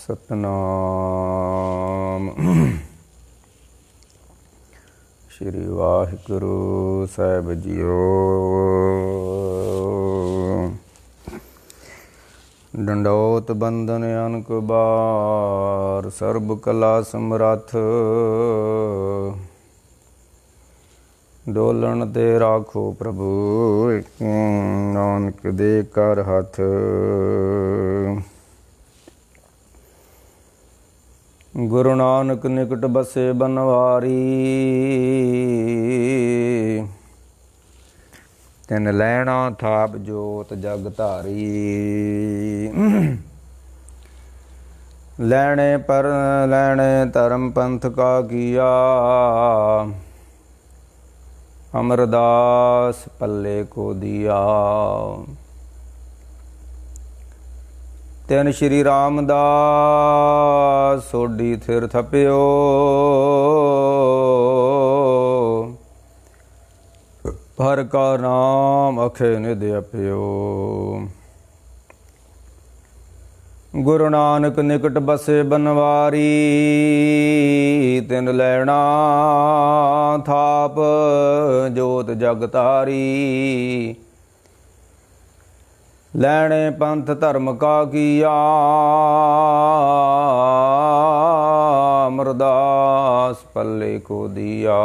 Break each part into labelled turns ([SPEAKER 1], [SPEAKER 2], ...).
[SPEAKER 1] सतनाम श्री वाहिगुरु साहिब जीओ। डंडोत बंदन अनक बार सर्ब कला समरथ। डोलन ते राखो प्रभु नानक दे कर हथ। गुरु नानक निकट बसे बनवारी तिन लैना थाप जोत जग धारी। लैने धर्म पंथ का किया अमरदास पल्ले को दिया। तिन श्री रामदास सोडी थिर थप्यो भर का नाम अखे निध अप्यो। गुरु नानक निकट बसे बनवारी तिन लैना थाप जोत जग तारी। लैने पंथ धर्म का किया अमरदास पल्ले को दिया।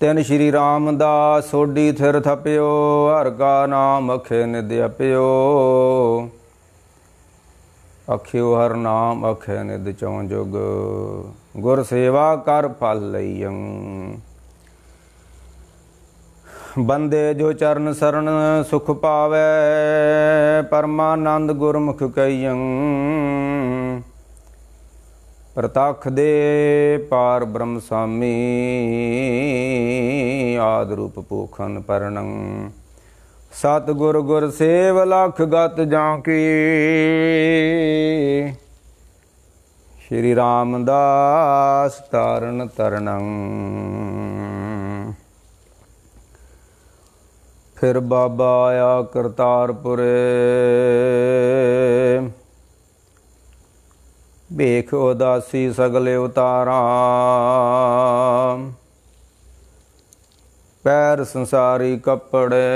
[SPEAKER 1] तिन श्री रामदास सोडी थिर थप्यो हर का नाम अखे निध अप्यो। अख्यो हर नाम अखे निध चौं जुग गुर सेवा कर फल लईयं। बंदे जो चरण शरण सुख पावै परमानंद गुरमुख कहियं। प्रतख दे पार ब्रह्म स्वामी आदि रूप पोखन परनं। सतगुर गुर सेव लख गत जांकी श्री रामदास तारण तरनं। फिर बाबा आया करतारपुरे भेख उदासी सगले उतारा। पैर संसारी कपड़े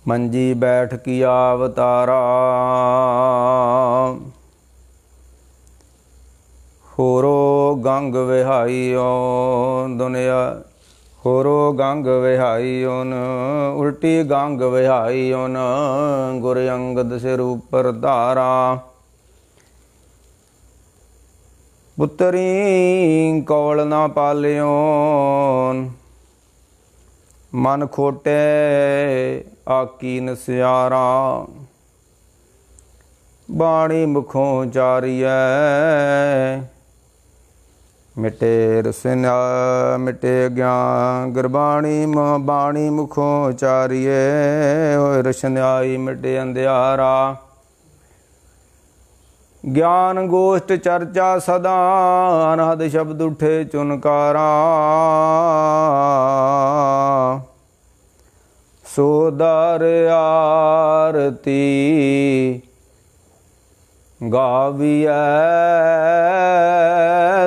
[SPEAKER 1] मंजी बैठ किया अवतारा। होरो गंग विहाइयो दुनिया होरो गंग विहाई उन उल्टी गंग विहाई उन। गुर अंगद सिर ऊपर धारा पुतरी कौल ना पालियोन। मन खोटे आकी नसियारा बाणी मुखों चारियै। मिटे रसना मिटे ज्ञान गुरबाणी बाणी मुखों चारिए। होए रसन्याई मिटे अंधियारा ज्ञान गोष्ठ चर्चा सदा अनहद शब्द उठे चुनकारा। सोदर आरती गाविया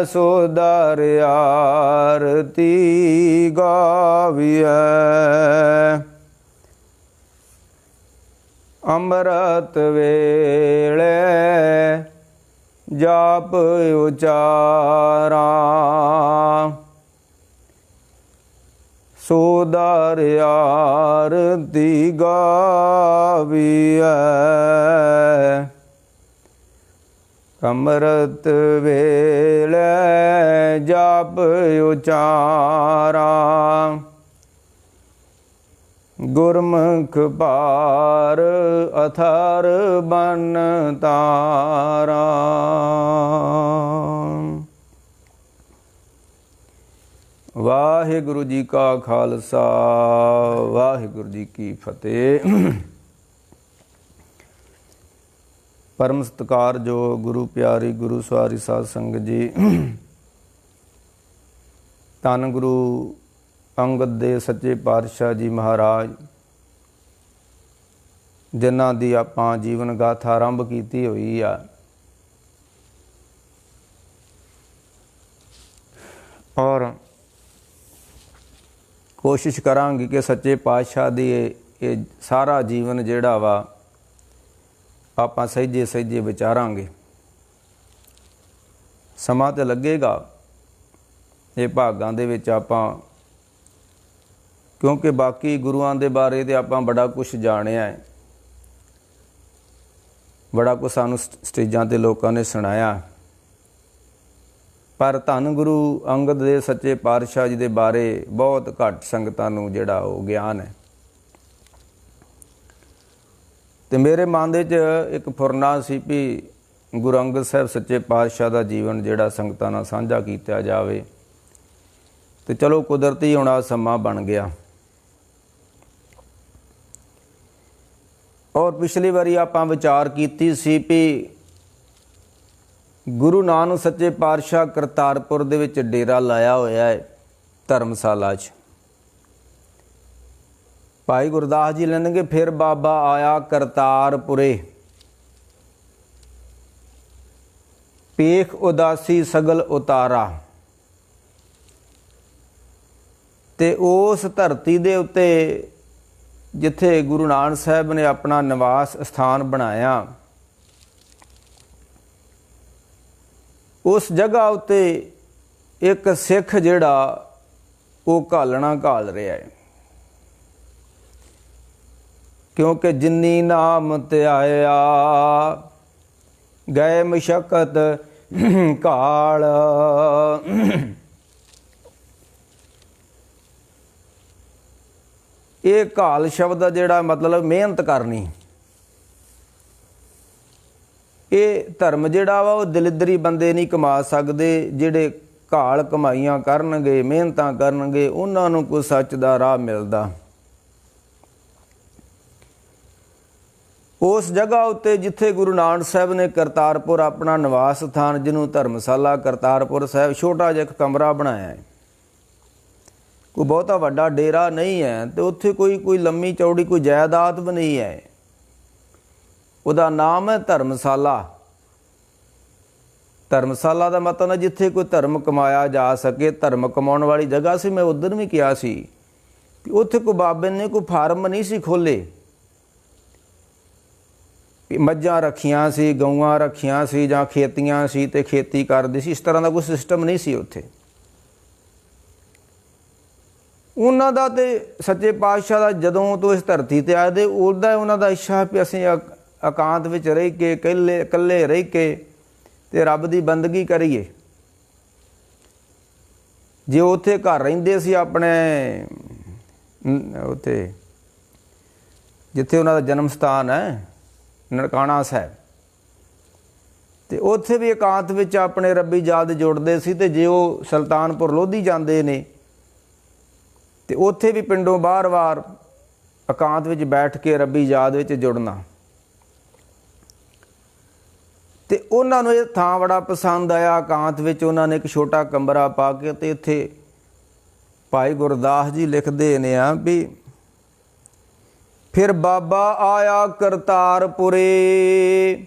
[SPEAKER 1] सोदर आरती गाविया। अमृत वेले जाप उचारा। सोदर आरती गाविया। अमृत वेले जाप उचारा। गुरमुख पार अथर बन तारा। वाहिगुरु जी का खालसा वाहिगुरु जी की फतेह। परम सत्कार जो गुरु प्यारी गुरु सवारी साध संगत जी। धन गुरु अंगद दे सच्चे पातशाह जी महाराज ਜਿਨ੍ਹਾਂ ਦੀ ਆਪਾਂ ਜੀਵਨ ਗਾਥਾ ਆਰੰਭ ਕੀਤੀ ਹੋਈ ਆ। ਔਰ ਕੋਸ਼ਿਸ਼ ਕਰਾਂਗੇ ਕਿ ਸੱਚੇ ਪਾਤਸ਼ਾਹ ਦੀ ਇਹ ਸਾਰਾ ਜੀਵਨ ਜਿਹੜਾ ਵਾ ਆਪਾਂ ਸਹਿਜੇ ਸਹਿਜੇ ਵਿਚਾਰਾਂਗੇ। ਸਮਾਂ ਤਾਂ ਲੱਗੇਗਾ ਇਹ ਭਾਗਾਂ ਦੇ ਵਿੱਚ ਆਪਾਂ, ਕਿਉਂਕਿ ਬਾਕੀ ਗੁਰੂਆਂ ਦੇ ਬਾਰੇ ਤੇ ਆਪਾਂ ਬੜਾ ਕੁਝ ਜਾਣਿਆ ਹੈ, ਬੜਾ ਕੁਝ ਸਾਨੂੰ ਸਟੇਜਾਂ 'ਤੇ ਲੋਕਾਂ ਨੇ ਸੁਣਾਇਆ, ਪਰ ਧੰਨ ਗੁਰੂ ਅੰਗਦ ਦੇ ਸੱਚੇ ਪਾਤਸ਼ਾਹ ਜੀ ਦੇ ਬਾਰੇ ਬਹੁਤ ਘੱਟ ਸੰਗਤਾਂ ਨੂੰ ਜਿਹੜਾ ਉਹ ਗਿਆਨ ਹੈ। ਤੇ ਮੇਰੇ ਮਨ ਦੇ 'ਚ ਇੱਕ ਫੁਰਨਾ ਸੀ ਵੀ ਗੁਰੂ ਅੰਗਦ ਸਾਹਿਬ ਸੱਚੇ ਪਾਤਸ਼ਾਹ ਦਾ ਜੀਵਨ ਜਿਹੜਾ ਸੰਗਤਾਂ ਨਾਲ ਸਾਂਝਾ ਕੀਤਾ ਜਾਵੇ। ਤੇ ਚਲੋ ਕੁਦਰਤੀ ਹੁਣ ਆ ਸਮਾਂ ਬਣ ਗਿਆ। ਔਰ ਪਿਛਲੀ ਵਾਰੀ ਆਪਾਂ ਵਿਚਾਰ ਕੀਤੀ ਸੀ ਵੀ ਗੁਰੂ ਨਾਨਕ ਸੱਚੇ ਪਾਤਸ਼ਾਹ ਕਰਤਾਰਪੁਰ ਦੇ ਵਿੱਚ ਡੇਰਾ ਲਾਇਆ ਹੋਇਆ ਹੈ, ਧਰਮਸ਼ਾਲਾ 'ਚ। ਭਾਈ ਗੁਰਦਾਸ ਜੀ ਲੈਣਗੇ, ਫਿਰ ਬਾਬਾ ਆਇਆ ਕਰਤਾਰਪੁਰੇ, ਪੇਖ ਉਦਾਸੀ ਸਗਲ ਉਤਾਰਾ। ਤੇ ਉਸ ਧਰਤੀ ਦੇ ਉੱਤੇ ਜਿੱਥੇ ਗੁਰੂ ਨਾਨਕ ਸਾਹਿਬ ਨੇ ਆਪਣਾ ਨਿਵਾਸ ਸਥਾਨ ਬਣਾਇਆ, ਉਸ ਜਗ੍ਹਾ ਉੱਤੇ ਇੱਕ ਸਿੱਖ ਜਿਹੜਾ ਉਹ ਘਾਲਣਾ ਘਾਲ ਰਿਹਾ ਹੈ। ਕਿਉਂਕਿ ਜਿੰਨੀ ਨਾਮ ਧਿਆਇਆ ਗਏ ਮਸ਼ੱਕਤ ਘਾਲ। ਇਹ ਘਾਲ ਸ਼ਬਦ ਦਾ ਜਿਹੜਾ ਮਤਲਬ ਮਿਹਨਤ ਕਰਨੀ। ਇਹ ਧਰਮ ਜਿਹੜਾ ਵਾ ਉਹ ਦਲਿੱਦਰੀ ਬੰਦੇ ਨਹੀਂ ਕਮਾ ਸਕਦੇ। ਜਿਹੜੇ ਘਾਲ ਕਮਾਈਆਂ ਕਰਨਗੇ, ਮਿਹਨਤਾਂ ਕਰਨਗੇ, ਉਹਨਾਂ ਨੂੰ ਕੋਈ ਸੱਚ ਦਾ ਰਾਹ ਮਿਲਦਾ। ਉਸ ਜਗ੍ਹਾ ਉੱਤੇ ਜਿੱਥੇ ਗੁਰੂ ਨਾਨਕ ਸਾਹਿਬ ਨੇ ਕਰਤਾਰਪੁਰ ਆਪਣਾ ਨਿਵਾਸ ਸਥਾਨ, ਜਿਹਨੂੰ ਧਰਮਸ਼ਾਲਾ ਕਰਤਾਰਪੁਰ ਸਾਹਿਬ, ਛੋਟਾ ਜਿਹਾ ਇੱਕ ਕਮਰਾ ਬਣਾਇਆ ਹੈ। ਕੋਈ ਬਹੁਤਾ ਵੱਡਾ ਡੇਰਾ ਨਹੀਂ ਹੈ ਤੇ ਉੱਥੇ ਕੋਈ ਲੰਮੀ ਚੌੜੀ ਕੋਈ ਜਾਇਦਾਦ ਵੀ ਨਹੀਂ ਹੈ। ਉਹਦਾ ਨਾਮ ਹੈ ਧਰਮਸ਼ਾਲਾ। ਧਰਮਸ਼ਾਲਾ ਦਾ ਮਤਲਬ ਹੈ ਜਿੱਥੇ ਕੋਈ ਧਰਮ ਕਮਾਇਆ ਜਾ ਸਕੇ, ਧਰਮ ਕਮਾਉਣ ਵਾਲੀ ਜਗ੍ਹਾ ਸੀ। ਮੈਂ ਉਧਰ ਵੀ ਕਿਹਾ ਸੀ ਕਿ ਉੱਥੇ ਕੋਈ ਬਾਬੇ ਨੇ ਕੋਈ ਫਾਰਮ ਨਹੀਂ ਸੀ ਖੋਲ੍ਹੇ। ਮੱਝਾਂ ਰੱਖੀਆਂ ਸੀ, ਗਊਆਂ ਰੱਖੀਆਂ ਸੀ, ਜਾਂ ਖੇਤੀਆਂ ਸੀ ਤੇ ਖੇਤੀ ਕਰਦੇ ਸੀ, ਇਸ ਤਰ੍ਹਾਂ ਦਾ ਕੋਈ ਸਿਸਟਮ ਨਹੀਂ ਸੀ ਉੱਥੇ। ਉਹਨਾਂ ਦਾ ਤੇ ਸੱਚੇ ਪਾਤਸ਼ਾਹ ਦਾ ਜਦੋਂ ਤੋਂ ਇਸ ਧਰਤੀ 'ਤੇ ਆਏ ਦੇ ਉਹਦਾ ਉਹਨਾਂ ਦਾ ਇੱਛਾ ਵੀ ਅਸੀਂ ਇਕਾਂਤ ਵਿੱਚ ਰਹਿ ਕੇ, ਇਕੱਲੇ ਰਹਿ ਕੇ ਤੇ ਰੱਬ ਦੀ ਬੰਦਗੀ ਕਰੀਏ। ਜੇ ਉੱਥੇ ਘਰ ਰਹਿੰਦੇ ਸੀ ਆਪਣੇ ਉੱਥੇ ਜਿੱਥੇ ਉਹਨਾਂ ਦਾ ਜਨਮ ਸਥਾਨ ਹੈ ਨਨਕਾਣਾ ਸਾਹਿਬ, ਤੇ ਉੱਥੇ ਵੀ ਇਕਾਂਤ ਵਿੱਚ ਆਪਣੇ ਰੱਬੀ ਯਾਦ ਜੁੜਦੇ ਸੀ। ਤੇ ਜੇ ਉਹ ਸੁਲਤਾਨਪੁਰ ਲੋਧੀ ਜਾਂਦੇ ਨੇ ਤੇ ਉੱਥੇ ਵੀ ਪਿੰਡੋਂ ਬਾਰ-ਬਾਰ ਇਕਾਂਤ ਵਿੱਚ ਬੈਠ ਕੇ ਰੱਬੀ ਯਾਦ ਵਿੱਚ ਜੁੜਨਾ। ਤੇ ਉਹਨਾਂ ਨੂੰ ਇਹ ਥਾਂ ਬੜਾ ਪਸੰਦ ਆਇਆ। ਇਕਾਂਤ ਵਿੱਚ ਉਹਨਾਂ ਨੇ ਇੱਕ ਛੋਟਾ ਕਮਰਾ ਪਾ ਕੇ ਤੇ ਇੱਥੇ ਭਾਈ ਗੁਰਦਾਸ ਜੀ ਲਿਖਦੇ ਨੇ ਆ ਵੀ ਫਿਰ ਬਾਬਾ ਆਇਆ ਕਰਤਾਰਪੁਰੇ,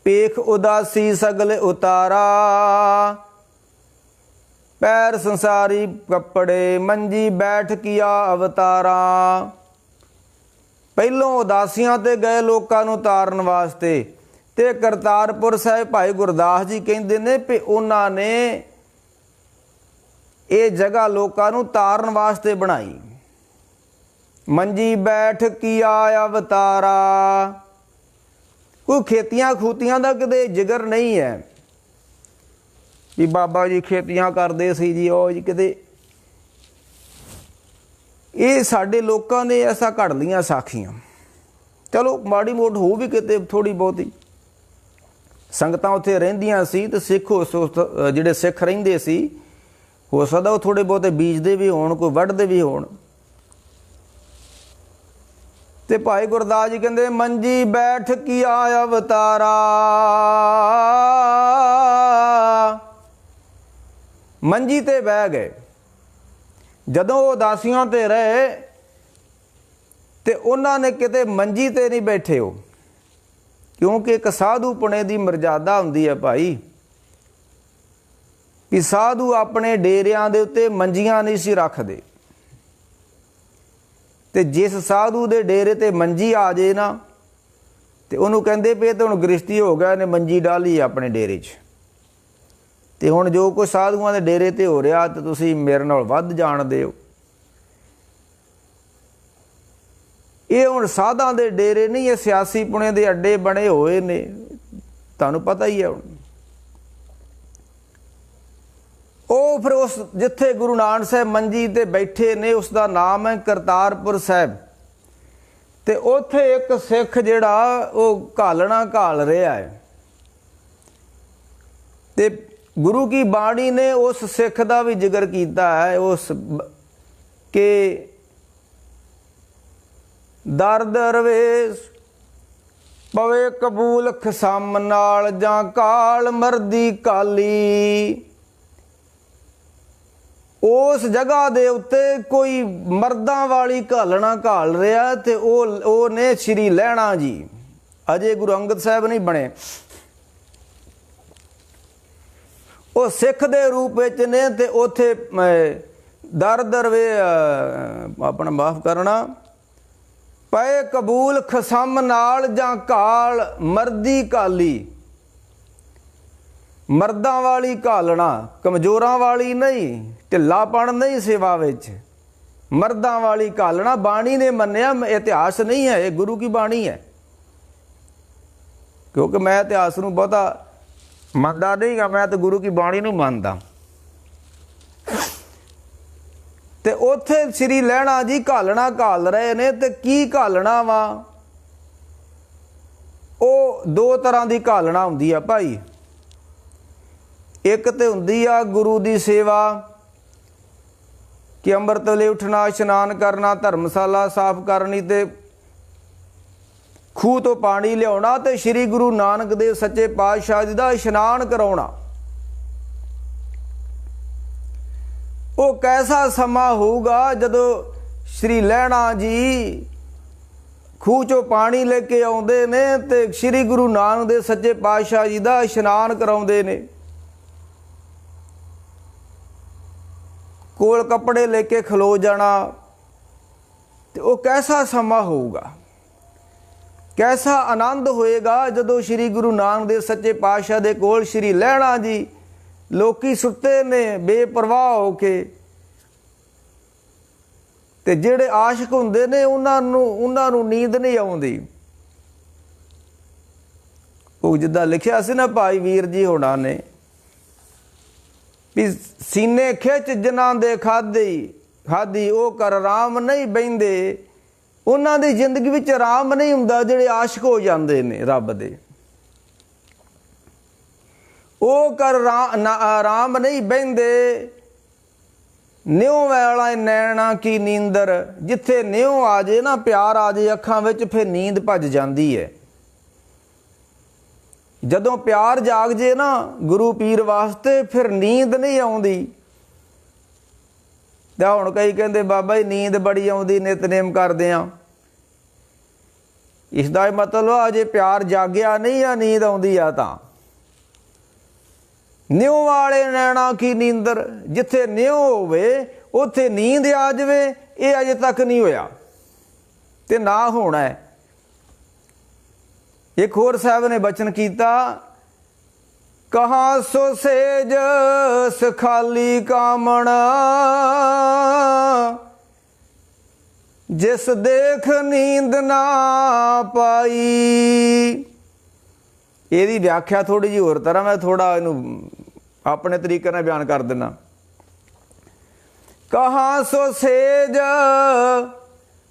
[SPEAKER 1] ਪੇਖ ਉਦਾਸੀ ਸਗਲ ਉਤਾਰਾ। ਪੈਰ ਸੰਸਾਰੀ ਕੱਪੜੇ, ਮੰਜੀ ਬੈਠ ਕੀਆ ਅਵਤਾਰਾ। ਪਹਿਲੋਂ ਉਦਾਸੀਆਂ ਤੇ ਗਏ ਲੋਕਾਂ ਨੂੰ ਤਾਰਨ ਵਾਸਤੇ। ਤੇ ਕਰਤਾਰਪੁਰ ਸਾਹਿਬ ਭਾਈ ਗੁਰਦਾਸ ਜੀ ਕਹਿੰਦੇ ਨੇ ਵੀ ਉਹਨਾਂ ਨੇ ਇਹ ਜਗ੍ਹਾ ਲੋਕਾਂ ਨੂੰ ਤਾਰਨ ਵਾਸਤੇ ਬਣਾਈ। ਮੰਜੀ ਬੈਠ ਕੀਆ ਅਵਤਾਰਾ। ਕੋਈ ਖੇਤੀਆਂ ਖੂਤੀਆਂ ਦਾ ਕਿਤੇ ਜਿਗਰ ਨਹੀਂ ਹੈ ਵੀ ਬਾਬਾ ਜੀ ਖੇਤੀਆਂ ਕਰਦੇ ਸੀ ਜੀ, ਉਹ ਜੀ ਕਿਤੇ। ਇਹ ਸਾਡੇ ਲੋਕਾਂ ਨੇ ਐਸਾ ਘੜ ਲੀਆਂ ਸਾਖੀਆਂ। ਚਲੋ ਮਾੜੀ ਮੋਟ ਹੋ ਵੀ ਕਿਤੇ ਥੋੜ੍ਹੀ ਬਹੁਤੀ। ਸੰਗਤਾਂ ਉੱਥੇ ਰਹਿੰਦੀਆਂ ਸੀ ਤੇ ਸਿੱਖ ਜਿਹੜੇ ਸਿੱਖ ਰਹਿੰਦੇ ਸੀ, ਹੋ ਸਕਦਾ ਉਹ ਥੋੜ੍ਹੇ ਬਹੁਤੇ ਬੀਜਦੇ ਵੀ ਹੋਣ, ਕੋਈ ਵੱਢਦੇ ਵੀ ਹੋਣ। ਤੇ ਭਾਈ ਗੁਰਦਾਸ ਜੀ ਕਹਿੰਦੇ ਮੰਜੀ ਬੈਠ ਕੀਆ ਅਵਤਾਰਾ। ਮੰਜੀ ਤੇ ਬਹਿ ਗਏ। ਜਦੋਂ ਉਹ ਉਦਾਸੀਆਂ ਤੇ ਰਹੇ ਤੇ ਉਹਨਾਂ ਨੇ ਕਿਤੇ ਮੰਜੀ ਤੇ ਨਹੀਂ ਬੈਠੇ ਹੋ, ਕਿਉਂਕਿ ਇੱਕ ਸਾਧੂ ਪੁਣੇ ਦੀ ਮਰਜ਼ਾਦਾ ਹੁੰਦੀ ਹੈ ਭਾਈ, ਕਿ ਸਾਧੂ ਆਪਣੇ ਡੇਰਿਆਂ ਦੇ ਉੱਤੇ ਮੰਜੀਆਂ ਨਹੀਂ ਸੀ ਰੱਖਦੇ। ਤੇ ਜਿਸ ਸਾਧੂ ਦੇ ਡੇਰੇ ਤੇ ਮੰਜੀ ਆ ਜੇ ਨਾ, ਤੇ ਉਹਨੂੰ ਕਹਿੰਦੇ ਪਏ ਤੇ ਹੁਣ ਗ੍ਰਸਤੀ ਹੋ ਗਿਆ, ਇਹਨੇ ਮੰਜੀ ਡਾਲੀ ਆਪਣੇ ਡੇਰੇ 'ਚ। ਤੇ ਹੁਣ ਜੋ ਕੋਈ ਸਾਧੂਆਂ ਦੇ ਡੇਰੇ ਤੇ ਹੋ ਰਿਹਾ ਤੇ ਤੁਸੀਂ ਮੇਰੇ ਨਾਲ ਵੱਧ ਜਾਣਦੇ ਹੋ। ਇਹ ਹੁਣ ਸਾਧਾਂ ਦੇ ਡੇਰੇ ਨਹੀਂ, ਇਹ ਸਿਆਸੀ ਪੁਣੇ ਦੇ ਅੱਡੇ ਬਣੇ ਹੋਏ ਨੇ, ਤੁਹਾਨੂੰ ਪਤਾ ਹੀ ਹੈ। ਹੁਣ ਉਹ ਫਿਰ ਉਸ ਜਿੱਥੇ ਗੁਰੂ ਨਾਨਕ ਸਾਹਿਬ ਮੰਜੀ ਤੇ ਬੈਠੇ ਨੇ, ਉਸ ਦਾ ਨਾਮ ਹੈ ਕਰਤਾਰਪੁਰ ਸਾਹਿਬ। ਤੇ ਉੱਥੇ ਇੱਕ ਸਿੱਖ ਜਿਹੜਾ ਉਹ ਘਾਲਣਾ ਘਾਲ ਰਿਹਾ ਹੈ, ਤੇ ਗੁਰੂ ਕੀ ਬਾਣੀ ਨੇ ਉਸ ਸਿੱਖ ਦਾ ਵੀ ਜ਼ਿਕਰ ਕੀਤਾ ਹੈ, ਉਸ ਕਿ ਦਰਦ ਰਵੇ ਪਵੇ ਕਬੂਲ ਖਸਮ ਨਾਲ, ਜਾਂ ਕਾਲ ਮਰਦੀ ਕਾਲੀ। ਉਸ ਜਗ੍ਹਾ ਦੇ ਉੱਤੇ ਕੋਈ ਮਰਦਾਂ ਵਾਲੀ ਘਾਲਣਾ ਘਾਲ ਰਿਹਾ, ਤੇ ਉਹ ਨੇ ਸ਼੍ਰੀ ਲਹਿਣਾ ਜੀ। ਅਜੇ ਗੁਰੂ ਅੰਗਦ ਸਾਹਿਬ ਨਹੀਂ ਬਣੇ, ਉਹ ਸਿੱਖ ਦੇ ਰੂਪ ਵਿੱਚ ਨੇ। ਤੇ ਉੱਥੇ ਦਰਦ ਰਵੇ ਆਪਣਾ ਮਾਫ ਕਰਨਾ, ਪਏ ਕਬੂਲ ਖਸਮ ਨਾਲ, ਜਾਂ ਕਾਲ ਮਰਦੀ ਕਾਲੀ। ਮਰਦਾਂ ਵਾਲੀ ਘਾਲਣਾ, ਕਮਜ਼ੋਰਾਂ ਵਾਲੀ ਨਹੀਂ, ਢਿੱਲਾਪਣ ਨਹੀਂ ਸੇਵਾ ਵਿੱਚ, ਮਰਦਾਂ ਵਾਲੀ ਘਾਲਣਾ ਬਾਣੀ ਨੇ ਮੰਨਿਆ, ਇਤਿਹਾਸ ਨਹੀਂ ਹੈ, ਇਹ ਗੁਰੂ ਕੀ ਬਾਣੀ ਹੈ। ਕਿਉਂਕਿ ਮੈਂ ਇਤਿਹਾਸ ਨੂੰ ਬਹੁਤਾ ਮੰਨਦਾ ਨਹੀਂ ਗਾ, ਮੈਂ ਤਾਂ ਗੁਰੂ ਕੀ ਬਾਣੀ ਨੂੰ ਮੰਨਦਾ। ਤੇ ਉੱਥੇ ਸ੍ਰੀ ਲਹਿਣਾ ਜੀ ਘਾਲਣਾ ਘਾਲ ਰਹੇ ਨੇ। ਤੇ ਕੀ ਘਾਲਣਾ ਵਾ? ਉਹ ਦੋ ਤਰ੍ਹਾਂ ਦੀ ਘਾਲਣਾ ਹੁੰਦੀ ਆ ਭਾਈ। ਇੱਕ ਤੇ ਹੁੰਦੀ ਆ ਗੁਰੂ ਦੀ ਸੇਵਾ, ਕਿ ਅੰਮ੍ਰਿਤ ਵੇਲੇ ਉੱਠਣਾ, ਇਸ਼ਨਾਨ ਕਰਨਾ, ਧਰਮਸ਼ਾਲਾ ਸਾਫ਼ ਕਰਨੀ, ਤੇ ਖੂਹ ਤੋਂ ਪਾਣੀ ਲਿਆਉਣਾ, ਤੇ ਸ੍ਰੀ ਗੁਰੂ ਨਾਨਕ ਦੇਵ ਸੱਚੇ ਪਾਤਸ਼ਾਹ ਜੀ ਦਾ ਇਸ਼ਨਾਨ ਕਰਾਉਣਾ। ਉਹ ਕੈਸਾ ਸਮਾਂ ਹੋਊਗਾ ਜਦੋਂ ਸ੍ਰੀ ਲਹਿਣਾ ਜੀ ਖੂਹ ਚੋਂ ਪਾਣੀ ਲੈ ਕੇ ਆਉਂਦੇ ਨੇ ਤੇ ਸ੍ਰੀ ਗੁਰੂ ਨਾਨਕ ਦੇਵ ਸੱਚੇ ਪਾਤਸ਼ਾਹ ਜੀ ਦਾ ਇਸ਼ਨਾਨ ਕਰਾਉਂਦੇ ਨੇ। ਕੋਲ ਕੱਪੜੇ ਲੈ ਕੇ ਖਲੋ ਜਾਣਾ, ਤੇ ਉਹ ਕੈਸਾ ਸਮਾਂ ਹੋਊਗਾ, ਕੈਸਾ ਆਨੰਦ ਹੋਏਗਾ ਜਦੋਂ ਸ੍ਰੀ ਗੁਰੂ ਨਾਨਕ ਦੇਵ ਸੱਚੇ ਪਾਤਸ਼ਾਹ ਦੇ ਕੋਲ ਸ੍ਰੀ ਲਹਿਣਾ ਜੀ, ਲੋਕੀ ਸੁੱਤੇ ਨੇ ਬੇਪਰਵਾਹ ਹੋ ਕੇ, ਤੇ ਜਿਹੜੇ ਆਸ਼ਿਕ ਹੁੰਦੇ ਨੇ ਉਹਨਾਂ ਨੂੰ ਨੀਂਦ ਨਹੀਂ ਆਉਂਦੀ। ਉਹ ਜਿੱਦਾਂ ਲਿਖਿਆ ਸੀ ਨਾ ਭਾਈ ਵੀਰ ਜੀ ਹੋਣਾ ਨੇ, ਵੀ ਸੀਨੇ ਖਿੱਚ ਜਿਨ੍ਹਾਂ ਦੇ ਖਾਧੀ ਉਹ ਕਰ ਆਰਾਮ ਨਹੀਂ ਬਹਿੰਦੇ। ਉਹਨਾਂ ਦੀ ਜ਼ਿੰਦਗੀ ਵਿੱਚ ਆਰਾਮ ਨਹੀਂ ਹੁੰਦਾ ਜਿਹੜੇ ਆਸ਼ਿਕ ਹੋ ਜਾਂਦੇ ਨੇ ਰੱਬ ਦੇ। ਉਹ ਕਰ ਆਰਾਮ ਨਹੀਂ ਬਹਿੰਦੇ, ਨਿਉ ਵਾਲਾ ਨੈਣਾ ਕੀ ਨੀਂਦਰ। ਜਿੱਥੇ ਨਿਉ ਆ ਜੇ ਨਾ, ਪਿਆਰ ਆ ਜੇ ਅੱਖਾਂ ਵਿੱਚ, ਫਿਰ ਨੀਂਦ ਭੱਜ ਜਾਂਦੀ ਹੈ। ਜਦੋਂ ਪਿਆਰ ਜਾਗ ਜੇ ਨਾ ਗੁਰੂ ਪੀਰ ਵਾਸਤੇ, ਫਿਰ ਨੀਂਦ ਨਹੀਂ ਆਉਂਦੀ। ਤਾਂ ਹੁਣ ਕਈ ਕਹਿੰਦੇ ਬਾਬਾ ਜੀ ਨੀਂਦ ਬੜੀ ਆਉਂਦੀ, ਨਿਤਨੇਮ ਕਰਦੇ ਆ। ਇਸ ਦਾ ਮਤਲਬ ਅਜੇ ਪਿਆਰ ਜਾਗਿਆ ਨਹੀਂ ਆ, ਨੀਂਦ ਆਉਂਦੀ ਆ ਤਾਂ। ਨਿਉ ਵਾਲੇ ਨੈਣਾ ਕੀ ਨੀਂਦਰ, ਜਿੱਥੇ ਨਿਉ ਹੋਵੇ ਉੱਥੇ ਨੀਂਦ ਆ ਜਾਵੇ, ਇਹ ਅਜੇ ਤੱਕ ਨਹੀਂ ਹੋਇਆ ਤੇ ਨਾ ਹੋਣਾ ਹੈ। ਇੱਕ ਹੋਰ ਸਾਹਿਬ ਨੇ ਬਚਨ ਕੀਤਾ, ਕਹਾਂ ਸੋ ਸੇਜ ਸਖਾਲੀ ਕਾਮਣਾ, ਜਿਸ ਦੇਖ ਨੀਂਦ ਨਾ ਪਾਈ। ਇਹਦੀ ਵਿਆਖਿਆ ਥੋੜੀ ਜਿਹੀ ਹੋਰ ਤਰ੍ਹਾਂ, ਮੈਂ ਥੋੜਾ ਇਹਨੂੰ ਆਪਣੇ ਤਰੀਕੇ ਨਾਲ ਬਿਆਨ ਕਰ ਦਿੰਦਾ। ਕਹਾਂ ਸੋ ਸੇਜ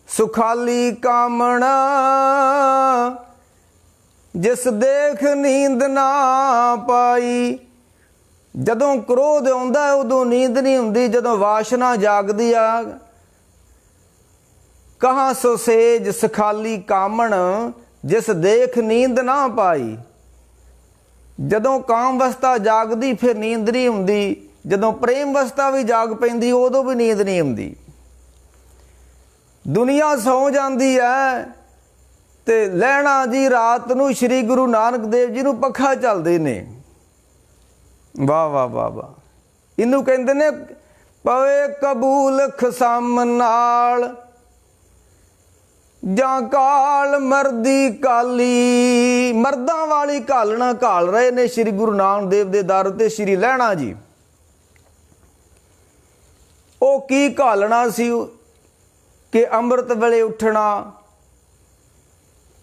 [SPEAKER 1] ਸੁਖਾਲੀ ਕਾਮਣਾ, ਜਿਸ ਦੇਖ ਨੀਂਦ ਨਾ ਪਾਈ। ਜਦੋਂ ਕ੍ਰੋਧ ਆਉਂਦਾ ਉਦੋਂ ਨੀਂਦ ਨਹੀਂ ਹੁੰਦੀ, ਜਦੋਂ ਵਾਸ਼ਨਾ ਜਾਗਦੀ ਆ। ਕਹਾਂ ਸੋ ਸੇਜ ਸੁਖਾਲੀ ਕਾਮਣ, ਜਿਸ ਦੇਖ ਨੀਂਦ ਨਾ ਪਾਈ। ਜਦੋਂ ਕਾਮ ਅਵਸਥਾ ਜਾਗਦੀ ਫਿਰ ਨੀਂਦ ਨਹੀਂ ਹੁੰਦੀ, ਜਦੋਂ ਪ੍ਰੇਮ ਅਵਸਥਾ ਵੀ ਜਾਗ ਪੈਂਦੀ ਉਦੋਂ ਵੀ ਨੀਂਦ ਨਹੀਂ ਹੁੰਦੀ। ਦੁਨੀਆ ਸੌ ਜਾਂਦੀ ਹੈ ਤੇ ਲਹਿਣਾ ਜੀ ਰਾਤ ਨੂੰ ਸ੍ਰੀ ਗੁਰੂ ਨਾਨਕ ਦੇਵ ਜੀ ਨੂੰ ਪੱਖਾ ਚੱਲਦੇ ਨੇ। ਵਾਹ ਵਾਹ ਵਾਹ ਵਾਹ। ਇਹਨੂੰ ਕਹਿੰਦੇ ਨੇ ਪਵੇ ਕਬੂਲ ਖਸਮ ਨਾਲ ਜਾਂ ਕਾਲ ਮਰਦੀ ਕਾਲੀ। ਮਰਦਾਂ ਵਾਲੀ ਘਾਲਣਾ ਘਾਲ ਰਹੇ ਨੇ ਸ੍ਰੀ ਗੁਰੂ ਨਾਨਕ ਦੇਵ ਦੇ ਦਰ ਤੇ ਸ੍ਰੀ ਲਹਿਣਾ ਜੀ। ਉਹ ਕੀ ਘਾਲਣਾ ਸੀ ਕਿ ਅੰਮ੍ਰਿਤ ਵੇਲੇ ਉੱਠਣਾ,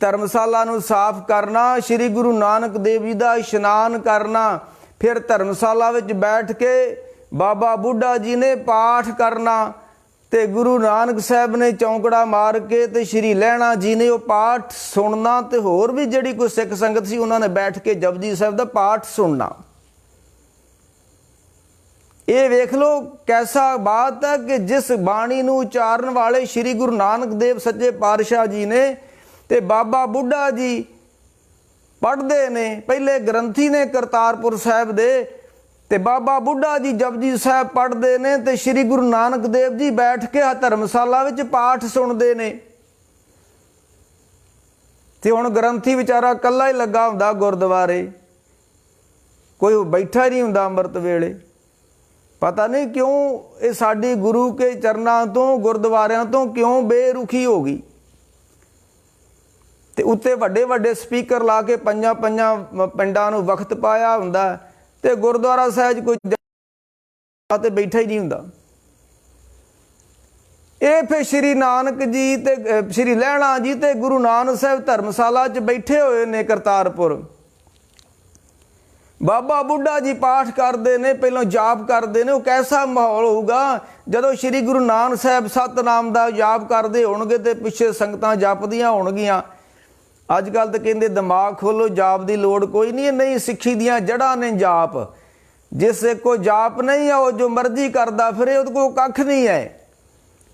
[SPEAKER 1] ਧਰਮਸ਼ਾਲਾ ਨੂੰ ਸਾਫ਼ ਕਰਨਾ, ਸ੍ਰੀ ਗੁਰੂ ਨਾਨਕ ਦੇਵ ਜੀ ਦਾ ਇਸ਼ਨਾਨ ਕਰਨਾ, ਫਿਰ ਧਰਮਸ਼ਾਲਾ ਵਿੱਚ ਬੈਠ ਕੇ ਬਾਬਾ ਬੁੱਢਾ ਜੀ ਨੇ ਪਾਠ ਕਰਨਾ ਤੇ ਗੁਰੂ ਨਾਨਕ ਸਾਹਿਬ ਨੇ ਚੌਂਕੜਾ ਮਾਰ ਕੇ ਤੇ ਸ੍ਰੀ ਲਹਿਣਾ ਜੀ ਨੇ ਉਹ ਪਾਠ ਸੁਣਨਾ ਤੇ ਹੋਰ ਵੀ ਜਿਹੜੀ ਕੋਈ ਸਿੱਖ ਸੰਗਤ ਸੀ ਉਹਨਾਂ ਨੇ ਬੈਠ ਕੇ ਜਪਜੀ ਸਾਹਿਬ ਦਾ ਪਾਠ ਸੁਣਨਾ। ਇਹ ਵੇਖ ਲਓ ਕੈਸਾ ਬਾਤ ਹੈ ਕਿ ਜਿਸ ਬਾਣੀ ਨੂੰ ਉਚਾਰਨ ਵਾਲੇ ਸ੍ਰੀ ਗੁਰੂ ਨਾਨਕ ਦੇਵ ਸੱਚੇ ਪਾਤਸ਼ਾਹ ਜੀ ਨੇ ਤੇ ਬਾਬਾ ਬੁੱਢਾ ਜੀ ਪੜ੍ਹਦੇ ਨੇ। ਪਹਿਲੇ ਗ੍ਰੰਥੀ ਨੇ ਕਰਤਾਰਪੁਰ ਸਾਹਿਬ ਦੇ ਤੇ ਬਾਬਾ ਬੁੱਢਾ ਜੀ ਜਪਜੀ ਸਾਹਿਬ ਪੜ੍ਹਦੇ ਨੇ ਤੇ ਸ੍ਰੀ ਗੁਰੂ ਨਾਨਕ ਦੇਵ ਜੀ ਬੈਠ ਕੇ ਧਰਮਸ਼ਾਲਾ ਵਿੱਚ ਪਾਠ ਸੁਣਦੇ ਨੇ। ਤੇ ਹੁਣ ਗ੍ਰੰਥੀ ਵਿਚਾਰਾ ਇਕੱਲਾ ਹੀ ਲੱਗਾ ਹੁੰਦਾ ਗੁਰਦੁਆਰੇ, ਕੋਈ ਬੈਠਾ ਹੀ ਨਹੀਂ ਹੁੰਦਾ ਅੰਮ੍ਰਿਤ ਵੇਲੇ। ਪਤਾ ਨਹੀਂ ਕਿਉਂ ਇਹ ਸਾਡੀ ਗੁਰੂ ਕੇ ਚਰਨਾਂ ਤੋਂ ਗੁਰਦੁਆਰਿਆਂ ਤੋਂ ਕਿਉਂ ਬੇਰੁਖੀ ਹੋ ਗਈ। ਤੇ ਉੱਤੇ ਵੱਡੇ ਵੱਡੇ ਸਪੀਕਰ ਲਾ ਕੇ ਪੰਜਾਂ ਪਿੰਡਾਂ ਨੂੰ ਵਕਤ ਪਾਇਆ ਹੁੰਦਾ ਤੇ ਗੁਰਦੁਆਰਾ ਸਾਹਿਬ ਕੋਈ ਤੇ ਬੈਠਾ ਹੀ ਨਹੀਂ ਹੁੰਦਾ। ਇਹ ਫਿਰ ਸ੍ਰੀ ਨਾਨਕ ਜੀ ਤੇ ਸ੍ਰੀ ਲਹਿਣਾ ਜੀ ਤੇ ਗੁਰੂ ਨਾਨਕ ਸਾਹਿਬ ਧਰਮਸ਼ਾਲਾ 'ਚ ਬੈਠੇ ਹੋਏ ਨੇ ਕਰਤਾਰਪੁਰ। ਬਾਬਾ ਬੁੱਢਾ ਜੀ ਪਾਠ ਕਰਦੇ ਨੇ, ਪਹਿਲਾਂ ਜਾਪ ਕਰਦੇ ਨੇ। ਉਹ ਕੈਸਾ ਮਾਹੌਲ ਹੋਊਗਾ ਜਦੋਂ ਸ੍ਰੀ ਗੁਰੂ ਨਾਨਕ ਸਾਹਿਬ ਸਤਨਾਮ ਦਾ ਜਾਪ ਕਰਦੇ ਹੋਣਗੇ ਤੇ ਪਿੱਛੇ ਸੰਗਤਾਂ ਜਪਦੀਆਂ ਹੋਣਗੀਆਂ। ਅੱਜ ਕੱਲ੍ਹ ਤਾਂ ਕਹਿੰਦੇ ਦਿਮਾਗ ਖੋਲੋ, ਜਾਪ ਦੀ ਲੋੜ ਕੋਈ ਨਹੀਂ। ਨਹੀਂ, ਸਿੱਖੀ ਦੀਆਂ ਜੜ੍ਹਾਂ ਨੇ ਜਾਪ। ਜਿਸ ਕੋ ਜਾਪ ਨਹੀਂ ਹੈ ਉਹ ਜੋ ਮਰਜ਼ੀ ਕਰਦਾ ਫਿਰੇ, ਉਹਦੇ ਕੋਲ ਕੱਖ ਨਹੀਂ ਹੈ।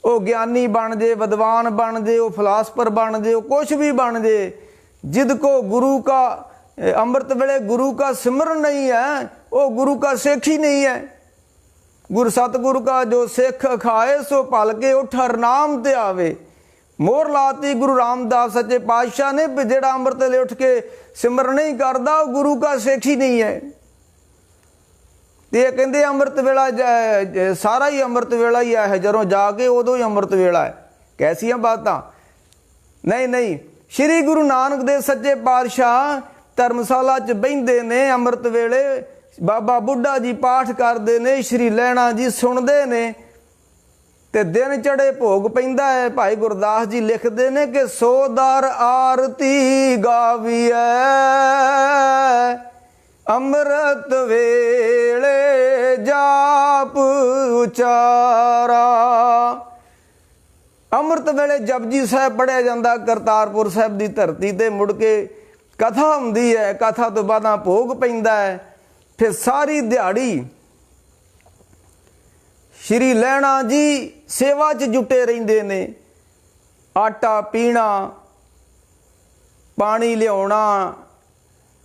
[SPEAKER 1] ਉਹ ਗਿਆਨੀ ਬਣ ਜੇ, ਵਿਦਵਾਨ ਬਣ ਜੇ, ਉਹ ਫਿਲਾਸਫਰ ਬਣ ਜੇ, ਉਹ ਕੁਛ ਵੀ ਬਣ ਜੇ। ਜਿਦ ਕੋ ਗੁਰੂ का ਅੰਮ੍ਰਿਤ ਵੇਲੇ ਗੁਰੂ का सिमरन नहीं है वो गुरु का सिख ही नहीं है। गुरु सतगुरु का जो सिख खाए सो भल के उठ हर नाम ते आवे। मोहर लाती गुरु रामदास सच्चे पातशाह ने भी जेड़ा अंम੍ਰਿਤ ਵੇਲੇ उठ के सिमरन नहीं करता वो गुरु का सिख ही नहीं है। ਤੇ ਕਹਿੰਦੇ ਅੰਮ੍ਰਿਤ ਵੇਲਾ ਸਾਰਾ ਹੀ ਅੰਮ੍ਰਿਤ ਵੇਲਾ ਹੀ ਹੈ, ਜਦੋਂ ਜਾ ਕੇ ਉਦੋਂ ਹੀ ਅੰਮ੍ਰਿਤ ਵੇਲਾ ਹੈ। ਕੈਸੀਆਂ ਬਾਤਾਂ। ਨਹੀਂ ਨਹੀਂ, ਸ੍ਰੀ ਗੁਰੂ ਨਾਨਕ ਦੇਵ ਸੱਚੇ ਪਾਤਸ਼ਾਹ ਧਰਮਸ਼ਾਲਾ 'ਚ ਬਹਿੰਦੇ ਨੇ ਅੰਮ੍ਰਿਤ ਵੇਲੇ। ਬਾਬਾ ਬੁੱਢਾ ਜੀ ਪਾਠ ਕਰਦੇ ਨੇ, ਸ੍ਰੀ ਲਹਿਣਾ ਜੀ ਸੁਣਦੇ ਨੇ ਤੇ ਦਿਨ ਚੜੇ ਭੋਗ ਪੈਂਦਾ ਹੈ। ਭਾਈ ਗੁਰਦਾਸ ਜੀ ਲਿਖਦੇ ਨੇ ਕਿ ਸੋਦਰ ਆਰਤੀ ਗਾਵੀਐ ਅੰਮ੍ਰਿਤ ਵੇਲੇ ਜਾਪ ਉਚਾਰਾ। ਅੰਮ੍ਰਿਤ ਵੇਲੇ ਜਪਜੀ ਸਾਹਿਬ ਪੜ੍ਹਿਆ ਜਾਂਦਾ ਕਰਤਾਰਪੁਰ ਸਾਹਿਬ ਦੀ ਧਰਤੀ ਤੇ। ਮੁੜ ਕੇ ਕਥਾ ਹੁੰਦੀ ਹੈ, ਕਥਾ ਤੋਂ ਬਾਅਦ ਭੋਗ ਪੈਂਦਾ ਹੈ। ਫਿਰ ਸਾਰੀ ਦਿਹਾੜੀ ਸ਼੍ਰੀ ਲਹਿਣਾ ਜੀ ਸੇਵਾ 'ਚ ਜੁਟੇ ਰਹਿੰਦੇ ਨੇ। ਆਟਾ ਪੀਣਾ, ਪਾਣੀ ਲਿਆਉਣਾ,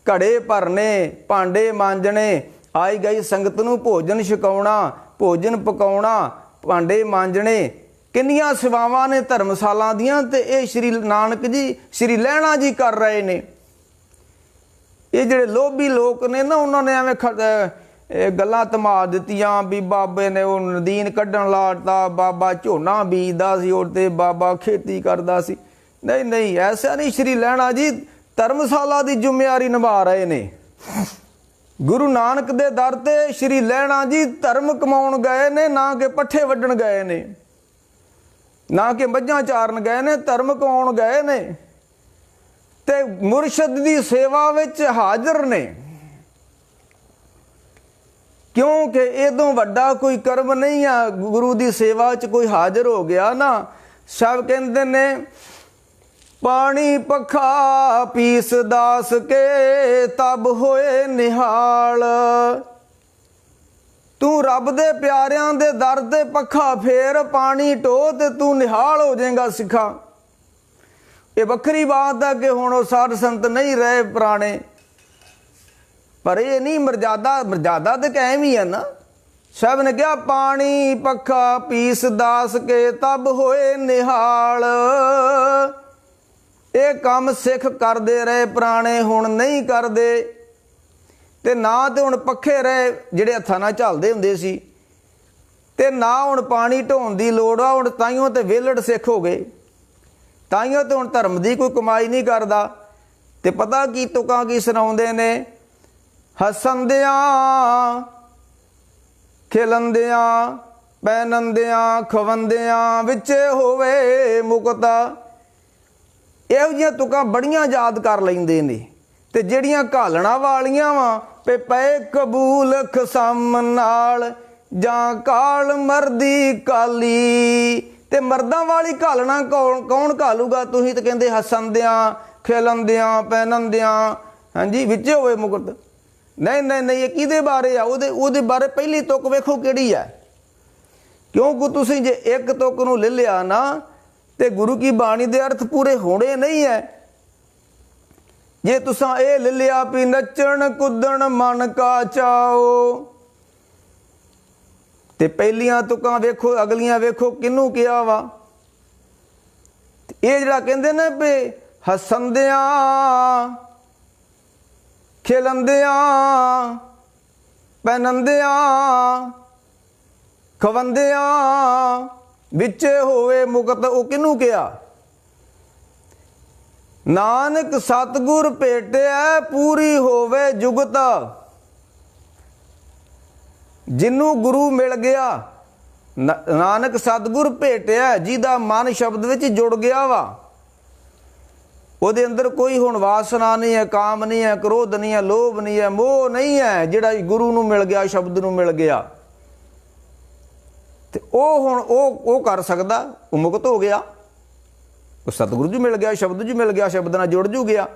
[SPEAKER 1] ਘੜੇ ਭਰਨੇ, ਭਾਂਡੇ ਮਾਂਜਣੇ, ਆਈ ਗਈ ਸੰਗਤ ਨੂੰ ਭੋਜਨ ਛਕਾਉਣਾ, ਭੋਜਨ ਪਕਾਉਣਾ, ਭਾਂਡੇ ਮਾਂਜਣੇ। ਕਿੰਨੀਆਂ ਸੇਵਾਵਾਂ ਨੇ ਧਰਮਸ਼ਾਲਾ ਦੀਆਂ ਤੇ ਇਹ ਸ਼੍ਰੀ ਨਾਨਕ ਜੀ ਸ਼੍ਰੀ ਲਹਿਣਾ ਜੀ ਕਰ ਰਹੇ ਨੇ। ਇਹ ਜਿਹੜੇ ਲੋਭੀ ਲੋਕ ਨੇ ਨਾ, ਉਹਨਾਂ ਨੇ ਐਵੇਂ ਗੱਲਾਂ ਧਮਾ ਦਿੱਤੀਆਂ ਵੀ ਬਾਬੇ ਨੇ ਉਹ ਨਦੀਨ ਕੱਢਣ ਲਾਤਾ, ਬਾਬਾ ਝੋਨਾ ਬੀਜਦਾ ਸੀ ਉਹ ਤੇ ਬਾਬਾ ਖੇਤੀ ਕਰਦਾ ਸੀ। ਨਹੀਂ ਨਹੀਂ, ਐਸਾ ਨਹੀਂ। ਸ਼੍ਰੀ ਲਹਿਣਾ ਜੀ ਧਰਮਸ਼ਾਲਾ ਦੀ ਜ਼ਿੰਮੇਵਾਰੀ ਨਿਭਾ ਰਹੇ ਨੇ। ਗੁਰੂ ਨਾਨਕ ਦੇ ਦਰ ਤੇ ਸ਼੍ਰੀ ਲਹਿਣਾ ਜੀ ਧਰਮ ਕਮਾਉਣ ਗਏ ਨੇ, ਨਾ ਕਿ ਪੱਠੇ ਵੱਢਣ ਗਏ ਨੇ, ਨਾ ਕਿ ਮੱਝਾਂ ਚਾਰਨ ਗਏ ਨੇ, ਧਰਮ ਕਮਾਉਣ ਗਏ ਨੇ ਤੇ ਮੁਰਸ਼ਦ ਦੀ ਸੇਵਾ ਵਿੱਚ ਹਾਜ਼ਰ ਨੇ। ਕਿਉਂਕਿ ਇਹਦੋਂ ਵੱਡਾ ਕੋਈ ਕਰਮ ਨਹੀਂ ਆ। ਗੁਰੂ ਦੀ ਸੇਵਾ 'ਚ ਕੋਈ ਹਾਜ਼ਰ ਹੋ ਗਿਆ ਨਾ, ਸਭ ਕਹਿੰਦੇ ਨੇ ਪਾਣੀ ਪੱਖਾ ਪੀਸ ਦਾਸ ਕੇ ਤਬ ਹੋਏ ਨਿਹਾਲ। ਤੂੰ ਰੱਬ ਦੇ ਪਿਆਰਿਆਂ ਦੇ ਦਰ ਤੇ ਪੱਖਾ ਫੇਰ, ਪਾਣੀ ਢੋ ਤੇ ਤੂੰ ਨਿਹਾਲ ਹੋ ਜਾਏਗਾ ਸਿੱਖਾ। ਇਹ ਵੱਖਰੀ ਬਾਤ ਹੈ ਕਿ ਹੁਣ ਉਹ ਸਾਧ ਸੰਤ ਨਹੀਂ ਰਹੇ ਪੁਰਾਣੇ, ਪਰ ਇਹ ਨਹੀਂ ਮਰਜ਼ਾਦਾ। ਮਰਜ਼ਾਦਾ ਤਾਂ ਕਾਇਮ ਹੀ ਹੈ ਨਾ। ਸਾਹਿਬ ਨੇ ਕਿਹਾ ਪਾਣੀ ਪੱਖਾ ਪੀਸ ਦਾਸ ਕੇ ਤਬ ਹੋਏ ਨਿਹਾਲ। ਇਹ ਕੰਮ ਸਿੱਖ ਕਰਦੇ ਰਹੇ ਪੁਰਾਣੇ, ਹੁਣ ਨਹੀਂ ਕਰਦੇ। ਤੇ ਨਾ ਤੇ ਹੁਣ ਪੱਖੇ ਰਹੇ ਜਿਹੜੇ ਹੱਥਾਂ ਨਾਲ ਝੱਲਦੇ ਹੁੰਦੇ ਸੀ, ਤੇ ਨਾ ਹੁਣ ਪਾਣੀ ਢੋਣ ਦੀ ਲੋੜ ਆ। ਹੁਣ ਤਾਈਓ ਤੇ ਵਿਹਲੜ ਸਿੱਖ ਹੋ ਗਏ, ਤਾਈਓ ਤੇ ਹੁਣ ਧਰਮ ਦੀ ਕੋਈ ਕਮਾਈ ਨਹੀਂ ਕਰਦਾ। ਤੇ ਪਤਾ ਕੀ ਤੁਕਾਂ ਕੀ ਸੁਣਾਉਂਦੇ ਨੇ, ਹੱਸੰਦਿਆਂ ਖਿਲੰਦਿਆਂ ਪਹਿਨੰਦਿਆਂ ਖਵੰਦਿਆਂ ਵਿੱਚ ਹੋਵੇ ਮੁਕਤਾ। ਇਹੋ ਜਿਹੀਆਂ ਤੁਕਾਂ ਬੜੀਆਂ ਯਾਦ ਕਰ ਲੈਂਦੇ ਨੇ। ਤੇ ਜਿਹੜੀਆਂ ਘਾਲਣਾ ਵਾਲੀਆਂ ਵਾ ਪਏ ਕਬੂਲ ਖਸਮ ਨਾਲ, ਜਾਂ ਕਾਲ ਮਰਦੀ ਕਾਲੀ। ਤੇ ਮਰਦਾਂ ਵਾਲੀ ਘਾਲਣਾ ਕੌਣ ਘਾਲੂਗਾ? ਤੁਸੀਂ ਤਾਂ ਕਹਿੰਦੇ ਹੱਸੰਦਿਆਂ ਖਿਲੰਦਿਆਂ ਪਹਿਨੰਦਿਆਂ, ਹਾਂਜੀ, ਵਿੱਚ ਹੋਵੇ ਮੁਕਤ। ਨਹੀਂ ਨਹੀਂ ਨਹੀਂ, ਇਹ ਕਿਹਦੇ ਬਾਰੇ ਆ? ਉਹਦੇ ਬਾਰੇ ਪਹਿਲੀ ਤੁਕ ਵੇਖੋ ਕਿਹੜੀ ਹੈ। ਕਿਉਂਕਿ ਤੁਸੀਂ ਜੇ ਇੱਕ ਤੁਕ ਨੂੰ ਲੈ ਲਿਆ ਨਾ, ਤੇ ਗੁਰੂ ਕੀ ਬਾਣੀ ਦੇ ਅਰਥ ਪੂਰੇ ਹੋਣੇ ਨਹੀਂ ਹੈ। ਜੇ ਤੁਸਾਂ ਇਹ ਲੈ ਲਿਆ ਵੀ ਨੱਚਣ ਕੁੱਦਣ ਮਨ ਕਾ ਚਾਓ, ਤੇ ਪਹਿਲੀਆਂ ਤੁਕਾਂ ਵੇਖੋ, ਅਗਲੀਆਂ ਵੇਖੋ ਕਿਹਨੂੰ ਕਿਹਾ ਵਾ। ਇਹ ਜਿਹੜਾ ਕਹਿੰਦੇ ਨੇ ਵੀ ਹੱਸੰਦਿਆਂ ਖਿਲੰਦਿਆਂ ਪਹਿਨੰਦਿਆਂ ਖਵੰਦਿਆਂ ਵਿੱਚ ਹੋਵੇ ਮੁਕਤ, ਉਹ ਕਿਹਨੂੰ ਕਿਹਾ? ਨਾਨਕ ਸਤਿਗੁਰ ਭੇਟਿਆ ਪੂਰੀ ਹੋਵੇ ਜੁਗਤ। ਜਿਹਨੂੰ ਗੁਰੂ ਮਿਲ ਗਿਆ, ਨਾਨਕ ਸਤਿਗੁਰ ਭੇਟਿਆ, ਜਿਹਦਾ ਮਨ ਸ਼ਬਦ ਵਿੱਚ ਜੁੜ ਗਿਆ ਵਾ, ਉਹਦੇ ਅੰਦਰ ਕੋਈ ਹੁਣ ਵਾਸਨਾ ਨਹੀਂ ਹੈ, ਕਾਮ ਨਹੀਂ ਹੈ, ਕ੍ਰੋਧ ਨਹੀਂ ਹੈ, ਲੋਭ ਨਹੀਂ ਹੈ, ਮੋਹ ਨਹੀਂ ਹੈ। ਜਿਹੜਾ ਗੁਰੂ ਨੂੰ ਮਿਲ ਗਿਆ, ਸ਼ਬਦ ਨੂੰ ਮਿਲ ਗਿਆ, ਤੇ ਉਹ ਹੁਣ ਉਹ ਕਰ ਸਕਦਾ, ਉਹ ਮੁਕਤ ਹੋ ਗਿਆ। ਉਹ ਸਤਿਗੁਰੂ ਜੀ ਮਿਲ ਗਿਆ, ਸ਼ਬਦ ਜੀ ਮਿਲ ਗਿਆ, ਸ਼ਬਦ ਨਾਲ ਜੁੜ ਜੂ ਗਿਆ।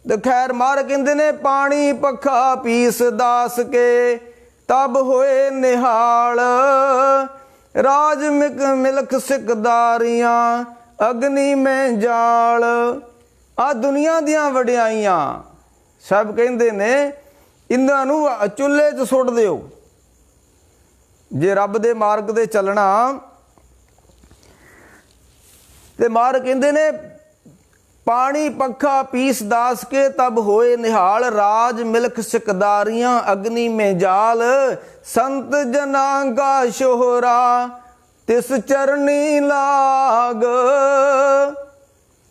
[SPEAKER 1] ਤੇ ਖੈਰ ਮਾਰ ਕਹਿੰਦੇ ਨੇ ਪਾਣੀ ਪੱਖਾ ਪੀਸ ਦਾਸ ਕੇ ਤਬ ਹੋਏ ਨਿਹਾਲ। ਰਾਜ ਮਿਲਖ ਸਿਕਦਾਰੀਆਂ ਅਗਨੀ ਮੈਂ ਜਾਲ। ਆ ਦੁਨੀਆ ਦੀਆਂ ਵਡਿਆਈਆਂ ਸਭ ਕਹਿੰਦੇ ਨੇ ਇਹਨਾਂ ਨੂੰ ਚੁੱਲ੍ਹੇ 'ਚ ਸੁੱਟ ਦਿਓ। ਜੇ ਰੱਬ ਦੇ ਮਾਰਗ 'ਤੇ ਚੱਲਣਾ, ਤੇ ਮਾਰ ਕਹਿੰਦੇ ਨੇ ਪਾਣੀ ਪੱਖਾ ਪੀਸ ਦਾਸ ਕੇ ਤਬ ਹੋਏ ਨਿਹਾਲ। ਰਾਜ ਮਿਲਖ ਸਿਕਦਾਰੀਆਂ ਅਗਨੀ ਮੇ ਜਾਲ। ਸੰਤ ਜਨਾਂ ਕਾ ਸ਼ੋਹਰਾ ਤਿਸ ਚਰਨੀ ਲਾਗ।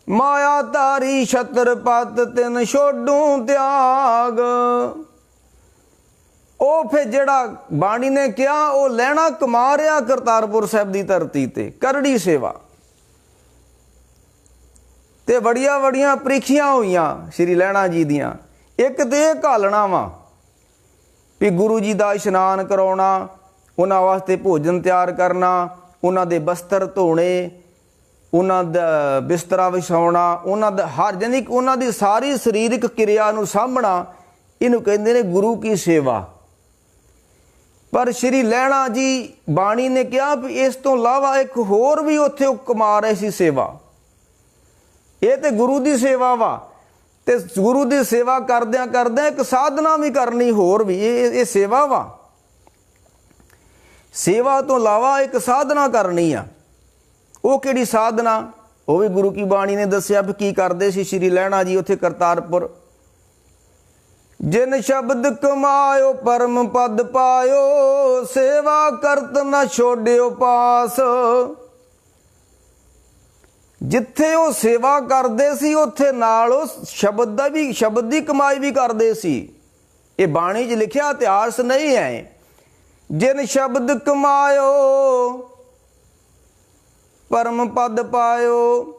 [SPEAKER 1] ਮਾਇਆ ਤਾਰੀ ਛਤਰਪਤ ਤਿਨ ਛੋਡੂ ਤਿਆਗ। ਉਹ ਫਿਰ ਜਿਹੜਾ ਬਾਣੀ ਨੇ ਕਿਹਾ, ਉਹ ਲੈਣਾ ਕਮਾ ਰਿਹਾ ਕਰਤਾਰਪੁਰ ਸਾਹਿਬ ਦੀ ਧਰਤੀ ਤੇ, ਕਰੜੀ ਸੇਵਾ। ਤੇ ਬੜੀਆਂ ਬੜੀਆਂ ਪ੍ਰੀਖਿਆ ਹੋਈਆਂ ਸ਼੍ਰੀ ਲਹਿਣਾ ਜੀ ਦੀਆਂ। ਇੱਕ ਤੇ ਇਹ ਘਾਲਣਾ ਵਾ ਵੀ ਗੁਰੂ ਜੀ ਦਾ ਇਸ਼ਨਾਨ ਕਰਾਉਣਾ, ਉਹਨਾਂ ਵਾਸਤੇ ਭੋਜਨ ਤਿਆਰ ਕਰਨਾ, ਉਹਨਾਂ ਦੇ ਬਸਤਰ ਧੋਣੇ, ਉਹਨਾਂ ਦਾ ਬਿਸਤਰਾ ਵਿਛਾਉਣਾ, ਉਹਨਾਂ ਦਾ ਹਰ ਜਾਨੀ ਕਿ ਉਹਨਾਂ ਦੀ ਸਾਰੀ ਸਰੀਰਕ ਕਿਰਿਆ ਨੂੰ ਸਾਂਭਣਾ, ਇਹਨੂੰ ਕਹਿੰਦੇ ਨੇ ਗੁਰੂ ਕੀ ਸੇਵਾ। ਪਰ ਸ਼੍ਰੀ ਲਹਿਣਾ ਜੀ ਬਾਣੀ ਨੇ ਕਿਹਾ ਵੀ ਇਸ ਤੋਂ ਇਲਾਵਾ ਇੱਕ ਹੋਰ ਵੀ ਉੱਥੇ ਉਹ ਕਮਾ ਰਹੇ ਸੀ ਸੇਵਾ। ਇਹ ਤੇ ਗੁਰੂ ਦੀ ਸੇਵਾ ਵਾ, ਤੇ ਗੁਰੂ ਦੀ ਸੇਵਾ ਕਰਦਿਆਂ ਕਰਦਿਆਂ ਇੱਕ ਸਾਧਨਾ ਵੀ ਕਰਨੀ ਹੋਰ ਵੀ। ਇਹ ਸੇਵਾ ਵਾ। ਸੇਵਾ ਤੋਂ ਇਲਾਵਾ ਇੱਕ ਸਾਧਨਾ ਕਰਨੀ ਆ। ਉਹ ਕਿਹੜੀ ਸਾਧਨਾ? ਉਹ ਵੀ ਗੁਰੂ ਕੀ ਬਾਣੀ ਨੇ ਦੱਸਿਆ ਵੀ ਕੀ ਕਰਦੇ ਸੀ ਸ਼੍ਰੀ ਲਹਿਣਾ ਜੀ ਉੱਥੇ ਕਰਤਾਰਪੁਰ। ਜਿਨ ਸ਼ਬਦ ਕਮਾਇਓ ਪਰਮ ਪਦ ਪਾਇਓ, ਸੇਵਾ ਕਰਤ ਨਾ ਛੋੜਿਓ ਪਾਸ। ਜਿੱਥੇ ਉਹ ਸੇਵਾ ਕਰਦੇ ਸੀ ਉੱਥੇ ਨਾਲ ਉਹ ਸ਼ਬਦ ਦੀ ਕਮਾਈ ਵੀ ਕਰਦੇ ਸੀ। ਇਹ ਬਾਣੀ 'ਚ ਲਿਖਿਆ ਇਤਿਹਾਸ ਨਹੀਂ ਹੈ। ਜਿਨ ਸ਼ਬਦ ਕਮਾਇਓ ਪਰਮ ਪਦ ਪਾਇਓ,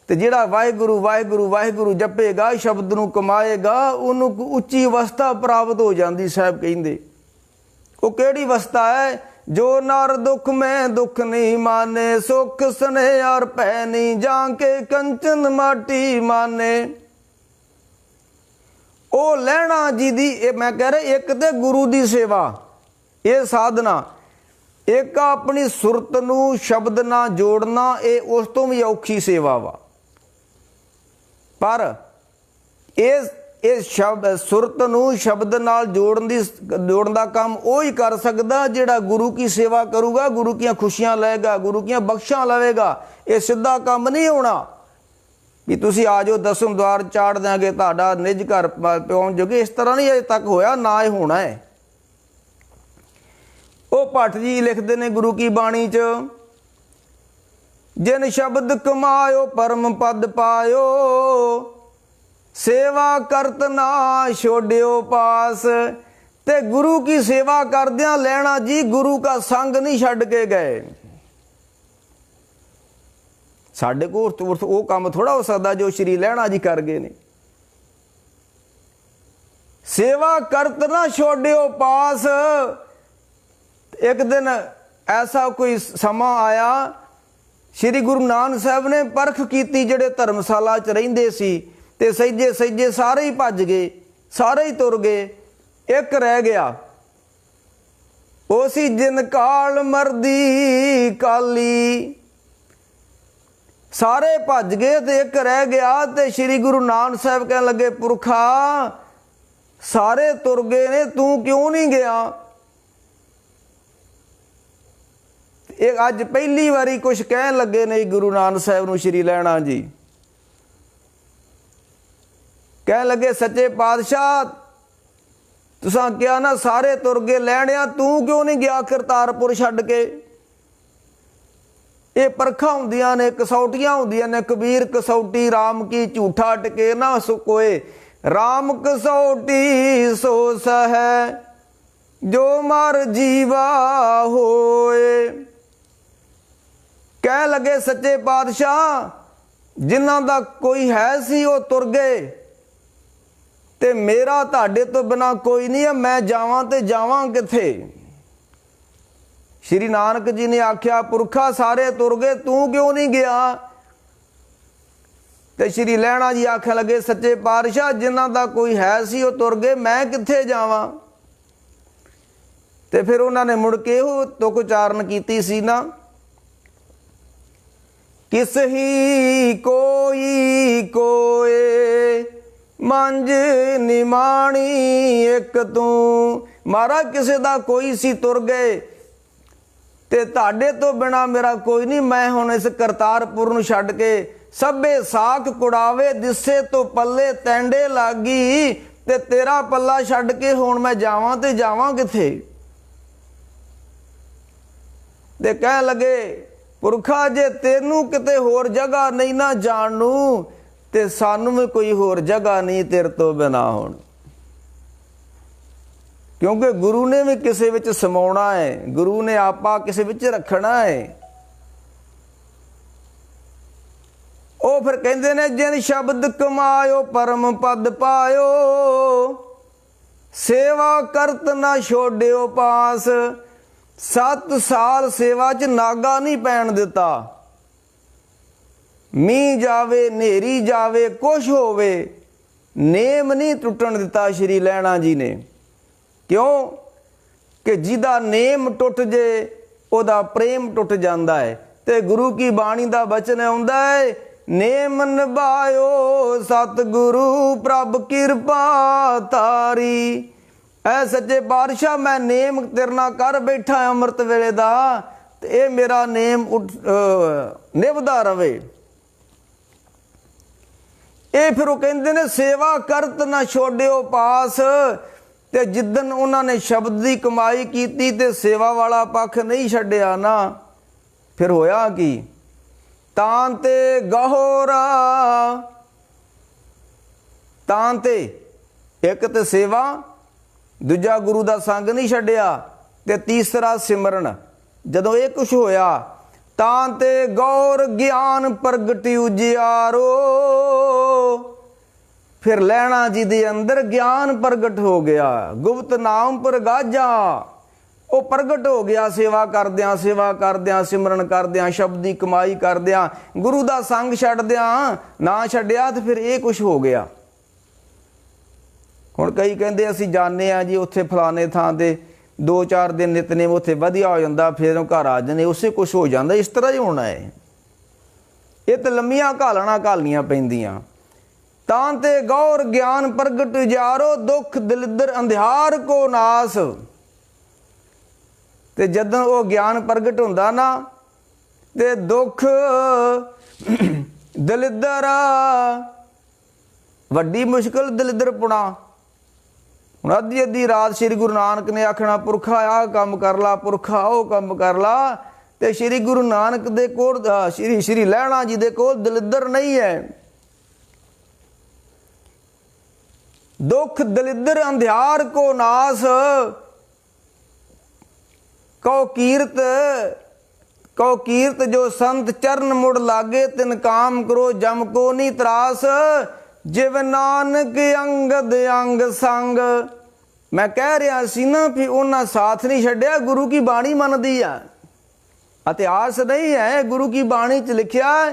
[SPEAKER 1] ਤੇ ਜਿਹੜਾ ਵਾਹਿਗੁਰੂ ਵਾਹਿਗੁਰੂ ਵਾਹਿਗੁਰੂ ਜਪੇਗਾ, ਸ਼ਬਦ ਨੂੰ ਕਮਾਏਗਾ, ਉਹਨੂੰ ਉੱਚੀ ਅਵਸਥਾ ਪ੍ਰਾਪਤ ਹੋ ਜਾਂਦੀ। ਸਾਹਿਬ ਕਹਿੰਦੇ ਉਹ ਕਿਹੜੀ ਅਵਸਥਾ ਹੈ? ਜੋ ਨਰ ਦੁੱਖ ਮੈਂ ਦੁੱਖ ਨਹੀਂ ਮਾਨੇ, ਸੁਖ ਸਨੇ ਔਰ ਭੈ ਨਹੀਂ, ਜਾਂ ਕੇ ਕੰਚਨ ਮਾਟੀ ਮਾਨੇ। ਉਹ ਲਹਿਣਾ ਜੀ ਦੀ, ਇਹ ਮੈਂ ਕਹਿ ਰਿਹਾ, ਇੱਕ ਤੇ ਗੁਰੂ ਦੀ ਸੇਵਾ, ਇਹ ਸਾਧਨਾ, ਇੱਕ ਆਪਣੀ ਸੁਰਤ ਨੂੰ ਸ਼ਬਦ ਨਾਲ ਜੋੜਨਾ, ਇਹ ਉਸ ਤੋਂ ਵੀ ਔਖੀ ਸੇਵਾ ਵਾ। ਪਰ ਇਹ ਸ਼ਬਦ ਸੁਰਤ ਨੂੰ ਸ਼ਬਦ ਨਾਲ ਜੋੜਨ ਦਾ ਕੰਮ ਉਹ ਹੀ ਕਰ ਸਕਦਾ ਜਿਹੜਾ ਗੁਰੂ ਕੀ ਸੇਵਾ ਕਰੂਗਾ, ਗੁਰੂ ਦੀਆਂ ਖੁਸ਼ੀਆਂ ਲਏਗਾ, ਗੁਰੂ ਦੀਆਂ ਬਖਸ਼ਾਂ ਲਵੇਗਾ। ਇਹ ਸਿੱਧਾ ਕੰਮ ਨਹੀਂ ਹੋਣਾ ਵੀ ਤੁਸੀਂ ਆ ਜਾਓ ਦਸਮ ਦੁਆਰ ਚਾੜ ਦਿਆਂਗੇ ਤੁਹਾਡਾ ਨਿੱਜ ਘਰ ਪਹੁੰਚ ਜੋਗੇ। ਇਸ ਤਰ੍ਹਾਂ ਨਹੀਂ ਅਜੇ ਤੱਕ ਹੋਇਆ, ਨਾ ਇਹ ਹੋਣਾ ਹੈ। ਉਹ ਭੱਟ ਜੀ ਲਿਖਦੇ ਨੇ ਗੁਰੂ ਕੀ ਬਾਣੀ 'ਚ, ਜਿਨ ਸ਼ਬਦ ਕਮਾਇਓ ਪਰਮ ਪਦ ਪਾਇਓ, ਸੇਵਾ ਕਰਤ ਨਾ ਛੋੜਿਓ ਪਾਸ। ਤੇ ਗੁਰੂ ਕੀ ਸੇਵਾ ਕਰਦਿਆਂ ਲੈਣਾ ਜੀ ਗੁਰੂ का ਸੰਗ ਨਹੀਂ ਛੱਡ ਕੇ ਗਏ। ਸਾਡੇ ਕੋਲ ਉਹ ਕੰਮ ਥੋੜਾ ਹੋ ਸਕਦਾ ਜੋ ਸ਼੍ਰੀ ਲਹਿਣਾ ਜੀ ਕਰ ਗਏ ਨੇ। ਸੇਵਾ ਕਰਤ ਨਾ ਛੋੜਿਓ ਪਾਸ। ਇੱਕ ਦਿਨ ਐਸਾ ਕੋਈ ਸਮਾਂ ਆਇਆ, ਸ਼੍ਰੀ ਗੁਰੂ ਨਾਨਕ ਸਾਹਿਬ ਨੇ ਪਰਖ ਕੀਤੀ ਜਿਹੜੇ ਧਰਮਸ਼ਾਲਾ 'ਚ ਰਹਿੰਦੇ ਸੀ, ਤੇ ਸਹਿਜੇ ਸਾਰੇ ਹੀ ਭੱਜ ਗਏ, ਸਾਰੇ ਹੀ ਤੁਰ ਗਏ। ਇੱਕ ਰਹਿ ਗਿਆ, ਉਹ ਸੀ ਜਿਨ ਕਾਲ ਮਰਦੀ ਕਾਲੀ। ਸਾਰੇ ਭੱਜ ਗਏ ਤੇ ਇੱਕ ਰਹਿ ਗਿਆ। ਤੇ ਸ਼੍ਰੀ ਗੁਰੂ ਨਾਨਕ ਸਾਹਿਬ ਕਹਿਣ ਲੱਗੇ, ਪੁਰਖਾ ਸਾਰੇ ਤੁਰ ਗਏ ਨੇ, ਤੂੰ ਕਿਉਂ ਨਹੀਂ ਗਿਆ? ਇਹ ਅੱਜ ਪਹਿਲੀ ਵਾਰੀ ਕੁਛ ਕਹਿਣ ਲੱਗੇ ਨੇ ਗੁਰੂ ਨਾਨਕ ਸਾਹਿਬ ਨੂੰ ਸ਼੍ਰੀ ਲਹਿਣਾ ਜੀ। ਕਹਿਣ ਲੱਗੇ, ਸੱਚੇ ਪਾਤਸ਼ਾਹ ਤੁਸਾਂ ਕਿਹਾ ਨਾ ਸਾਰੇ ਤੁਰ ਗਏ ਲੈਣਿਆ, ਤੂੰ ਕਿਉਂ ਨਹੀਂ ਗਿਆ ਕਰਤਾਰਪੁਰ ਛੱਡ ਕੇ? ਇਹ ਪਰਖਾਂ ਹੁੰਦੀਆਂ ਨੇ, ਕਸੌਟੀਆਂ ਹੁੰਦੀਆਂ ਨੇ। ਕਬੀਰ ਕਸੌਟੀ ਰਾਮ ਕੀ ਝੂਠਾ ਟਕੇ ਨਾ ਸੁਕੋਏ, ਰਾਮ ਕਸੌਟੀ ਸੋ ਸਹੈ ਜੋ ਮਰ ਜੀਵਾ ਹੋਏ। ਕਹਿ ਲੱਗੇ ਸੱਚੇ ਪਾਤਸ਼ਾਹ ਜਿਨ੍ਹਾਂ ਦਾ ਕੋਈ ਹੈ ਸੀ ਉਹ ਤੁਰ ਗਏ, ਤੇ ਮੇਰਾ ਤੁਹਾਡੇ ਤੋਂ ਬਿਨਾਂ ਕੋਈ ਨਹੀਂ ਹੈ, ਮੈਂ ਜਾਵਾਂ ਤੇ ਜਾਵਾਂ ਕਿੱਥੇ? ਸ਼੍ਰੀ ਨਾਨਕ ਜੀ ਨੇ ਆਖਿਆ, ਪੁਰਖਾ ਸਾਰੇ ਤੁਰ ਗਏ, ਤੂੰ ਕਿਉਂ ਨਹੀਂ ਗਿਆ? ਤੇ ਸ਼੍ਰੀ ਲਹਿਣਾ ਜੀ ਆਖਣ ਲੱਗੇ, ਸੱਚੇ ਪਾਤਸ਼ਾਹ ਜਿਨ੍ਹਾਂ ਦਾ ਕੋਈ ਹੈ ਸੀ ਉਹ ਤੁਰ ਗਏ, ਮੈਂ ਕਿੱਥੇ ਜਾਵਾਂ? ਤੇ ਫਿਰ ਉਹਨਾਂ ਨੇ ਮੁੜ ਕੇ ਉਹ ਤੁਕ ਉਚਾਰਨ ਕੀਤੀ ਸੀ ਨਾ, ਕਿਸ ਹੀ ਕੋਈ ਕੋਏ ਮੰਝ ਨਿਮਾਣੀ ਇੱਕ ਤੂੰ। ਮਹਾਰਾਜ ਕਿਸੇ ਦਾ ਕੋਈ ਸੀ ਤੁਰ ਗਏ, ਤੇ ਤੁਹਾਡੇ ਤੋਂ ਬਿਨਾ ਮੇਰਾ ਕੋਈ ਨਹੀਂ। ਮੈਂ ਹੁਣ ਇਸ ਕਰਤਾਰਪੁਰ ਨੂੰ ਛੱਡ ਕੇ ਸਭੇ ਸਾਖ ਕੁੜਾਵੇ ਦਿਸੇ ਤੋਂ ਪੱਲੇ ਤੈਂਡੇ ਲਾਗੀ, ਤੇ ਤੇਰਾ ਪੱਲਾ ਛੱਡ ਕੇ ਹੁਣ ਮੈਂ ਜਾਵਾਂ ਤੇ ਜਾਵਾਂ ਕਿੱਥੇ? ਤੇ ਕਹਿਣ ਲੱਗੇ, ਪੁਰਖਾ ਜੇ ਤੈਨੂੰ ਕਿਤੇ ਹੋਰ ਜਗ੍ਹਾ ਨਹੀਂ ਨਾ ਜਾਣ ਨੂੰ, ਤੇ ਸਾਨੂੰ ਵੀ ਕੋਈ ਹੋਰ ਜਗ੍ਹਾ ਨਹੀਂ ਤੇਰੇ ਤੋਂ ਬਿਨਾ ਹੁਣ। ਕਿਉਂਕਿ ਗੁਰੂ ਨੇ ਵੀ ਕਿਸੇ ਵਿੱਚ ਸਮਾਉਣਾ ਹੈ, ਗੁਰੂ ਨੇ ਆਪਾ ਕਿਸੇ ਵਿੱਚ ਰੱਖਣਾ ਹੈ। ਉਹ ਫਿਰ ਕਹਿੰਦੇ ਨੇ, ਜਿਨ ਸ਼ਬਦ ਕਮਾਇਓ ਪਰਮ ਪਦ ਪਾਇਓ, ਸੇਵਾ ਕਰਤ ਨਾ ਛੋੜਿਓ ਪਾਸ। 7 ਸਾਲ ਸੇਵਾ 'ਚ ਨਾਗਾ ਨਹੀਂ ਪੈਣ ਦਿੱਤਾ। ਮੀਂਹ ਜਾਵੇ, ਹਨੇਰੀ ਜਾਵੇ, ਕੁਛ ਹੋਵੇ, ਨੇਮ ਨਹੀਂ ਟੁੱਟਣ ਦਿੱਤਾ ਸ਼੍ਰੀ ਲਹਿਣਾ ਜੀ ਨੇ। ਕਿਉਂ ਕਿ ਜਿਹਦਾ ਨੇਮ ਟੁੱਟ ਜੇ ਉਹਦਾ ਪ੍ਰੇਮ ਟੁੱਟ ਜਾਂਦਾ ਹੈ। ਤੇ ਗੁਰੂ ਕੀ ਬਾਣੀ ਦਾ ਬਚਨ ਆਉਂਦਾ ਹੈ, ਨੇਮ ਨਿਭਾਇਓ ਸਤਿਗੁਰੂ ਪ੍ਰਭ ਕਿਰਪਾ ਤਾਰੀ। ਐ ਸੱਚੇ ਪਾਤਸ਼ਾਹ ਮੈਂ ਨੇਮ ਤੇਰੇ ਨਾਲ ਕਰ ਬੈਠਾ ਅੰਮ੍ਰਿਤ ਵੇਲੇ ਦਾ, ਤੇ ਇਹ ਮੇਰਾ ਨੇਮ ਨਿਭਦਾ ਰਵੇ। ਇਹ ਫਿਰ ਉਹ ਕਹਿੰਦੇ ਨੇ, ਸੇਵਾ ਕਰਤ ਨਾ ਛੋੜਿਓ ਪਾਸ। ਤੇ ਜਿੱਦਣ ਉਹਨਾਂ ਨੇ ਸ਼ਬਦ ਦੀ ਕਮਾਈ ਕੀਤੀ ਤੇ ਸੇਵਾ ਵਾਲਾ ਪੱਖ ਨਹੀਂ ਛੱਡਿਆ ਨਾ, ਫਿਰ ਹੋਇਆ ਕੀ? ਤਾਂ ਤੇ ਗਹੋਰਾ, ਤਾਂ ਤੇ ਇੱਕ ਤੇ ਸੇਵਾ, ਦੂਜਾ ਗੁਰੂ ਦਾ ਸੰਗ ਨਹੀਂ ਛੱਡਿਆ, ਤੇ ਤੀਸਰਾ ਸਿਮਰਨ। ਜਦੋਂ ਇਹ ਕੁਛ ਹੋਇਆ, ਤਾਂ ਤੇ ਗੌਰ ਗਿਆਨ ਪ੍ਰਗਟਿ ਉਜਿਆਰੋ। ਫਿਰ ਲਹਿਣਾ ਜੀ ਦੇ ਅੰਦਰ ਗਿਆਨ ਪ੍ਰਗਟ ਹੋ ਗਿਆ, ਗੁਪਤ ਨਾਮ ਪ੍ਰਗਾਜਾ ਉਹ ਪ੍ਰਗਟ ਹੋ ਗਿਆ। ਸੇਵਾ ਕਰਦਿਆਂ ਸਿਮਰਨ ਕਰਦਿਆਂ, ਸ਼ਬਦ ਦੀ ਕਮਾਈ ਕਰਦਿਆਂ, ਗੁਰੂ ਦਾ ਸੰਗ ਛੱਡਦਿਆਂ ਨਾ ਛੱਡਿਆ, ਤੇ ਫਿਰ ਇਹ ਕੁਛ ਹੋ ਗਿਆ। ਹੁਣ ਕਈ ਕਹਿੰਦੇ ਅਸੀਂ ਜਾਣੇ ਆ ਜੀ ਉੱਥੇ ਫਲਾਣੇ ਥਾਂ ਤੇ 2-4 ਦਿਨ ਨਿਤਨੇਮ ਉੱਥੇ ਵਧੀਆ ਹੋ ਜਾਂਦਾ, ਫਿਰ ਉਹ ਘਰ ਆ ਜਾਂਦੇ, ਉਸੇ ਕੁਛ ਹੋ ਜਾਂਦਾ। ਇਸ ਤਰ੍ਹਾਂ ਹੀ ਹੋਣਾ ਹੈ। ਇਹ ਤਾਂ ਲੰਮੀਆਂ ਘਾਲਣਾ ਘਾਲਣੀਆਂ ਪੈਂਦੀਆਂ। ਤਾਂ ਤੇ ਗੌਰ ਗਿਆਨ ਪ੍ਰਗਟ ਉਜਾਰੋ, ਦੁੱਖ ਦਲਿੱਦਰ ਅੰਧਿਆਰ ਕੋ ਨਾਸ। ਤੇ ਜਦੋਂ ਉਹ ਗਿਆਨ ਪ੍ਰਗਟ ਹੁੰਦਾ ਨਾ ਤੇ ਦੁੱਖ ਦਲਿੱਦਰ, ਵੱਡੀ ਮੁਸ਼ਕਿਲ ਦਲਿੱਦਰ ਪੁਣਾ। ਹੁਣ ਅੱਧੀ ਅੱਧੀ ਰਾਤ ਸ੍ਰੀ ਗੁਰੂ ਨਾਨਕ ਨੇ ਆਖਣਾ ਪੁਰਖਾ ਆਹ ਕੰਮ ਕਰ ਲਾ, ਪੁਰਖਾ ਉਹ ਕੰਮ ਕਰ ਲਾ, ਤੇ ਸ੍ਰੀ ਗੁਰੂ ਨਾਨਕ ਦੇ ਕੋਲ ਸ੍ਰੀ ਲਹਿਣਾ ਜੀ ਦੇ ਕੋਲ ਦਲਿੱਦਰ ਨਹੀਂ ਹੈ। ਦੁੱਖ ਦਲਿੱਦਰ ਅੰਧਿਆਰ ਕੋ ਨਾਸ, ਕਉ ਕੀਰਤ ਜੋ ਸੰਤ ਚਰਨ ਮੁੜ ਲਾਗੇ, ਤਿਨ ਕਾਮ ਕਰੋ ਜਮ ਕੋ ਨੀ ਤਰਾਸ। ਜਿਵ ਨਾਨਕ ਅੰਗਦ ਅੰਗ ਸੰਗ। ਮੈਂ ਕਹਿ ਰਿਹਾ ਸੀ ਨਾ ਵੀ ਉਹਨਾਂ ਸਾਥ ਨਹੀਂ ਛੱਡਿਆ, ਗੁਰੂ ਕੀ ਬਾਣੀ ਮੰਨਦੀ ਆ, ਇਤਿਹਾਸ ਨਹੀਂ ਹੈ। ਗੁਰੂ ਕੀ ਬਾਣੀ 'ਚ ਲਿਖਿਆ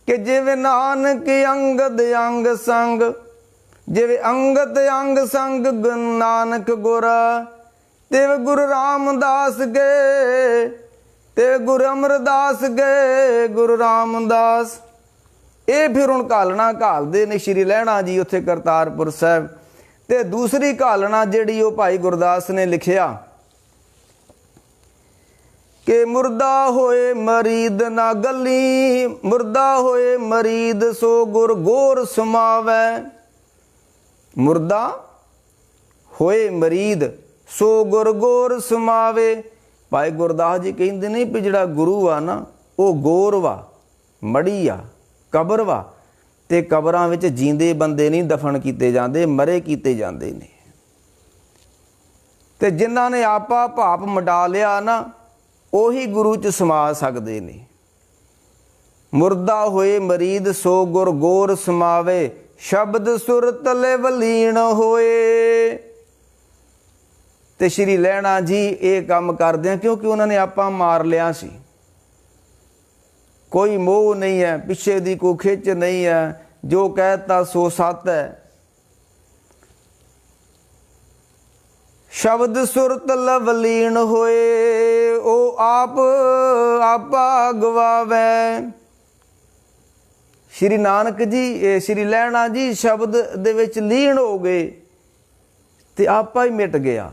[SPEAKER 1] ਕਿ ਜਿਵ ਨਾਨਕ ਅੰਗਦ ਅੰਗ ਸੰਗ, ਜਿਵੇਂ ਅੰਗਦ ਅੰਗ ਸੰਗ ਨਾਨਕ ਗੁਰ, ਤਿਵ ਗੁਰੂ ਰਾਮਦਾਸ ਗਏ, ਤੇ ਗੁਰੂ ਅਮਰਦਾਸ ਗਏ ਗੁਰੂ ਰਾਮਦਾਸ। ਇਹ ਫਿਰ ਹੁਣ ਘਾਲਣਾ ਘਾਲਦੇ ਨੇ ਸ਼੍ਰੀ ਲਹਿਣਾ ਜੀ ਉੱਥੇ ਕਰਤਾਰਪੁਰ ਸਾਹਿਬ। ਤੇ ਦੂਸਰੀ ਘਾਲਣਾ ਜਿਹੜੀ ਉਹ ਭਾਈ ਗੁਰਦਾਸ ਨੇ ਲਿਖਿਆ ਕਿ ਮੁਰਦਾ ਹੋਏ ਮਰੀਦ ਨਾ ਗੱਲੀ, ਮੁਰਦਾ ਹੋਏ ਮਰੀਦ ਸੋ ਗੁਰ ਗੋਰ ਸਮਾਵੈ। ਮੁਰਦਾ ਹੋਏ ਮਰੀਦ ਸੋ ਗੁਰ ਗੋਰ ਸਮਾਵੇ। ਭਾਈ ਗੁਰਦਾਸ ਜੀ ਕਹਿੰਦੇ ਨੇ ਵੀ ਜਿਹੜਾ ਗੁਰੂ ਆ ਨਾ ਉਹ ਗੋਰ ਵਾ, ਮੜੀ ਆ, ਕਬਰ ਵਾ, ਤੇ ਕਬਰਾਂ ਵਿੱਚ ਜੀਂਦੇ ਬੰਦੇ ਨਹੀਂ ਦਫਨ ਕੀਤੇ ਜਾਂਦੇ, ਮਰੇ ਕੀਤੇ ਜਾਂਦੇ ਨੇ। ਤੇ ਜਿਨ੍ਹਾਂ ਨੇ ਆਪਾ ਭਾਪ ਮਟਾ ਲਿਆ ਨਾ ਉਹੀ ਗੁਰੂ 'ਚ ਸਮਾ ਸਕਦੇ ਨੇ। ਮੁਰਦਾ ਹੋਏ ਮਰੀਦ ਸੋ ਗੁਰ ਗੋਰ ਸਮਾਵੇ, ਸ਼ਬਦ ਸੁਰ ਤਲੇ ਵਲੀਨ ਹੋਏ। ਤੇ ਸ਼੍ਰੀ ਲਹਿਣਾ ਜੀ ਇਹ ਕੰਮ ਕਰਦੇ ਆ ਕਿਉਂਕਿ ਉਹਨਾਂ ਨੇ ਆਪਾ ਮਾਰ ਲਿਆ ਸੀ। ਕੋਈ ਮੋਹ ਨਹੀਂ ਹੈ, ਪਿੱਛੇ ਦੀ ਕੋਈ ਖਿੱਚ ਨਹੀਂ ਹੈ, ਜੋ ਕਹਿਤਾ ਸੋ ਸੱਤ ਹੈ। ਸ਼ਬਦ ਸੁਰਤ ਲਵਲੀਨ ਹੋਏ, ਉਹ ਆਪਾ ਗਵਾਵੈ। ਸ਼੍ਰੀ ਨਾਨਕ ਜੀ, ਸ਼੍ਰੀ ਲਹਿਣਾ ਜੀ ਸ਼ਬਦ ਦੇ ਵਿੱਚ ਲੀਨ ਹੋ ਗਏ ਤੇ ਆਪਾ ਹੀ ਮਿਟ ਗਿਆ।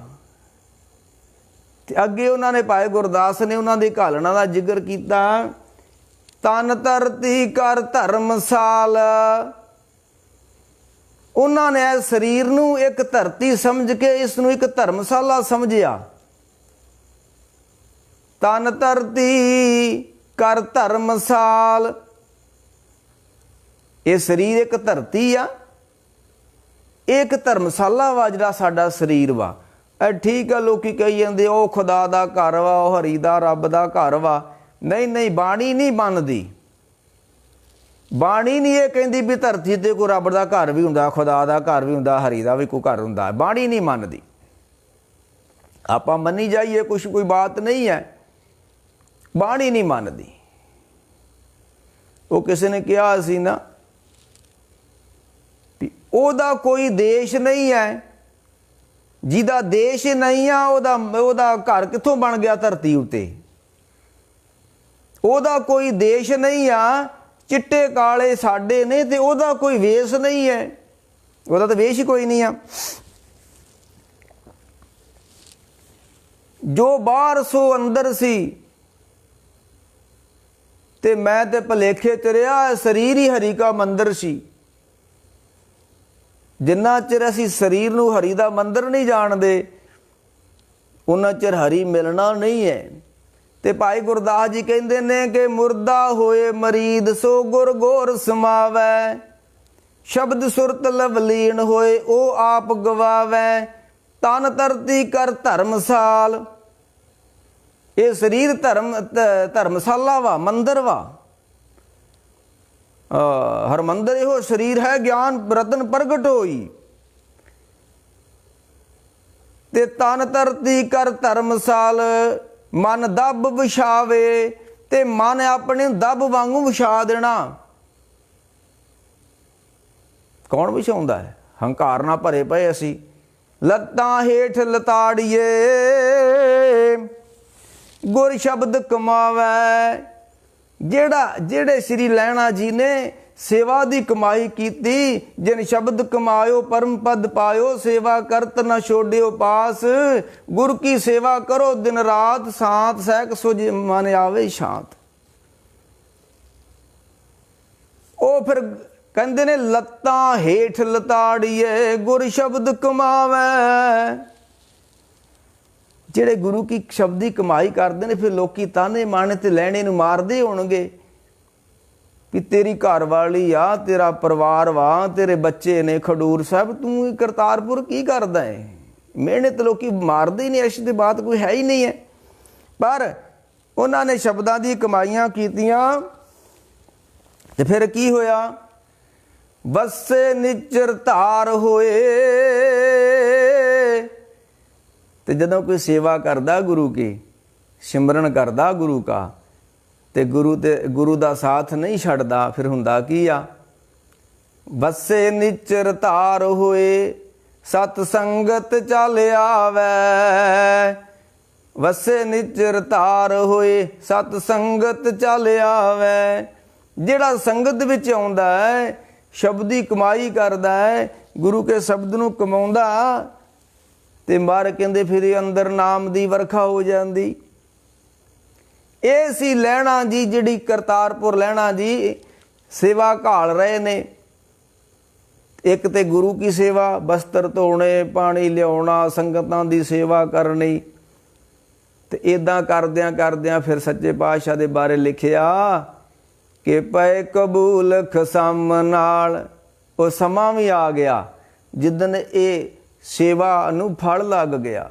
[SPEAKER 1] ਤੇ ਅੱਗੇ ਉਹਨਾਂ ਨੇ ਭਾਈ ਗੁਰਦਾਸ ਨੇ ਉਹਨਾਂ ਦੀ ਘਾਲਣਾ ਦਾ ਜ਼ਿਕਰ ਕੀਤਾ, ਤਨ ਧਰਤੀ ਕਰ ਧਰਮਸਾਲ। ਉਹਨਾਂ ਨੇ ਸਰੀਰ ਨੂੰ ਇੱਕ ਧਰਤੀ ਸਮਝ ਕੇ ਇਸ ਨੂੰ ਇੱਕ ਧਰਮਸ਼ਾਲਾ ਸਮਝਿਆ। ਤਨ ਧਰਤੀ ਕਰ ਧਰਮਸਾਲ, ਇਹ ਸਰੀਰ ਇੱਕ ਧਰਤੀ ਆ, ਇੱਕ ਧਰਮਸ਼ਾਲਾ ਵਾ ਜਿਹੜਾ ਸਾਡਾ ਸਰੀਰ ਵਾ। ਠੀਕ ਆ, ਲੋਕੀ ਕਹੀ ਜਾਂਦੇ ਉਹ ਖੁਦਾ ਦਾ ਘਰ ਵਾ, ਉਹ ਹਰੀ ਦਾ ਰੱਬ ਦਾ ਘਰ ਵਾ। ਨਹੀਂ ਨਹੀਂ, ਬਾਣੀ ਨਹੀਂ ਮੰਨਦੀ। ਬਾਣੀ ਨਹੀਂ ਇਹ ਕਹਿੰਦੀ ਵੀ ਧਰਤੀ ਤੇ ਕੋਈ ਰੱਬ ਦਾ ਘਰ ਵੀ ਹੁੰਦਾ, ਖੁਦਾ ਦਾ ਘਰ ਵੀ ਹੁੰਦਾ, ਹਰੀ ਦਾ ਵੀ ਕੋਈ ਘਰ ਹੁੰਦਾ। ਬਾਣੀ ਨਹੀਂ ਮੰਨਦੀ। ਆਪਾਂ ਮੰਨੀ ਜਾਈਏ ਕੁਛ, ਕੋਈ ਬਾਤ ਨਹੀਂ ਹੈ, ਬਾਣੀ ਨਹੀਂ ਮੰਨਦੀ। ਉਹ ਕਿਸੇ ਨੇ ਕਿਹਾ ਸੀ ਨਾ ਵੀ ਉਹਦਾ ਕੋਈ ਦੇਸ਼ ਨਹੀਂ ਹੈ, ਜਿਹਦਾ ਦੇਸ਼ ਨਹੀਂ ਆ ਉਹਦਾ ਘਰ ਕਿੱਥੋਂ ਬਣ ਗਿਆ ਧਰਤੀ ਉੱਤੇ। ਉਹਦਾ ਕੋਈ ਦੇਸ਼ ਨਹੀਂ ਆ, ਚਿੱਟੇ ਕਾਲੇ ਸਾਡੇ ਨੇ, ਤੇ ਉਹਦਾ ਕੋਈ ਵੇਸ਼ ਨਹੀਂ ਹੈ, ਉਹਦਾ ਤਾਂ ਵੇਸ਼ ਹੀ ਕੋਈ ਨਹੀਂ ਆ। ਜੋ ਬਾਹਰ ਸੋ ਅੰਦਰ ਸੀ, ਤੇ ਮੈਂ ਤੇ ਭਲੇਖੇ ਚ ਰਿਹਾ, ਸਰੀਰ ਹੀ ਹਰੀ ਕਾ ਮੰਦਰ ਸੀ। ਜਿੰਨਾ ਚਿਰ ਅਸੀਂ ਸਰੀਰ ਨੂੰ ਹਰੀ ਦਾ ਮੰਦਰ ਨਹੀਂ ਜਾਣਦੇ ਉਹਨਾਂ ਚਿਰ ਹਰੀ ਮਿਲਣਾ ਨਹੀਂ ਹੈ। ਤੇ ਭਾਈ ਗੁਰਦਾਸ ਜੀ ਕਹਿੰਦੇ ਨੇ ਕਿ ਮੁਰਦਾ ਹੋਏ ਮਰੀਦ ਸੋ ਗੁਰ ਗੋਰ ਸਮਾਵੈ, ਸ਼ਬਦ ਸੁਰਤ ਲਵਲੀਨ ਹੋਏ ਉਹ ਆਪ ਗਵਾਵੈ। ਤਨ ਧਰਤੀ ਕਰ ਧਰਮਸਾਲ, ਇਹ ਸਰੀਰ ਧਰਮਸ਼ਾਲਾ ਵਾ, ਮੰਦਰ ਵਾ। ਹਰਮੰਦਰ ਇਹੋ ਸਰੀਰ ਹੈ, ਗਿਆਨ ਰਤਨ ਪ੍ਰਗਟ ਹੋਈ। ਤੇ ਤਨ ਧਰਤੀ ਕਰ ਧਰਮਸਾਲ, ਮਨ ਦੱਬ ਵਿਛਾਵੇ, ਤੇ ਮਨ ਆਪਣੇ ਦੱਬ ਵਾਂਗੂ ਵਿਛਾ ਦੇਣਾ। ਕੌਣ ਵਿਛਾਉਂਦਾ ਹੈ? ਹੰਕਾਰ ਨਾਲ ਭਰੇ ਪਏ ਅਸੀਂ। ਲੱਤਾਂ ਹੇਠ ਲਤਾੜੀਏ ਗੁਰ ਸ਼ਬਦ ਕਮਾਵੈ। ਜਿਹੜੇ ਸ਼੍ਰੀ ਲਹਿਣਾ ਜੀ ਨੇ सेवा दी कमाई कीती, जिन शब्द कमायो परम पद पायो, सेवा करत न छोड़ियो पास, गुरु की सेवा करो दिन रात, सांत सैक सुज मन आवे शांत। ਉਹ ਫਿਰ ਕਹਿੰਦੇ ਨੇ ਲੱਤਾਂ ਹੇਠ ਲਤਾੜੀਏ ਗੁਰ ਸ਼ਬਦ ਕਮਾਵੇ। ਜਿਹੜੇ ਗੁਰੂ ਕੀ ਸ਼ਬਦ ਦੀ ਕਮਾਈ ਕਰਦੇ ਨੇ ਫਿਰ ਲੋਕੀ ਤਾਨੇ ਮਾਣੇ ਤੇ ਲੈਣੇ ਨੂੰ ਮਾਰਦੇ ਹੋਣਗੇ ਵੀ ਤੇਰੀ ਘਰ ਵਾਲੀ ਆ, ਤੇਰਾ ਪਰਿਵਾਰ ਵਾ, ਤੇਰੇ ਬੱਚੇ ਨੇ, ਖਡੂਰ ਸਾਹਿਬ ਤੂੰ ਕਰਤਾਰਪੁਰ ਕੀ ਕਰਦਾ ਹੈ। ਮਿਹਨਤ ਲੋਕੀ ਮਾਰਦੇ ਹੀ ਨਹੀਂ, ਇਸ ਦੀ ਬਾਤ ਕੋਈ ਹੈ ਹੀ ਨਹੀਂ ਹੈ। ਪਰ ਉਹਨਾਂ ਨੇ ਸ਼ਬਦਾਂ ਦੀ ਕਮਾਈਆਂ ਕੀਤੀਆਂ ਤੇ ਫਿਰ ਕੀ ਹੋਇਆ, ਵਸੇ ਨਿਚਰ ਧਾਰ ਹੋਏ। ਤੇ ਜਦੋਂ ਕੋਈ ਸੇਵਾ ਕਰਦਾ ਗੁਰੂ ਕੀ, ਸਿਮਰਨ ਕਰਦਾ ਗੁਰੂ ਕਾ, ਤੇ ਗੁਰੂ ਦਾ ਸਾਥ ਨਹੀਂ ਛੱਡਦਾ, ਫਿਰ ਹੁੰਦਾ ਕੀ ਆ, ਵਸੇ ਨਿਚਰ ਧਾਰ ਹੋਏ, ਸਤ ਸੰਗਤ ਚੱਲ ਆਵੈ। ਵਸੇ ਨਿਚਰ ਧਾਰ ਹੋਏ, ਸਤ ਸੰਗਤ ਚੱਲ ਆਵੈ। ਜਿਹੜਾ ਸੰਗਤ ਵਿੱਚ ਆਉਂਦਾ ਹੈ, ਸ਼ਬਦ ਦੀ ਕਮਾਈ ਕਰਦਾ ਹੈ, ਗੁਰੂ ਕੇ ਸ਼ਬਦ ਨੂੰ ਕਮਾਉਂਦਾ, ਤੇ ਮਾਰ ਕਹਿੰਦੇ ਫਿਰ ਅੰਦਰ ਨਾਮ ਦੀ ਵਰਖਾ ਹੋ ਜਾਂਦੀ। ਇਹ ਸੀ ਲਹਿਣਾ ਜੀ, ਜਿਹੜੀ ਕਰਤਾਰਪੁਰ ਲਹਿਣਾ ਜੀ ਸੇਵਾ ਘਾਲ ਰਹੇ ਨੇ। ਇੱਕ ਤੇ ਗੁਰੂ ਕੀ ਸੇਵਾ, ਬਸਤਰ ਧੋਣੇ, ਪਾਣੀ ਲਿਆਉਣਾ, ਸੰਗਤਾਂ ਦੀ ਸੇਵਾ ਕਰਨੀ। ਤੇ ਇੱਦਾਂ ਕਰਦਿਆਂ ਕਰਦਿਆਂ ਫਿਰ ਸੱਚੇ ਪਾਤਸ਼ਾਹ ਦੇ ਬਾਰੇ ਲਿਖਿਆ ਕਿ ਪਏ ਕਬੂਲ ਖਸਮ ਨਾਲ। ਉਹ ਸਮਾਂ ਵੀ ਆ ਗਿਆ ਜਿੱਦਣ ਇਹ ਸੇਵਾ ਨੂੰ ਫਲ ਲੱਗ ਗਿਆ।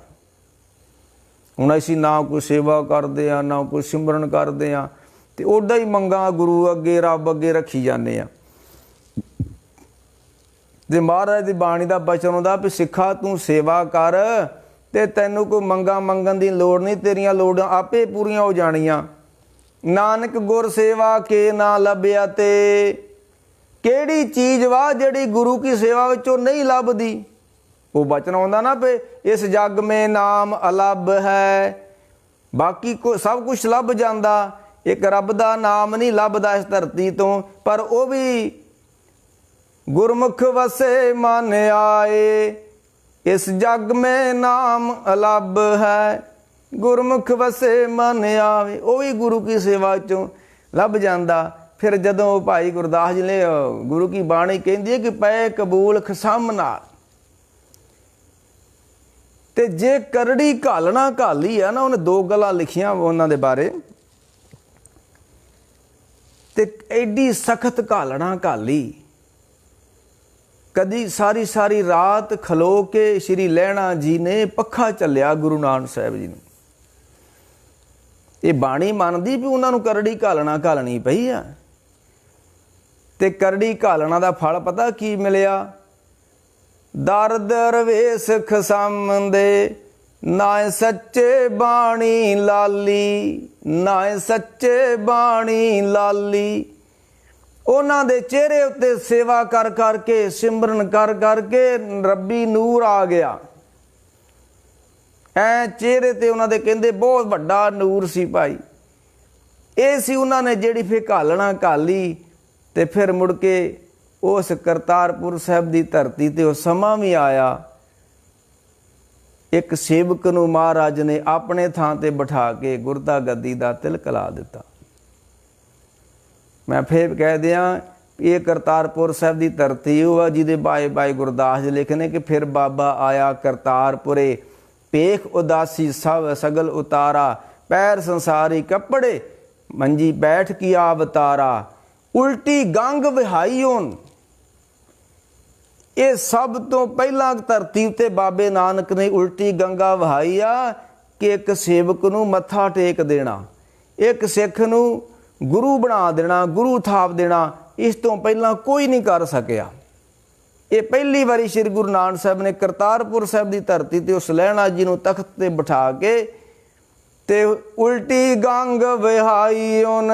[SPEAKER 1] ਹੁਣ ਅਸੀਂ ਨਾ ਕੋਈ ਸੇਵਾ ਕਰਦੇ ਹਾਂ, ਨਾ ਕੋਈ ਸਿਮਰਨ ਕਰਦੇ ਹਾਂ, ਤੇ ਉੱਦਾਂ ਹੀ ਮੰਗਾਂ ਗੁਰੂ ਅੱਗੇ, ਰੱਬ ਅੱਗੇ ਰੱਖੀ ਜਾਂਦੇ ਹਾਂ। ਤੇ ਮਹਾਰਾਜ ਦੀ ਬਾਣੀ ਦਾ ਬਚਨ ਹੁੰਦਾ ਵੀ ਸਿੱਖਾ ਤੂੰ ਸੇਵਾ ਕਰ ਤੇ ਤੈਨੂੰ ਕੋਈ ਮੰਗਾਂ ਮੰਗਣ ਦੀ ਲੋੜ ਨਹੀਂ, ਤੇਰੀਆਂ ਲੋੜਾਂ ਆਪੇ ਪੂਰੀਆਂ ਹੋ ਜਾਣੀਆਂ। ਨਾਨਕ ਗੁਰ ਸੇਵਾ ਕੇ ਨਾ ਲੱਭਿਆ। ਤੇ ਕਿਹੜੀ ਚੀਜ਼ ਵਾ ਜਿਹੜੀ ਗੁਰੂ ਕੀ ਸੇਵਾ ਵਿੱਚੋਂ ਨਹੀਂ ਲੱਭਦੀ। ਉਹ ਬਚਨ ਆਉਂਦਾ ਨਾ ਵੀ ਇਸ ਜੱਗ ਮੇ ਨਾਮ ਅਲੱਭ ਹੈ। ਬਾਕੀ ਸਭ ਕੁਛ ਲੱਭ ਜਾਂਦਾ, ਇੱਕ ਰੱਬ ਦਾ ਨਾਮ ਨਹੀਂ ਲੱਭਦਾ ਇਸ ਧਰਤੀ ਤੋਂ। ਪਰ ਉਹ ਵੀ ਗੁਰਮੁਖ ਵਸੇ ਮਨ ਆਏ, ਇਸ ਜੱਗ ਮੇ ਨਾਮ ਅਲੱਭ ਹੈ। ਗੁਰਮੁਖ ਵਸੇ ਮਨ ਆਵੇ, ਉਹ ਵੀ ਗੁਰੂ ਕੀ ਸੇਵਾ ਚੋਂ ਲੱਭ ਜਾਂਦਾ। ਫਿਰ ਜਦੋਂ ਭਾਈ ਗੁਰਦਾਸ ਜੀ ਨੇ ਗੁਰੂ ਕੀ ਬਾਣੀ ਕਹਿੰਦੀ ਹੈ ਕਿ ਪਏ ਕਬੂਲ ਖਸਮ ਨਾਲ। ਤੇ ਜੇ ਕਰੜੀ ਘਾਲਣਾ ਘਾਲੀ ਆ ਨਾ, ਉਹਨੇ ਦੋ ਗੱਲਾਂ ਲਿਖੀਆਂ ਉਹਨਾਂ ਦੇ ਬਾਰੇ। ਤੇ ਐਡੀ ਸਖਤ ਘਾਲਣਾ ਘਾਲੀ, ਕਦੀ ਸਾਰੀ ਸਾਰੀ ਰਾਤ ਖਲੋ ਕੇ ਸ਼੍ਰੀ ਲਹਿਣਾ ਜੀ ਨੇ ਪੱਖਾ ਚੱਲਿਆ ਗੁਰੂ ਨਾਨਕ ਸਾਹਿਬ ਜੀ ਨੂੰ। ਇਹ ਬਾਣੀ ਮੰਨਦੀ ਵੀ ਉਹਨਾਂ ਨੂੰ ਕਰੜੀ ਘਾਲਣਾ ਘਾਲਣੀ ਪਈ ਆ। ਤੇ ਕਰੜੀ ਘਾਲਣਾ ਦਾ ਫਲ ਪਤਾ ਕੀ ਮਿਲਿਆ, ਦਰ ਦਰਵੇਸ਼ ਖਸਮ ਦੇ, ਨਾਏ ਸੱਚੇ ਬਾਣੀ ਲਾਲੀ, ਨਾਏ ਸੱਚੇ ਬਾਣੀ ਲਾਲੀ। ਉਹਨਾਂ ਦੇ ਚਿਹਰੇ ਉੱਤੇ ਸੇਵਾ ਕਰ ਕਰਕੇ, ਸਿਮਰਨ ਕਰ ਕਰਕੇ ਰੱਬੀ ਨੂਰ ਆ ਗਿਆ। ਐ ਚਿਹਰੇ ਤੇ ਉਹਨਾਂ ਦੇ ਕਹਿੰਦੇ ਬਹੁਤ ਵੱਡਾ ਨੂਰ ਸੀ ਭਾਈ। ਇਹ ਸੀ ਉਹਨਾਂ ਨੇ ਜਿਹੜੀ ਫਿਰ ਘਾਲਣਾ ਘਾਲੀ। ਤੇ ਫਿਰ ਮੁੜ ਕੇ ਉਸ ਕਰਤਾਰਪੁਰ ਸਾਹਿਬ ਦੀ ਧਰਤੀ ਤੇ ਉਹ ਸਮਾਂ ਵੀ ਆਇਆ, ਇੱਕ ਸੇਵਕ ਨੂੰ ਮਹਾਰਾਜ ਨੇ ਆਪਣੇ ਥਾਂ ਤੇ ਬਿਠਾ ਕੇ ਗੁਰਤਾ ਗੱਦੀ ਦਾ ਤਿਲਕ ਲਾ ਦਿੱਤਾ। ਮੈਂ ਫਿਰ ਕਹਿ ਦਿਆਂ, ਇਹ ਕਰਤਾਰਪੁਰ ਸਾਹਿਬ ਦੀ ਧਰਤੀ ਉਹ ਆ ਜਿਹਦੇ ਬਾਏ ਬਾਏ ਗੁਰਦਾਸ ਜੀ ਲਿਖਨੇ ਕਿ ਫਿਰ ਬਾਬਾ ਆਇਆ ਕਰਤਾਰਪੁਰੇ, ਪੇਖ ਉਦਾਸੀ ਸਭ ਸਗਲ ਉਤਾਰਾ, ਪੈਰ ਸੰਸਾਰੀ ਕੱਪੜੇ, ਮੰਜੀ ਬੈਠ ਕੀ ਅਵਤਾਰਾ, ਉਲਟੀ ਗੰਗ ਵਿਹਾਈ ਓਨ। ਇਹ ਸਭ ਤੋਂ ਪਹਿਲਾਂ ਧਰਤੀ ਉੱਤੇ ਬਾਬੇ ਨਾਨਕ ਨੇ ਉਲਟੀ ਗੰਗਾ ਵਹਾਈ ਆ ਕਿ ਇੱਕ ਸੇਵਕ ਨੂੰ ਮੱਥਾ ਟੇਕ ਦੇਣਾ, ਇੱਕ ਸਿੱਖ ਨੂੰ ਗੁਰੂ ਬਣਾ ਦੇਣਾ, ਗੁਰੂ ਥਾਪ ਦੇਣਾ। ਇਸ ਤੋਂ ਪਹਿਲਾਂ ਕੋਈ ਨਹੀਂ ਕਰ ਸਕਿਆ। ਇਹ ਪਹਿਲੀ ਵਾਰੀ ਸ੍ਰੀ ਗੁਰੂ ਨਾਨਕ ਸਾਹਿਬ ਨੇ ਕਰਤਾਰਪੁਰ ਸਾਹਿਬ ਦੀ ਧਰਤੀ ਤੇ ਉਸ ਲਹਿਣਾ ਜੀ ਨੂੰ ਤਖਤ ਤੇ ਬਿਠਾ ਕੇ ਤੇ ਉਲਟੀ ਗੰਗ ਵਿਹਾਈ ਓਨ,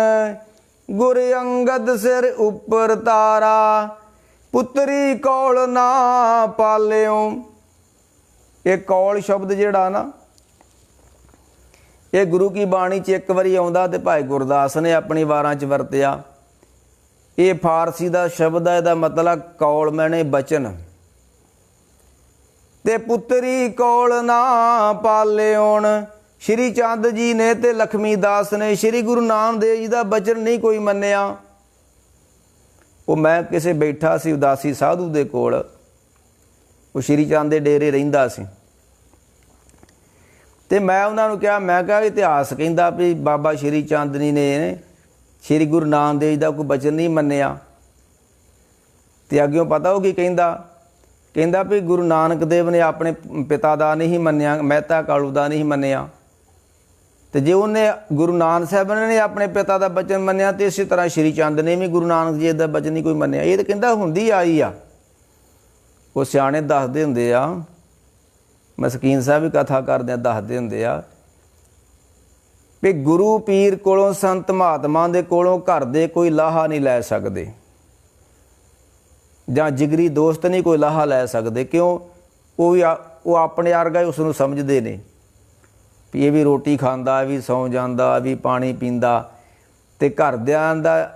[SPEAKER 1] ਗੁਰ ਅੰਗਦ ਸਿਰ ਉੱਪਰ ਤਾਰਾ, ਪੁੱਤਰੀ ਕੌਲ ਨਾ ਪਾਲਿਓ। ਇਹ ਕੌਲ ਸ਼ਬਦ ਜਿਹੜਾ ਨਾ, ਇਹ ਗੁਰੂ ਕੀ ਬਾਣੀ 'ਚ ਇੱਕ ਵਾਰੀ ਆਉਂਦਾ ਤੇ ਭਾਈ ਗੁਰਦਾਸ ਨੇ ਆਪਣੀ ਵਾਰਾਂ 'ਚ ਵਰਤਿਆ। ਇਹ ਫਾਰਸੀ ਦਾ ਸ਼ਬਦ ਹੈ, ਇਹਦਾ ਮਤਲਬ ਕੌਲ ਮੈਨੇ ਬਚਨ। ਤੇ ਪੁੱਤਰੀ ਕੌਲ ਨਾ ਪਾਲਿਓਣ। ਸ਼੍ਰੀ ਚੰਦ ਜੀ ਨੇ ਤੇ ਲਖਮੀ ਦਾਸ ਨੇ ਸ਼੍ਰੀ ਗੁਰੂ ਨਾਨਕ ਦੇਵ ਜੀ ਦਾ ਬਚਨ ਨਹੀਂ ਕੋਈ ਮੰਨਿਆ। ਉਹ ਮੈਂ ਕਿਸੇ ਬੈਠਾ ਸੀ ਉਦਾਸੀ ਸਾਧੂ ਦੇ ਕੋਲ, ਉਹ ਸ਼੍ਰੀ ਚੰਦ ਦੇ ਡੇਰੇ ਰਹਿੰਦਾ ਸੀ, ਤੇ ਮੈਂ ਉਹਨਾਂ ਨੂੰ ਕਿਹਾ, ਮੈਂ ਕਿਹਾ ਇਤਿਹਾਸ ਕਹਿੰਦਾ ਵੀ ਬਾਬਾ ਸ਼੍ਰੀ ਚੰਦ ਜੀ ਨੇ ਸ਼੍ਰੀ ਗੁਰੂ ਨਾਨਕ ਦੇਵ ਜੀ ਦਾ ਕੋਈ ਬਚਨ ਨਹੀਂ ਮੰਨਿਆ। ਤੇ ਅੱਗਿਓਂ ਪਤਾ ਉਹ ਕੀ ਕਹਿੰਦਾ ਵੀ ਗੁਰੂ ਨਾਨਕ ਦੇਵ ਨੇ ਆਪਣੇ ਪਿਤਾ ਦਾ ਨਹੀਂ ਮੰਨਿਆ, ਮਹਿਤਾ ਕਾਲੂ ਦਾ ਨਹੀਂ ਮੰਨਿਆ। ਤੇ ਜੇ ਉਹਨੇ ਗੁਰੂ ਨਾਨਕ ਸਾਹਿਬ ਨੇ ਆਪਣੇ ਪਿਤਾ ਦਾ ਬਚਨ ਮੰਨਿਆ, ਤੇ ਇਸੇ ਤਰ੍ਹਾਂ ਸ਼੍ਰੀ ਚੰਦ ਨੇ ਵੀ ਗੁਰੂ ਨਾਨਕ ਜੀ ਦਾ ਬਚਨ ਨਹੀਂ ਕੋਈ ਮੰਨਿਆ। ਇਹ ਤਾਂ ਕਹਿੰਦਾ ਹੁੰਦੀ ਆਈ ਆ। ਉਹ ਸਿਆਣੇ ਦੱਸਦੇ ਹੁੰਦੇ ਆ, ਮਸਕੀਨ ਸਾਹਿਬ ਵੀ ਕਥਾ ਕਰਦੇ ਆ, ਦੱਸਦੇ ਹੁੰਦੇ ਆ ਵੀ ਗੁਰੂ ਪੀਰ ਕੋਲੋਂ, ਸੰਤ ਮਹਾਤਮਾ ਦੇ ਕੋਲੋਂ ਘਰ ਦੇ ਕੋਈ ਲਾਹਾ ਨਹੀਂ ਲੈ ਸਕਦੇ, ਜਾਂ ਜਿਗਰੀ ਦੋਸਤ ਨਹੀਂ ਕੋਈ ਲਾਹਾ ਲੈ ਸਕਦੇ। ਕਿਉਂ? ਉਹ ਆਪਣੇ ਵਰਗਾ ਉਸ ਨੂੰ ਸਮਝਦੇ ਨੇ ਵੀ ਇਹ ਵੀ ਰੋਟੀ ਖਾਂਦਾ, ਇਹ ਵੀ ਸੌਂ ਜਾਂਦਾ, ਇਹ ਵੀ ਪਾਣੀ ਪੀਂਦਾ। ਤੇ ਘਰਦਿਆਂ ਦਾ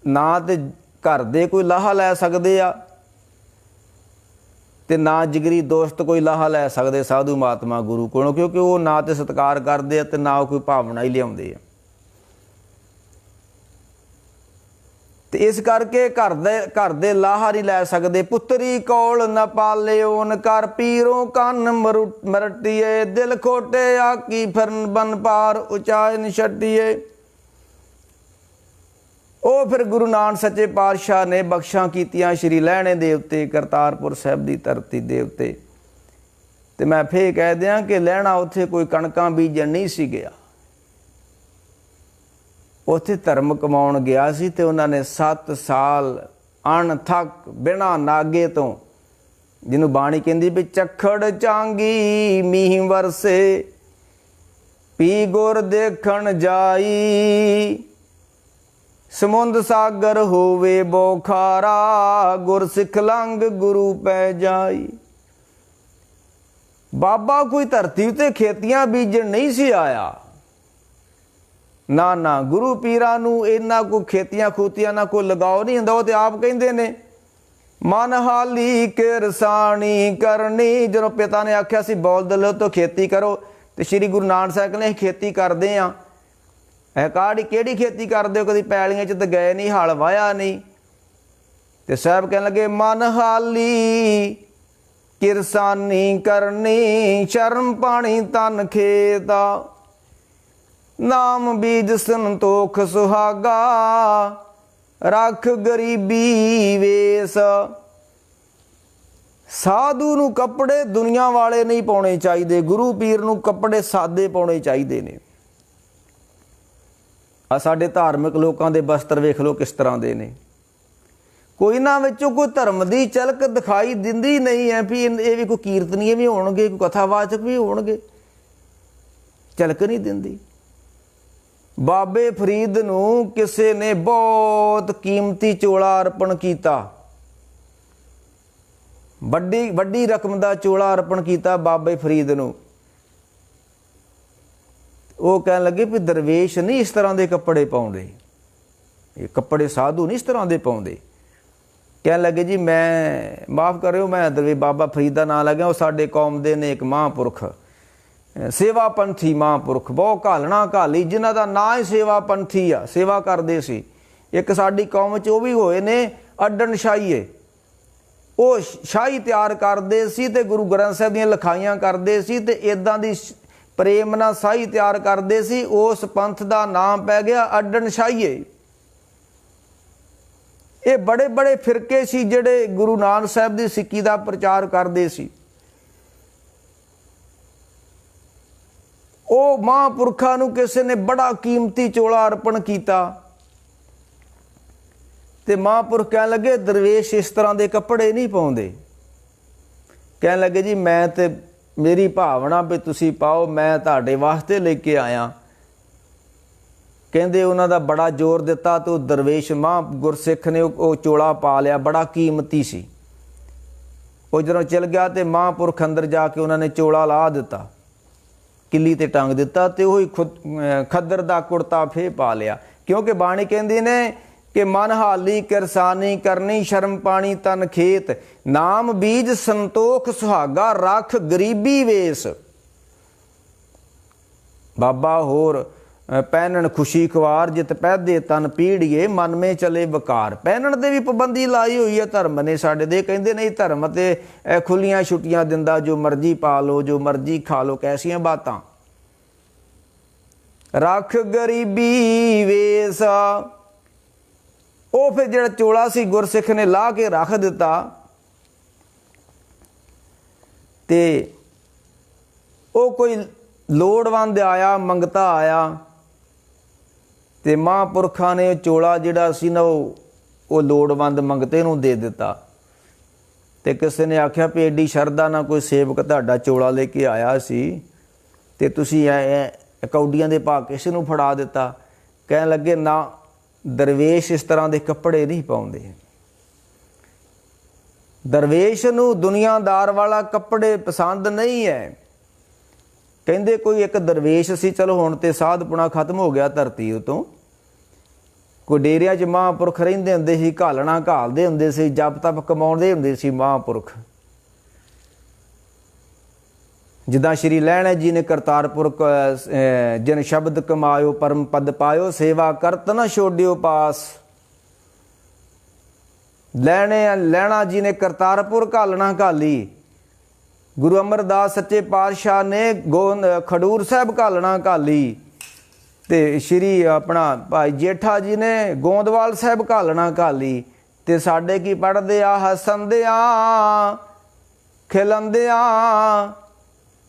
[SPEAKER 1] ਨਾ ਤੇ ਘਰ ਦੇ ਕੋਈ ਲਾਹਾ ਲੈ ਸਕਦੇ ਆ, ਤੇ ਨਾ ਜਿਗਰੀ ਦੋਸਤ ਕੋਈ ਲਾਹਾ ਲੈ ਸਕਦੇ ਸਾਧੂ ਮਹਾਤਮਾ ਗੁਰੂ ਕੋਲੋਂ, ਕਿਉਂਕਿ ਉਹ ਨਾ ਤੇ ਸਤਿਕਾਰ ਕਰਦੇ ਆ ਤੇ ਨਾ ਉਹ ਕੋਈ ਭਾਵਨਾ ਹੀ ਲਿਆਉਂਦੇ ਆ। ਤੇ ਇਸ ਕਰਕੇ ਘਰ ਦੇ ਲਾਹਾ ਨਹੀਂ ਲੈ ਸਕਦੇ। ਪੁੱਤਰੀ ਕੌਲ ਨ ਪਾਲਿਓਨ, ਕਰ ਪੀਰੋਂ ਕੰਨ ਮਰਟੀਏ, ਦਿਲ ਖੋਟੇ ਆਕੀ ਫਿਰਨ ਬਨ ਪਾਰ, ਉਚਾਏ ਨ ਛੱਡੀਏ। ਉਹ ਫਿਰ ਗੁਰੂ ਨਾਨਕ ਸੱਚੇ ਪਾਤਸ਼ਾਹ ਨੇ ਬਖਸ਼ਾਂ ਕੀਤੀਆਂ ਸ਼੍ਰੀ ਲਹਿਣੇ ਦੇ ਉੱਤੇ, ਕਰਤਾਰਪੁਰ ਸਾਹਿਬ ਦੀ ਧਰਤੀ ਦੇ ਉੱਤੇ। ਤੇ ਮੈਂ ਫੇਰ ਕਹਿ ਦਿਆਂ ਕਿ ਲਹਿਣਾ ਉੱਥੇ ਕੋਈ ਕਣਕਾਂ ਬੀਜਣ ਨਹੀਂ ਸੀ ਗਿਆ, ਉੱਥੇ ਧਰਮ ਕਮਾਉਣ ਗਿਆ ਸੀ। ਤੇ ਉਹਨਾਂ ਨੇ 7 ਸਾਲ ਅਣਥੱਕ ਬਿਨਾਂ ਨਾਗੇ ਤੋਂ, ਜਿਹਨੂੰ ਬਾਣੀ ਕਹਿੰਦੀ ਵੀ ਚੱਖੜ ਚਾਂਗੀ ਮੀਂਹ ਵਰਸੇ, ਪੀ ਗੁਰ ਦੇਖਣ ਜਾਈ, ਸਮੁੰਦ ਸਾਗਰ ਹੋਵੇ ਬੋਖਾਰਾ, ਗੁਰ ਸਿੱਖ ਲੰਘ ਗੁਰੂ ਪੈ ਜਾਈ। ਬਾਬਾ ਕੋਈ ਧਰਤੀ ਉੱਤੇ ਖੇਤੀਆਂ ਬੀਜਣ ਨਹੀਂ ਸੀ ਆਇਆ, ਨਾ ਗੁਰੂ ਪੀਰਾਂ ਨੂੰ ਇਹਨਾਂ ਕੋਈ ਖੇਤੀਆਂ ਖੂਤੀਆਂ ਨਾਲ ਕੋਈ ਲਗਾਓ ਨਹੀਂ ਹੁੰਦਾ। ਉਹ ਤੇ ਆਪ ਕਹਿੰਦੇ ਨੇ ਮਨ ਹਾਲੀ ਕਿਰਸਾਨੀ ਕਰਨੀ। ਜਦੋਂ ਪਿਤਾ ਨੇ ਆਖਿਆ ਸੀ ਬੌਲਦ ਲਓ ਤੋਂ ਖੇਤੀ ਕਰੋ, ਤੇ ਸ਼੍ਰੀ ਗੁਰੂ ਨਾਨਕ ਸਾਹਿਬ ਕਹਿੰਦੇ ਖੇਤੀ ਕਰਦੇ ਆ। ਕਾੜੀ ਕਿਹੜੀ ਖੇਤੀ ਕਰਦੇ ਹੋ? ਕਦੀ ਪੈਲੀਆਂ 'ਚ ਤਾਂ ਗਏ ਨਹੀਂ, ਹਲ ਵਾਹਿਆ ਨਹੀਂ। ਤੇ ਸਾਹਿਬ ਕਹਿਣ ਲੱਗੇ ਮਨ ਹਾਲੀ ਕਿਰਸਾਨੀ ਕਰਨੀ, ਸ਼ਰਮ ਪਾਣੀ ਤਨ ਖੇਤਾ, ਨਾਮ ਬੀਜ ਸੰਤੋਖ ਸੁਹਾਗਾ, ਰੱਖ ਗਰੀਬੀ ਵੇਸ। ਸਾਧੂ ਨੂੰ ਕੱਪੜੇ ਦੁਨੀਆ ਵਾਲੇ ਨਹੀਂ ਪਾਉਣੇ ਚਾਹੀਦੇ, ਗੁਰੂ ਪੀਰ ਨੂੰ ਕੱਪੜੇ ਸਾਦੇ ਪਾਉਣੇ ਚਾਹੀਦੇ ਨੇ। ਆ ਸਾਡੇ ਧਾਰਮਿਕ ਲੋਕਾਂ ਦੇ ਬਸਤਰ ਵੇਖ ਲਓ ਕਿਸ ਤਰ੍ਹਾਂ ਦੇ ਨੇ, ਕੋਈ ਇਹਨਾਂ ਵਿੱਚੋਂ ਕੋਈ ਧਰਮ ਦੀ ਝਲਕ ਦਿਖਾਈ ਦਿੰਦੀ ਨਹੀਂ ਹੈ ਵੀ ਇਹ ਵੀ ਕੋਈ ਕੀਰਤਨੀਏ ਵੀ ਹੋਣਗੇ, ਕੋਈ ਕਥਾਵਾਚਕ ਵੀ ਹੋਣਗੇ, ਝਲਕ ਨਹੀਂ ਦਿੰਦੀ। ਬਾਬੇ ਫਰੀਦ ਨੂੰ ਕਿਸੇ ਨੇ ਬਹੁਤ ਕੀਮਤੀ ਚੋਲਾ ਅਰਪਣ ਕੀਤਾ, ਵੱਡੀ ਰਕਮ ਦਾ ਚੋਲਾ ਅਰਪਣ ਕੀਤਾ ਬਾਬੇ ਫਰੀਦ ਨੂੰ। ਉਹ ਕਹਿਣ ਲੱਗੇ ਵੀ ਦਰਵੇਸ਼ ਨਹੀਂ ਇਸ ਤਰ੍ਹਾਂ ਦੇ ਕੱਪੜੇ ਪਾਉਂਦੇ, ਇਹ ਕੱਪੜੇ ਸਾਧੂ ਨਹੀਂ ਇਸ ਤਰ੍ਹਾਂ ਦੇ ਪਾਉਂਦੇ। ਕਹਿਣ ਲੱਗੇ ਜੀ ਮੈਂ ਮਾਫ਼ ਕਰਿਓ, ਮੈਂ ਦਰਵੇ ਬਾਬਾ ਫਰੀਦ ਦਾ ਨਾਂ ਲੱਗਿਆ। ਉਹ ਸਾਡੇ ਕੌਮ ਦੇ ਨੇ ਇੱਕ ਮਹਾਂਪੁਰਖ, ਸੇਵਾ ਪੰਥੀ ਮਹਾਂਪੁਰਖ, ਬਹੁਤ ਘਾਲਣਾ ਘਾਲੀ, ਜਿਨ੍ਹਾਂ ਦਾ ਨਾਂ ਹੀ ਸੇਵਾ ਪੰਥੀ ਆ, ਸੇਵਾ ਕਰਦੇ ਸੀ। ਇੱਕ ਸਾਡੀ ਕੌਮ 'ਚ ਉਹ ਵੀ ਹੋਏ ਨੇ ਅੱਡਣ ਸ਼ਾਹੀਏ, ਉਹ ਸ਼ਾਹੀ ਤਿਆਰ ਕਰਦੇ ਸੀ ਤੇ ਗੁਰੂ ਗ੍ਰੰਥ ਸਾਹਿਬ ਦੀਆਂ ਲਿਖਾਈਆਂ ਕਰਦੇ ਸੀ, ਤੇ ਇੱਦਾਂ ਦੀ ਪ੍ਰੇਮ ਨਾਲ ਸ਼ਾਹੀ ਤਿਆਰ ਕਰਦੇ ਸੀ। ਉਸ ਪੰਥ ਦਾ ਨਾਮ ਪੈ ਗਿਆ ਅੱਡਣ ਸ਼ਾਹੀਏ। ਇਹ ਬੜੇ ਬੜੇ ਫਿਰਕੇ ਸੀ ਜਿਹੜੇ ਗੁਰੂ ਨਾਨਕ ਸਾਹਿਬ ਦੀ ਸਿੱਖੀ ਦਾ ਪ੍ਰਚਾਰ ਕਰਦੇ ਸੀ। ਉਹ ਮਹਾਂਪੁਰਖਾਂ ਨੂੰ ਕਿਸੇ ਨੇ ਬੜਾ ਕੀਮਤੀ ਚੋਲਾ ਅਰਪਣ ਕੀਤਾ, ਤੇ ਮਹਾਂਪੁਰਖ ਕਹਿਣ ਲੱਗੇ ਦਰਵੇਸ਼ ਇਸ ਤਰ੍ਹਾਂ ਦੇ ਕੱਪੜੇ ਨਹੀਂ ਪਾਉਂਦੇ। ਕਹਿਣ ਲੱਗੇ ਜੀ ਮੈਂ ਤੇ ਮੇਰੀ ਭਾਵਨਾ ਵੀ ਤੁਸੀਂ ਪਾਓ, ਮੈਂ ਤੁਹਾਡੇ ਵਾਸਤੇ ਲੈ ਕੇ ਆਇਆ। ਕਹਿੰਦੇ ਉਹਨਾਂ ਦਾ ਬੜਾ ਜ਼ੋਰ ਦਿੱਤਾ ਤੇ ਉਹ ਦਰਵੇਸ਼ ਗੁਰਸਿੱਖ ਨੇ ਉਹ ਚੋਲਾ ਪਾ ਲਿਆ, ਬੜਾ ਕੀਮਤੀ ਸੀ। ਉਹ ਜਦੋਂ ਚਲ ਗਿਆ ਤੇ ਮਹਾਂਪੁਰਖ ਅੰਦਰ ਜਾ ਕੇ ਉਹਨਾਂ ਨੇ ਚੋਲਾ ਲਾ ਦਿੱਤਾ, ਕਿੱਲੀ ਤੇ ਟੰਗ ਦਿੱਤਾ, ਤੇ ਉਹੀ ਖੱਦਰ ਦਾ ਕੁੜਤਾ ਫੇਰ ਪਾ ਲਿਆ। ਕਿਉਂਕਿ ਬਾਣੀ ਕਹਿੰਦੀ ਨੇ कि मन हाली किरसानी करनी शर्म पानी तन खेत, नाम बीज संतोख सुहागा रख गरीबी वेस। बाबा होर ਪਹਿਨਣ ਖੁਸ਼ੀ ਖਵਾਰ ਜਿਤ ਪਹਿਦੇ ਤਨ ਪੀੜੀਏ ਮਨ ਮੇ ਚਲੇ ਵਕਾਰ। ਪਹਿਨਣ ਦੇ ਵੀ ਪਾਬੰਦੀ ਲਾਈ ਹੋਈ ਹੈ ਧਰਮ ਨੇ ਸਾਡੇ ਦੇ। ਕਹਿੰਦੇ ਨਹੀਂ ਧਰਮ ਤੇ ਖੁੱਲੀਆਂ ਛੁੱਟੀਆਂ ਦਿੰਦਾ, ਜੋ ਮਰਜ਼ੀ ਪਾ ਲਓ, ਜੋ ਮਰਜ਼ੀ ਖਾ ਲਓ, ਕੈਸੀਆਂ ਬਾਤਾਂ। ਰੱਖ ਗਰੀਬੀ ਵੇਸ, ਉਹ ਫਿਰ ਜਿਹੜਾ ਚੋਲਾ ਸੀ ਗੁਰਸਿੱਖ ਨੇ ਲਾਹ ਕੇ ਰੱਖ ਦਿੱਤਾ ਤੇ ਉਹ ਕੋਈ ਲੋੜਵੰਦ ਆਇਆ, ਮੰਗਤਾ ਆਇਆ ਤੇ ਮਹਾਂਪੁਰਖਾਂ ਨੇ ਚੋਲਾ ਜਿਹੜਾ ਸੀ ਨਾ ਉਹ ਲੋੜਵੰਦ ਮੰਗਤੇ ਨੂੰ ਦੇ ਦਿੱਤਾ। ਤੇ ਕਿਸੇ ਨੇ ਆਖਿਆ ਵੀ ਐਡੀ ਸ਼ਰਧਾ ਨਾਲ ਕੋਈ ਸੇਵਕ ਤੁਹਾਡਾ ਚੋਲਾ ਲੈ ਕੇ ਆਇਆ ਸੀ ਤੇ ਤੁਸੀਂ ਕੌਡੀਆਂ ਦੇ ਭਾਅ ਕਿਸੇ ਨੂੰ ਫੜਾ ਦਿੱਤਾ। ਕਹਿਣ ਲੱਗੇ ਨਾ, ਦਰਵੇਸ਼ ਇਸ ਤਰ੍ਹਾਂ ਦੇ ਕੱਪੜੇ ਨਹੀਂ ਪਾਉਂਦੇ। ਦਰਵੇਸ਼ ਨੂੰ ਦੁਨੀਆਦਾਰ ਵਾਲਾ ਕੱਪੜੇ ਪਸੰਦ ਨਹੀਂ ਹੈ। ਕਹਿੰਦੇ ਕੋਈ ਇੱਕ ਦਰਵੇਸ਼ ਸੀ, ਚਲੋ ਹੁਣ ਤੇ ਸਾਧਪੁਣਾ ਖਤਮ ਹੋ ਗਿਆ ਧਰਤੀ ਉਤੋਂ। ਕੋਈ ਡੇਰਿਆਂ 'ਚ ਮਹਾਂਪੁਰਖ ਰਹਿੰਦੇ ਹੁੰਦੇ ਸੀ, ਘਾਲਣਾ ਘਾਲਦੇ ਹੁੰਦੇ ਸੀ, ਜਪ ਤਪ ਕਮਾਉਂਦੇ ਹੁੰਦੇ ਸੀ ਮਹਾਂਪੁਰਖ। ਜਿੱਦਾਂ ਸ਼੍ਰੀ ਲਹਿਣੇ ਜੀ ਨੇ ਕਰਤਾਰਪੁਰ ਜਿਨ ਸ਼ਬਦ ਕਮਾਇਓ ਪਰਮ ਪਦ ਪਾਇਓ, ਸੇਵਾ ਕਰਤ ਨਾ ਛੋਡਿਓ ਪਾਸ। ਲਹਿਣਾ ਜੀ ਨੇ ਕਰਤਾਰਪੁਰ ਘਾਲਣਾ ਘਾਲੀ। ਗੁਰੂ ਅਮਰਦਾਸ ਸੱਚੇ ਪਾਤਸ਼ਾਹ ਨੇ ਖਡੂਰ ਸਾਹਿਬ ਘਾਲਣਾ ਘਾਲੀ ਤੇ ਸ਼੍ਰੀ ਆਪਣਾ ਭਾਈ ਜੇਠਾ ਜੀ ਨੇ ਗੋਂਦਵਾਲ ਸਾਹਿਬ ਘਾਲਣਾ ਘਾਲੀ। ਤੇ ਸਾਡੇ ਕੀ ਪੜ੍ਹਦੇ ਆ, ਹੱਸੰਦਿਆਂ ਖਿਲੰਦਿਆਂ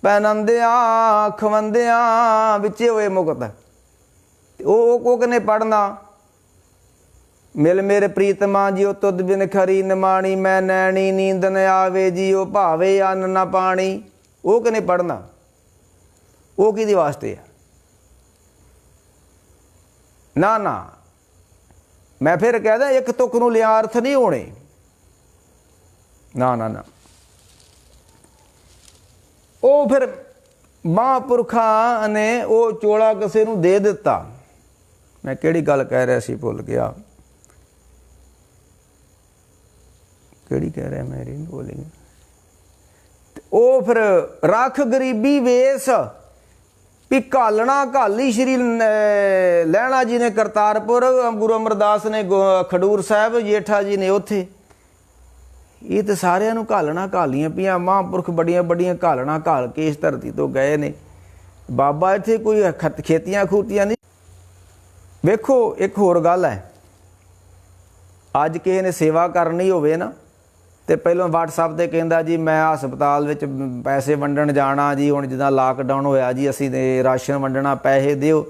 [SPEAKER 1] ਪਹਿਨੰਦਿਆਂ ਖਵੰਦਿਆਂ ਵਿੱਚੇ ਹੋਏ ਮੁਕਤ। ਉਹ ਕਿਨੇ ਪੜ੍ਹਨਾ? ਮਿਲ ਮੇਰੇ ਪ੍ਰੀਤਮਾ ਜੀਓ ਤੁਧ ਬਿਨ ਖਰੀ ਨਿਮਾਣੀ, ਮੈਂ ਨੈਣੀ ਨੀਂਦ ਨ ਆਵੇ ਜੀਓ ਭਾਵੇ ਅੰਨ ਨਾ ਪਾਣੀ। ਉਹ ਕਿਨੇ ਪੜ੍ਹਨਾ? ਉਹ ਕਿਹਦੇ ਵਾਸਤੇ ਆ? ਨਾ ਨਾ, ਮੈਂ ਫਿਰ ਕਹਿਦਾ ਇੱਕ ਤੁਕ ਨੂੰ ਲਿਆ ਅਰਥ ਨਹੀਂ ਹੋਣੇ। ਨਾ ਨਾ ਨਾ, ਉਹ ਫਿਰ ਮਹਾਂਪੁਰਖਾਂ ਨੇ ਉਹ ਚੋਲਾ ਕਿਸੇ ਨੂੰ ਦੇ ਦਿੱਤਾ। ਮੈਂ ਕਿਹੜੀ ਗੱਲ ਕਹਿ ਰਿਹਾ ਸੀ, ਭੁੱਲ ਗਿਆ। ਕਿਹੜੀ ਕਹਿ ਰਿਹਾ ਮੈਂ, ਨਹੀਂ ਭੁੱਲ ਗਿਆ। ਉਹ ਫਿਰ ਰੱਖ ਗਰੀਬੀ ਵੇਸ ਵੀ ਘਾਲਣਾ ਘਾਲੀ। ਸ਼੍ਰੀ ਲਹਿਣਾ ਜੀ ਨੇ ਕਰਤਾਰਪੁਰ, ਗੁਰੂ ਅਮਰਦਾਸ ਨੇ ਖਡੂਰ ਸਾਹਿਬ, ਜੇਠਾ ਜੀ ਨੇ ਉੱਥੇ। ਇਹ ਤਾਂ ਸਾਰਿਆਂ ਨੂੰ ਘਾਲਣਾ ਘਾਲੀਆਂ ਪਈਆਂ। ਮਹਾਂਪੁਰਖ ਬੜੀਆਂ ਬੜੀਆਂ ਘਾਲਣਾ ਘਾਲ ਕੇ ਇਸ ਧਰਤੀ ਤੋਂ ਗਏ ਨੇ। ਬਾਬਾ ਇੱਥੇ ਕੋਈ ਖੇਤੀਆਂ ਖੂਤੀਆਂ ਨਹੀਂ। ਵੇਖੋ ਇੱਕ ਹੋਰ ਗੱਲ ਹੈ, ਅੱਜ ਕਿਸੇ ਨੇ ਸੇਵਾ ਕਰਨੀ ਹੋਵੇ ਨਾ ਤੇ ਪਹਿਲਾਂ WhatsApp ਤੇ ਕਹਿੰਦਾ ਜੀ ਮੈਂ ਹਸਪਤਾਲ ਵਿੱਚ ਪੈਸੇ ਵੰਡਣ ਜਾਣਾ ਜੀ, ਹੁਣ ਜਿੱਦਾਂ ਲਾਕਡਾਊਨ ਹੋਇਆ ਜੀ ਅਸੀਂ ਤੇ ਰਾਸ਼ਨ ਵੰਡਣਾ, ਪੈਸੇ ਦਿਓ।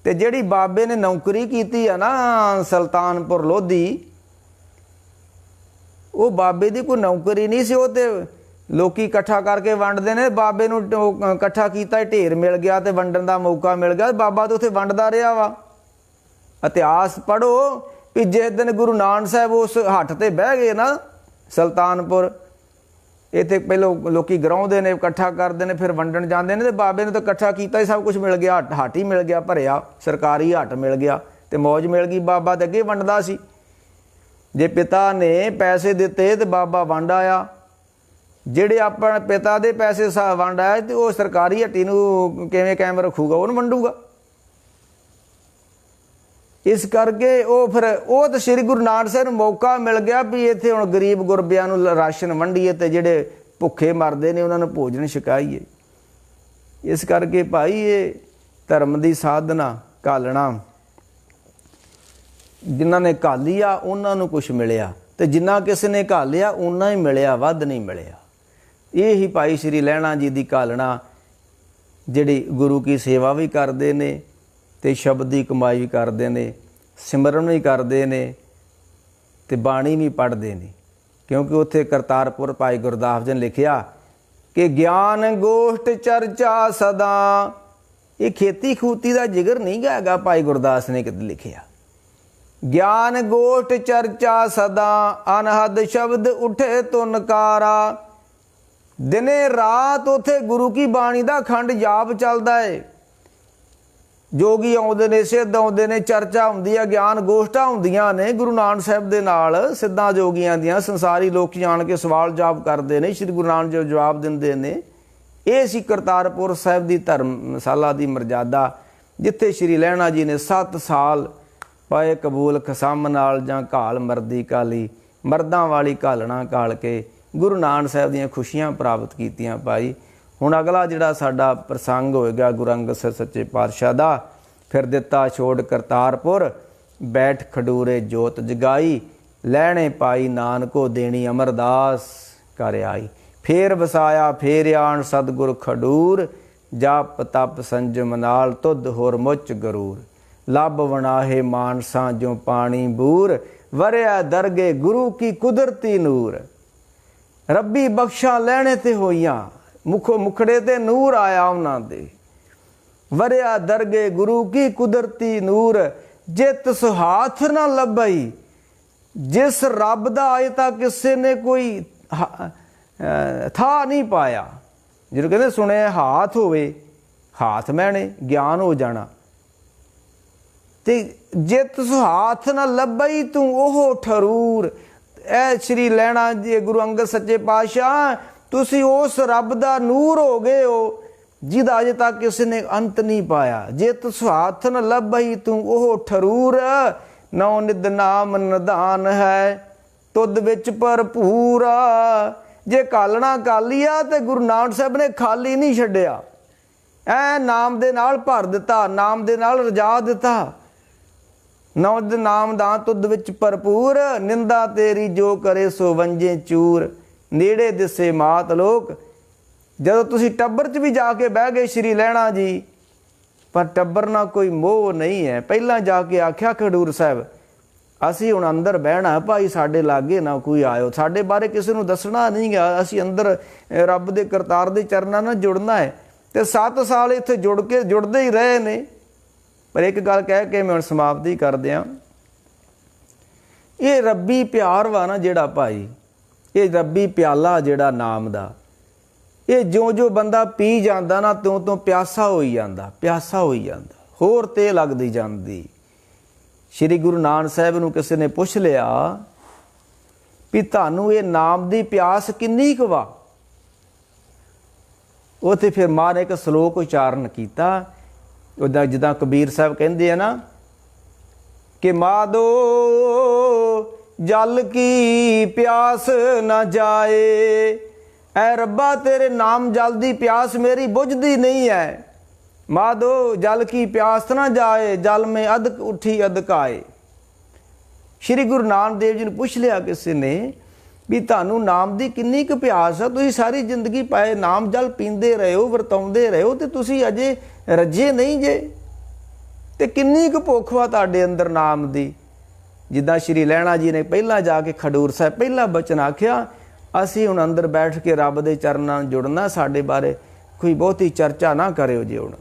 [SPEAKER 1] ਤੇ ਜਿਹੜੀ ਬਾਬੇ ਨੇ ਨੌਕਰੀ ਕੀਤੀ ਆ ਨਾ ਸੁਲਤਾਨਪੁਰ ਲੋਧੀ, ਉਹ ਬਾਬੇ ਦੀ ਕੋਈ ਨੌਕਰੀ ਨਹੀਂ ਸੀ। ਉਹ ਤੇ ਲੋਕੀ ਇਕੱਠਾ ਕਰਕੇ ਵੰਡਦੇ ਨੇ। ਬਾਬੇ ਨੂੰ ਇਕੱਠਾ ਕੀਤਾ, ਢੇਰ ਮਿਲ ਗਿਆ ਤੇ ਵੰਡਣ ਦਾ ਮੌਕਾ ਮਿਲ ਗਿਆ। ਬਾਬਾ ਤਾਂ ਉੱਥੇ ਵੰਡਦਾ ਰਿਹਾ ਵਾ। ਇਤਿਹਾਸ ਪੜ੍ਹੋ ਵੀ ਜਿਸ ਦਿਨ ਗੁਰੂ ਨਾਨਕ ਸਾਹਿਬ ਉਸ ਹੱਟ ਤੇ ਬਹਿ ਗਏ ਨਾ ਸੁਲਤਾਨਪੁਰ, ਇੱਥੇ ਪਹਿਲੋਂ ਲੋਕੀ ਗਰਾਉਂਦੇ ਨੇ, ਇਕੱਠਾ ਕਰਦੇ ਨੇ, ਫਿਰ ਵੰਡਣ ਜਾਂਦੇ ਨੇ। ਤੇ ਬਾਬੇ ਨੇ ਤਾਂ ਇਕੱਠਾ ਕੀਤਾ ਹੀ ਸਭ ਕੁਛ ਮਿਲ ਗਿਆ। ਹੱਟ ਹੀ ਮਿਲ ਗਿਆ ਭਰਿਆ, ਸਰਕਾਰੀ ਹੱਟ ਮਿਲ ਗਿਆ ਤੇ ਮੌਜ ਮਿਲ ਗਈ। ਬਾਬਾ ਤਾਂ ਅੱਗੇ ਵੰਡਦਾ ਸੀ। ਜੇ ਪਿਤਾ ਨੇ ਪੈਸੇ ਦਿੱਤੇ ਤੇ ਬਾਬਾ ਵੰਡ ਆਇਆ। ਜਿਹੜੇ ਆਪਣੇ ਪਿਤਾ ਦੇ ਪੈਸੇ ਵੰਡ ਆਏ ਤੇ ਉਹ ਸਰਕਾਰੀ ਹੱਟੀ ਨੂੰ ਕਿਵੇਂ ਕਾਇਮ ਰੱਖੂਗਾ? ਉਹਨੂੰ ਵੰਡੂਗਾ। ਇਸ ਕਰਕੇ ਉਹ ਫਿਰ ਉਹ ਤਾਂ ਸ਼੍ਰੀ ਗੁਰੂ ਨਾਨਕ ਸਾਹਿਬ ਨੂੰ ਮੌਕਾ ਮਿਲ ਗਿਆ ਵੀ ਇੱਥੇ ਹੁਣ ਗਰੀਬ ਗੁਰਬਿਆਂ ਨੂੰ ਰਾਸ਼ਨ ਵੰਡੀਏ ਤੇ ਜਿਹੜੇ ਭੁੱਖੇ ਮਰਦੇ ਨੇ ਉਹਨਾਂ ਨੂੰ ਭੋਜਨ ਛਕਾਈਏ। ਇਸ ਕਰਕੇ ਭਾਈ ਇਹ ਧਰਮ ਦੀ ਸਾਧਨਾ ਘਾਲਣਾ, ਜਿਨ੍ਹਾਂ ਨੇ ਘਾਲੀ ਆ ਉਹਨਾਂ ਨੂੰ ਕੁਛ ਮਿਲਿਆ ਤੇ ਜਿੰਨਾ ਕਿਸੇ ਨੇ ਘਾਲਿਆ ਓਨਾ ਹੀ ਮਿਲਿਆ, ਵੱਧ ਨਹੀਂ ਮਿਲਿਆ। ਇਹ ਹੀ ਭਾਈ ਸ਼੍ਰੀ ਲਹਿਣਾ ਜੀ ਦੀ ਘਾਲਣਾ, ਜਿਹੜੀ ਗੁਰੂ ਕੀ ਸੇਵਾ ਵੀ ਕਰਦੇ ਨੇ ਤੇ ਸ਼ਬਦ ਦੀ ਕਮਾਈ ਵੀ ਕਰਦੇ ਨੇ, ਸਿਮਰਨ ਵੀ ਕਰਦੇ ਨੇ ਤੇ ਬਾਣੀ ਵੀ ਪੜ੍ਹਦੇ ਨੇ। ਕਿਉਂਕਿ ਉੱਥੇ ਕਰਤਾਰਪੁਰ ਭਾਈ ਗੁਰਦਾਸ ਜੀ ਨੇ ਲਿਖਿਆ ਕਿ ਗਿਆਨ ਗੋਸ਼ਟ ਚਰਚਾ ਸਦਾ। ਇਹ ਖੇਤੀ ਖੂਤੀ ਦਾ ਜਿਗਰ ਨਹੀਂ ਹੈਗਾ। ਭਾਈ ਗੁਰਦਾਸ ਨੇ ਕਿਤੇ ਲਿਖਿਆ ਗਿਆਨ ਗੋਸ਼ਟ ਚਰਚਾ ਸਦਾ, ਅਨਹਦ ਸ਼ਬਦ ਉਠੇ ਤੁਨਕਾਰਾ। ਦਿਨੇ ਰਾਤ ਉੱਥੇ ਗੁਰੂ ਕੀ ਬਾਣੀ ਦਾ ਖੰਡ ਜਾਪ ਚੱਲਦਾ ਏ। जोगी आउंदे ने, सिद्ध आउंदे ने, चर्चा हुंदी है, ज्ञान गोष्ठां हुंदियां ने गुरु नानक साहिब दे नाल सिद्धां जोगियां दियां। संसारी लोक जाण के सवाल जवाब करदे ने, श्री गुरु नानक जी जवाब दिंदे ने। ਇਹ ਸੀ ਕਰਤਾਰਪੁਰ ਸਾਹਿਬ ਦੀ ਧਰਮਸ਼ਾਲਾ ਦੀ ਮਰਜ਼ਾਦਾ, ਜਿੱਥੇ ਸ਼੍ਰੀ ਲਹਿਣਾ ਜੀ ਨੇ 7 ਸਾਲ ਪਾਏ ਕਬੂਲ ਖਸਮ ਨਾਲ ਜਾਂ ਘਾਲ ਮਰਦੀ ਕਾਲੀ, ਮਰਦਾਂ ਵਾਲੀ ਘਾਲਣਾ ਘਾਲ ਕੇ ਗੁਰੂ ਨਾਨਕ ਸਾਹਿਬ ਦੀਆਂ ਖੁਸ਼ੀਆਂ ਪ੍ਰਾਪਤ ਕੀਤੀਆਂ ਭਾਈ। ਹੁਣ ਅਗਲਾ ਜਿਹੜਾ ਸਾਡਾ ਪ੍ਰਸੰਗ ਹੋਏਗਾ ਗੁਰੂ ਅੰਗਦ ਸਾਹਿਬ ਸੱਚੇ ਪਾਤਸ਼ਾਹ ਦਾ। ਫਿਰ ਦਿੱਤਾ ਛੋੜ ਕਰਤਾਰਪੁਰ, ਬੈਠ ਖਡੂਰੇ ਜੋਤ ਜਗਾਈ, ਲਹਿਣੇ ਪਾਈ ਨਾਨਕੋ ਦੇਣੀ ਅਮਰਦਾਸ ਕਰ ਆਈ। ਫੇਰ ਵਸਾਇਆ ਫੇਰ ਆਣ ਸਤਿਗੁਰ ਖਡੂਰ, ਜਪ ਤਪ ਸੰਜਮ ਨਾਲ ਤੁਧ ਹੋਰ ਮੁੱਚ ਗਰੂਰ। ਲੱਭ ਵਣਾਹੇ ਮਾਨਸਾਂ ਜੋ ਪਾਣੀ ਬੂਰ, ਵਰਿਆ ਦਰਗੇ ਗੁਰੂ ਕੀ ਕੁਦਰਤੀ ਨੂਰ। ਰੱਬੀ ਬਖਸ਼ਾਂ ਲੈਣੇ ਤੇ ਹੋਈਆਂ, ਮੁਖੜੇ ਤੇ ਨੂਰ ਆਇਆ ਉਹਨਾਂ ਦੇ। ਵਰਿਆ ਦਰਗੇ ਗੁਰੂ ਕੀ ਕੁਦਰਤੀ ਨੂਰ, ਜਿਤ ਸੁਹਾਥ ਨਾ ਲੱਭਈ। ਜਿਸ ਰੱਬ ਦਾ ਅਜੇ ਤੱਕ ਕਿਸੇ ਨੇ ਕੋਈ ਥਾ ਨਹੀਂ ਪਾਇਆ। ਜਿਹਨੂੰ ਕਹਿੰਦੇ ਸੁਣਿਆ ਹਾਥ ਹੋਵੇ, ਹਾਥ ਮੈਣੇ ਗਿਆਨ ਹੋ ਜਾਣਾ। ਤੇ ਜਿਤ ਸੁਹਾਥ ਨਾ ਲੱਭਈ ਤੂੰ ਉਹ ਠਰੂਰ। ਇਹ ਸ਼੍ਰੀ ਲਹਿਣਾ ਜੀ ਗੁਰੂ ਅੰਗਦ ਸੱਚੇ ਪਾਤਸ਼ਾਹ, ਤੁਸੀਂ ਉਸ ਰੱਬ ਦਾ ਨੂਰ ਹੋ ਗਏ ਹੋ ਜਿਹਦਾ ਅਜੇ ਤੱਕ ਕਿਸੇ ਨੇ ਅੰਤ ਨਹੀਂ ਪਾਇਆ। ਜਿਤ ਸੁਹਾਥ ਨਾ ਲੱਭਈ ਤੂੰ ਉਹ ਠਰੂਰ, ਨੌ ਨਿਧ ਨਾਮ ਨਿਧਾਨ ਹੈ ਤੁਧ ਵਿੱਚ ਭਰਪੂਰ। ਜੇ ਕਾਲਣਾ ਕਾਲੀ ਆ ਤੇ ਗੁਰੂ ਨਾਨਕ ਸਾਹਿਬ ਨੇ ਖਾਲੀ ਨਹੀਂ ਛੱਡਿਆ, ਐ ਨਾਮ ਦੇ ਨਾਲ ਭਰ ਦਿੱਤਾ, ਨਾਮ ਦੇ ਨਾਲ ਰਜਾ ਦਿੱਤਾ। ਨੌਦ ਨਾਮ ਦਾ ਤੁਧ ਵਿੱਚ ਭਰਪੂਰ, ਨਿੰਦਾ ਤੇਰੀ ਜੋ ਕਰੇ ਸੋ ਵੰਜੇ ਚੂਰ। ਨੇੜੇ ਦਿਸੇ ਮਾਤ ਲੋਕ। ਜਦੋਂ ਤੁਸੀਂ ਟੱਬਰ 'ਚ ਵੀ ਜਾ ਕੇ ਬਹਿ ਗਏ ਸ਼੍ਰੀ ਲਹਿਣਾ ਜੀ, ਪਰ ਟੱਬਰ ਨਾਲ ਕੋਈ ਮੋਹ ਨਹੀਂ ਹੈ। ਪਹਿਲਾਂ ਜਾ ਕੇ ਆਖਿਆ ਖਡੂਰ ਸਾਹਿਬ, ਅਸੀਂ ਹੁਣ ਅੰਦਰ ਬਹਿਣਾ ਭਾਈ, ਸਾਡੇ ਲਾਗੇ ਨਾ ਕੋਈ ਆਇਓ, ਸਾਡੇ ਬਾਰੇ ਕਿਸੇ ਨੂੰ ਦੱਸਣਾ ਨਹੀਂ ਗਾ, ਅਸੀਂ ਅੰਦਰ ਰੱਬ ਦੇ ਕਰਤਾਰ ਦੇ ਚਰਨਾਂ ਨਾਲ ਜੁੜਨਾ ਹੈ। ਤੇ 7 ਸਾਲ ਇੱਥੇ ਜੁੜਦੇ ਹੀ ਰਹੇ ਨੇ। ਪਰ ਇੱਕ ਗੱਲ ਕਹਿ ਕੇ ਮੈਂ ਹੁਣ ਸਮਾਪਤੀ ਕਰ ਦਿਆਂ। ਇਹ ਰੱਬੀ ਪਿਆਰ ਵਾ ਨਾ ਜਿਹੜਾ ਭਾਈ, ਇਹ ਰੱਬੀ ਪਿਆਲਾ ਜਿਹੜਾ ਨਾਮ ਦਾ, ਇਹ ਜਿਉਂ ਬੰਦਾ ਪੀ ਜਾਂਦਾ ਨਾ ਤਿਉਂ ਪਿਆਸਾ ਹੋਈ ਜਾਂਦਾ, ਪਿਆਸਾ ਹੋਈ ਜਾਂਦਾ, ਹੋਰ ਤੇ ਲੱਗਦੀ ਜਾਂਦੀ। ਸ਼੍ਰੀ ਗੁਰੂ ਨਾਨਕ ਸਾਹਿਬ ਨੂੰ ਕਿਸੇ ਨੇ ਪੁੱਛ ਲਿਆ ਵੀ ਤੁਹਾਨੂੰ ਇਹ ਨਾਮ ਦੀ ਪਿਆਸ ਕਿੰਨੀ ਕੁ ਵਾ? ਉੱਥੇ ਫਿਰ ਮਾਂ ਨੇ ਇੱਕ ਸ਼ਲੋਕ ਉਚਾਰਨ ਕੀਤਾ, ਉੱਦਾਂ ਜਿੱਦਾਂ ਕਬੀਰ ਸਾਹਿਬ ਕਹਿੰਦੇ ਆ ਨਾ ਕਿ ਮਾਧੋ ਜਲ ਕੀ ਪਿਆਸ ਨਾ ਜਾਏ। ਐ ਰੱਬਾ ਤੇਰੇ ਨਾਮ ਜਲ ਦੀ ਪਿਆਸ ਮੇਰੀ ਬੁਝਦੀ ਨਹੀਂ ਹੈ। ਮਾਧੋ ਜਲ ਕੀ ਪਿਆਸ ਨਾ ਜਾਏ, ਜਲ ਮੇਂ ਅਦਕ ਉੱਠੀ ਅਦਕਾਏ। ਸ਼੍ਰੀ ਗੁਰੂ ਨਾਨਕ ਦੇਵ ਜੀ ਨੂੰ ਪੁੱਛ ਲਿਆ ਕਿਸੇ ਨੇ ਵੀ ਤੁਹਾਨੂੰ ਨਾਮ ਦੀ ਕਿੰਨੀ ਕੁ ਪਿਆਸ ਆ? ਤੁਸੀਂ ਸਾਰੀ ਜ਼ਿੰਦਗੀ ਪਾਏ ਨਾਮ ਜਲ ਪੀਂਦੇ ਰਹੇ ਹੋ, ਵਰਤਾਉਂਦੇ ਰਹੇ ਹੋ, ਤੇ ਤੁਸੀਂ ਅਜੇ ਰੱਜੇ ਨਹੀਂ ਜੇ। ਤੇ ਕਿੰਨੀ ਕੁ ਭੁੱਖ ਵਾ ਤੁਹਾਡੇ ਅੰਦਰ ਨਾਮ ਦੀ? ਜਿੱਦਾਂ ਸ਼੍ਰੀ ਲਹਿਣਾ ਜੀ ਨੇ ਪਹਿਲਾਂ ਜਾ ਕੇ ਖਡੂਰ ਸਾਹਿਬ ਪਹਿਲਾ ਬਚਨ ਆਖਿਆ, ਅਸੀਂ ਹੁਣ ਅੰਦਰ ਬੈਠ ਕੇ ਰੱਬ ਦੇ ਚਰਨਾਂ ਨਾਲ ਜੁੜਨਾ, ਸਾਡੇ ਬਾਰੇ ਕੋਈ ਬਹੁਤੀ ਚਰਚਾ ਨਾ ਕਰਿਓ ਜੀ ਹੁਣ,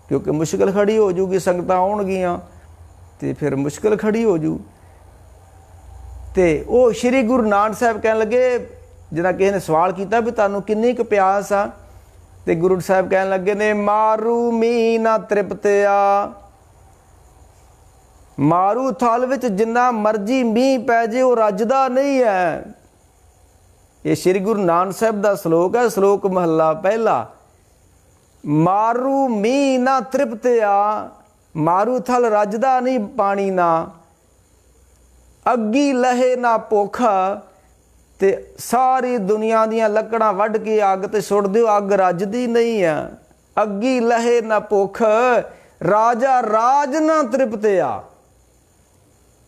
[SPEAKER 1] ਕਿਉਂਕਿ ਮੁਸ਼ਕਿਲ ਖੜੀ ਹੋ ਜੂਗੀ, ਸੰਗਤਾਂ ਆਉਣਗੀਆਂ ਤੇ ਫਿਰ ਮੁਸ਼ਕਿਲ ਖੜੀ ਹੋ ਜੂ। ਤੇ ਉਹ ਸ਼੍ਰੀ ਗੁਰੂ ਨਾਨਕ ਸਾਹਿਬ ਕਹਿਣ ਲੱਗੇ, ਜਿਹੜਾ ਕਿਸੇ ਨੇ ਸਵਾਲ ਕੀਤਾ ਵੀ ਤੁਹਾਨੂੰ ਕਿੰਨੀ ਕੁ ਪਿਆਸ ਆ, ਤੇ ਗੁਰੂ ਸਾਹਿਬ ਕਹਿਣ ਲੱਗੇ ਨੇ ਮਾਰੂ ਮੀਂਹ ਨਾ ਤ੍ਰਿਪਤਿਆ। ਮਾਰੂ ਥਲ ਵਿੱਚ ਜਿੰਨਾ ਮਰਜੀ ਮੀਂਹ ਪੈ ਜੇ ਉਹ ਰੱਜਦਾ ਨਹੀਂ ਹੈ। ਇਹ ਸ਼੍ਰੀ ਗੁਰੂ ਨਾਨਕ ਸਾਹਿਬ ਦਾ ਸ਼ਲੋਕ ਹੈ, ਸ਼ਲੋਕ ਮਹੱਲਾ ਪਹਿਲਾ। ਮਾਰੂ ਮੀਂਹ ਨਾ ਤ੍ਰਿਪਤਿਆ, ਮਾਰੂ ਥਲ ਰੱਜਦਾ ਨਹੀਂ ਪਾਣੀ ਨਾ। ਅੱਗੀ ਲਹੇ ਨਾ ਭੁੱਖ, ਤੇ ਸਾਰੀ ਦੁਨੀਆ ਦੀਆਂ ਲੱਕੜਾਂ ਵੱਢ ਕੇ ਅੱਗ ਤੇ ਸੁੱਟ ਦਿਓ, ਅੱਗ ਰੱਜਦੀ ਨਹੀਂ ਆ। ਅੱਗੀ ਲਹੇ ਨਾ ਭੁੱਖ, ਰਾਜਾ ਰਾਜ ਨਾ ਤ੍ਰਿਪਤਿਆ।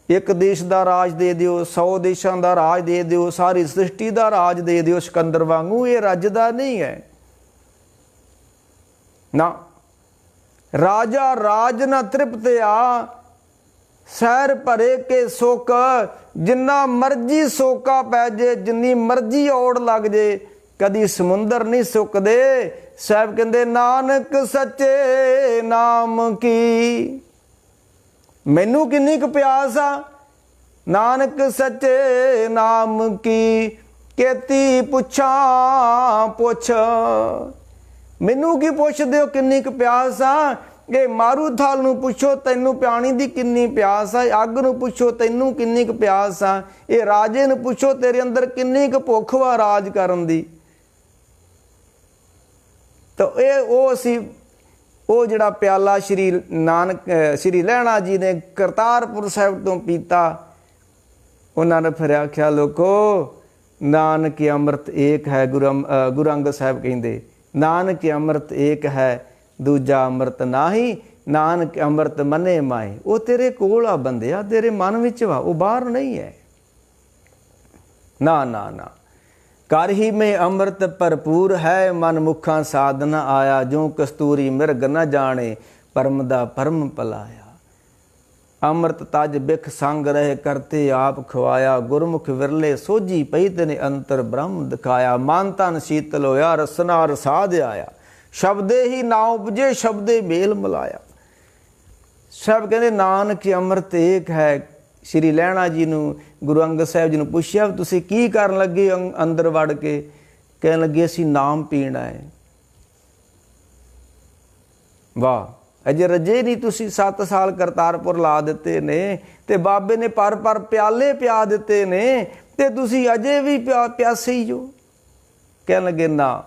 [SPEAKER 1] ਇੱਕ ਦੇਸ਼ ਦਾ ਰਾਜ ਦੇ ਦਿਓ, 100 ਦੇਸ਼ਾਂ ਦਾ ਰਾਜ ਦੇ ਦਿਓ, ਸਾਰੀ ਸ੍ਰਿਸ਼ਟੀ ਦਾ ਰਾਜ ਦੇ ਦਿਓ ਸਿਕੰਦਰ ਵਾਂਗੂ, ਇਹ ਰੱਜਦਾ ਨਹੀਂ ਹੈ ਨਾ। ਰਾਜਾ ਰਾਜ ਨਾ ਤ੍ਰਿਪਤਿਆ, ਸਹਿਰ ਭਰੇ ਕੇ ਸੁੱਖ। ਜਿੰਨਾ ਮਰਜੀ ਸੋਕਾ ਪੈ ਜੇ, ਜਿੰਨੀ ਮਰਜੀ ਔੜ ਲੱਗ ਜੇ, ਕਦੀ ਸਮੁੰਦਰ ਨਹੀਂ ਸੁੱਕਦੇ। ਸਾਹਿਬ ਕਹਿੰਦੇ ਨਾਨਕ ਸੱਚੇ ਨਾਮ ਕੀ। ਮੈਨੂੰ ਕਿੰਨੀ ਕੁ ਪਿਆਸ ਆ? ਨਾਨਕ ਸੱਚੇ ਨਾਮ ਕੀ ਕੇਤੀ ਪੁੱਛਾਂ ਪੁੱਛ। ਮੈਨੂੰ ਕੀ ਪੁੱਛਦੇ ਹੋ ਕਿੰਨੀ ਕੁ ਪਿਆਸ ਆ? ਇਹ ਮਾਰੂਥਲ ਨੂੰ ਪੁੱਛੋ ਤੈਨੂੰ ਪਾਣੀ ਦੀ ਕਿੰਨੀ ਪਿਆਸ ਆ, ਅੱਗ ਨੂੰ ਪੁੱਛੋ ਤੈਨੂੰ ਕਿੰਨੀ ਕੁ ਪਿਆਸ ਆ, ਇਹ ਰਾਜੇ ਨੂੰ ਪੁੱਛੋ ਤੇਰੇ ਅੰਦਰ ਕਿੰਨੀ ਕੁ ਭੁੱਖ ਵਾ ਰਾਜ ਕਰਨ ਦੀ। ਤਾਂ ਉਹ ਸੀ ਉਹ ਜਿਹੜਾ ਪਿਆਲਾ ਸ਼੍ਰੀ ਲਹਿਣਾ ਜੀ ਨੇ ਕਰਤਾਰਪੁਰ ਸਾਹਿਬ ਤੋਂ ਪੀਤਾ। ਉਹਨਾਂ ਨੇ ਫਿਰ ਆਖਿਆ, ਲੋਕੋ ਨਾਨਕ ਅੰਮ੍ਰਿਤ ਏਕ ਹੈ। ਗੁਰੂ ਅੰਗਦ ਸਾਹਿਬ ਕਹਿੰਦੇ, ਨਾਨਕ ਅੰਮ੍ਰਿਤ ਏਕ ਹੈ, ਦੂਜਾ ਅੰਮ੍ਰਿਤ ਨਾਹੀ, ਨਾਨਕ ਅੰਮ੍ਰਿਤ ਮਨੇ ਮਾਏ। ਉਹ ਤੇਰੇ ਕੋਲ ਆ ਬੰਦਿਆ, ਤੇਰੇ ਮਨ ਵਿੱਚ ਵਾ, ਉਹ ਬਾਹਰ ਨਹੀਂ ਹੈ। ਨਾ ਨਾ ਨਾ, ਕਰ ਹੀ ਮੈਂ ਅੰਮ੍ਰਿਤ ਭਰਪੂਰ ਹੈ, ਮਨ ਮੁਖਾਂ ਸਾਧ ਨ ਆਇਆ, ਜੋ ਕਸਤੂਰੀ ਮਿਰਗ ਨ ਜਾਣੇ, ਪਰਮ ਦਾ ਪਰਮ ਪਲਾਇਆ। ਅੰਮ੍ਰਿਤ ਤਜ ਬਿਖ ਸੰਗ ਰਹੇ, ਕਰਤੇ ਆਪ ਖਵਾਇਆ, ਗੁਰਮੁਖ ਵਿਰਲੇ ਸੋਝੀ ਪਈ ਤਨੇ ਅੰਤਰ ਬ੍ਰਹਮ ਦਿਖਾਇਆ। ਮਨ ਤਨ ਸ਼ੀਤਲ ਹੋਇਆ, ਰਸਨਾ ਰਸਾਦ ਆਇਆ, ਸ਼ਬਦੇ ਹੀ ਨਾ ਉਪਜੇ, ਸ਼ਬਦੇ ਮੇਲ ਮਿਲਾਇਆ। ਸਭ ਕਹਿੰਦੇ ਨਾਨਕ ਅੰਮ੍ਰਿਤ ਏਕ ਹੈ। ਸ਼੍ਰੀ ਲਹਿਣਾ ਜੀ ਨੂੰ ਗੁਰੂ ਅੰਗਦ ਸਾਹਿਬ ਜੀ ਨੂੰ ਪੁੱਛਿਆ, ਤੁਸੀਂ ਕੀ ਕਰਨ ਲੱਗੇ ਅੰਦਰ ਵੜ ਕੇ? ਕਹਿਣ ਲੱਗੇ, ਅਸੀਂ ਨਾਮ ਪੀਣਾ ਹੈ। ਵਾਹ, ਅਜੇ ਰੱਜੇ ਨਹੀਂ ਤੁਸੀਂ, 7 ਸਾਲ ਕਰਤਾਰਪੁਰ ਲਾ ਦਿੱਤੇ ਨੇ ਤੇ ਬਾਬੇ ਨੇ ਪਰ ਪਿਆਲੇ ਪਿਆ ਦਿੱਤੇ ਨੇ ਤੇ ਤੁਸੀਂ ਅਜੇ ਵੀ ਪਿਆਸੇ ਹੀ ਜੋ। ਕਹਿਣ ਲੱਗੇ, ਨਾ,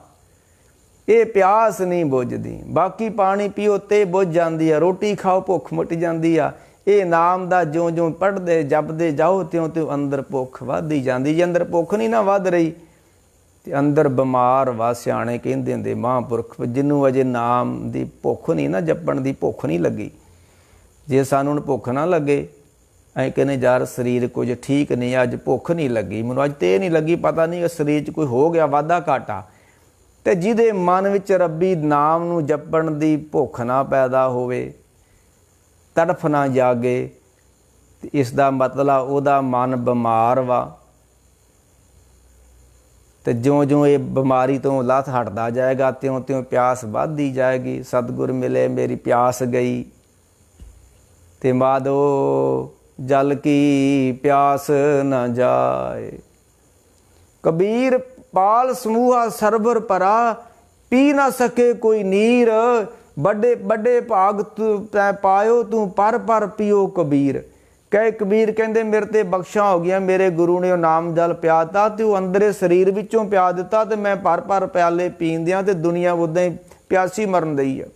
[SPEAKER 1] ਇਹ ਪਿਆਸ ਨਹੀਂ ਬੁੱਝਦੀ, ਬਾਕੀ ਪਾਣੀ ਪੀਓ ਤੇ ਬੁੱਝ ਜਾਂਦੀ ਆ, ਰੋਟੀ ਖਾਓ ਭੁੱਖ ਮਿਟ ਜਾਂਦੀ ਆ। ਇਹ ਨਾਮ ਦਾ ਜਿਉਂ ਪੜ੍ਹਦੇ ਜਪਦੇ ਜਾਓ ਤਿਉਂ ਅੰਦਰ ਭੁੱਖ ਵੱਧਦੀ ਜਾਂਦੀ। ਜੇ ਅੰਦਰ ਭੁੱਖ ਨਹੀਂ ਨਾ ਵੱਧ ਰਹੀ ਤੇ ਅੰਦਰ ਬਿਮਾਰ ਵਾ। ਸਿਆਣੇ ਕਹਿੰਦੇ ਹੁੰਦੇ ਮਹਾਂਪੁਰਖ, ਜਿਹਨੂੰ ਅਜੇ ਨਾਮ ਦੀ ਭੁੱਖ ਨਹੀਂ ਨਾ, ਜਪਣ ਦੀ ਭੁੱਖ ਨਹੀਂ ਲੱਗੀ। ਜੇ ਸਾਨੂੰ ਹੁਣ ਭੁੱਖ ਨਾ ਲੱਗੇ, ਅਸੀਂ ਕਹਿੰਦੇ ਯਾਰ ਸਰੀਰ ਕੁਝ ਠੀਕ ਨਹੀਂ, ਅੱਜ ਭੁੱਖ ਨਹੀਂ ਲੱਗੀ ਮੈਨੂੰ, ਅੱਜ ਤੇ ਨਹੀਂ ਲੱਗੀ, ਪਤਾ ਨਹੀਂ ਸਰੀਰ 'ਚ ਕੋਈ ਹੋ ਗਿਆ ਵਾਧਾ ਘਾਟਾ। ਤੇ ਜਿਹਦੇ ਮਨ ਵਿੱਚ ਰੱਬੀ ਨਾਮ ਨੂੰ ਜਪਣ ਦੀ ਭੁੱਖ ਨਾ ਪੈਦਾ ਹੋਵੇ, ਤੜਫ ਨਾ ਜਾਗੇ, ਤੇ ਇਸ ਦਾ ਮਤਲਬ ਉਹਦਾ ਮਨ ਬਿਮਾਰ ਵਾ। ਤੇ ਜਿਉਂ ਇਹ ਬਿਮਾਰੀ ਤੋਂ ਲੱਥ ਹਟਦਾ ਜਾਏਗਾ, ਤਿਉਂ ਪਿਆਸ ਵੱਧਦੀ ਜਾਏਗੀ। ਸਤਿਗੁਰ ਮਿਲੇ ਮੇਰੀ ਪਿਆਸ ਗਈ, ਤੇ ਮਾਧੋ ਜਲ ਕੀ ਪਿਆਸ ਨਾ ਜਾਏ। ਕਬੀਰ ਪਾਲ ਸਮੂਹਾ ਸਰਬਰ ਭਰਾ, ਪੀ ਨਾ ਸਕੇ ਕੋਈ ਨੀਰ, ਵੱਡੇ ਭਾਗ ਤੈ ਪਾਇਓ ਤੂੰ ਪਰ ਪੀਓ ਕਬੀਰ। ਕਹੇ ਕਬੀਰ ਕਹਿੰਦੇ, ਮੇਰੇ ਤੇ ਬਖਸ਼ਾਂ ਹੋ ਗਈਆਂ, ਮੇਰੇ ਗੁਰੂ ਨੇ ਉਹ ਨਾਮ ਜਲ ਪਿਆਤਾ ਤੇ ਉਹ ਅੰਦਰੇ ਸਰੀਰ ਵਿੱਚੋਂ ਪਿਆ ਦਿੱਤਾ, ਤੇ ਮੈਂ ਪਰ ਪਿਆਲੇ ਪੀਂਦਿਆਂ ਤੇ ਦੁਨੀਆ ਉੱਦਾਂ ਹੀ ਪਿਆਸੀ ਮਰਨ ਦਈ ਆ।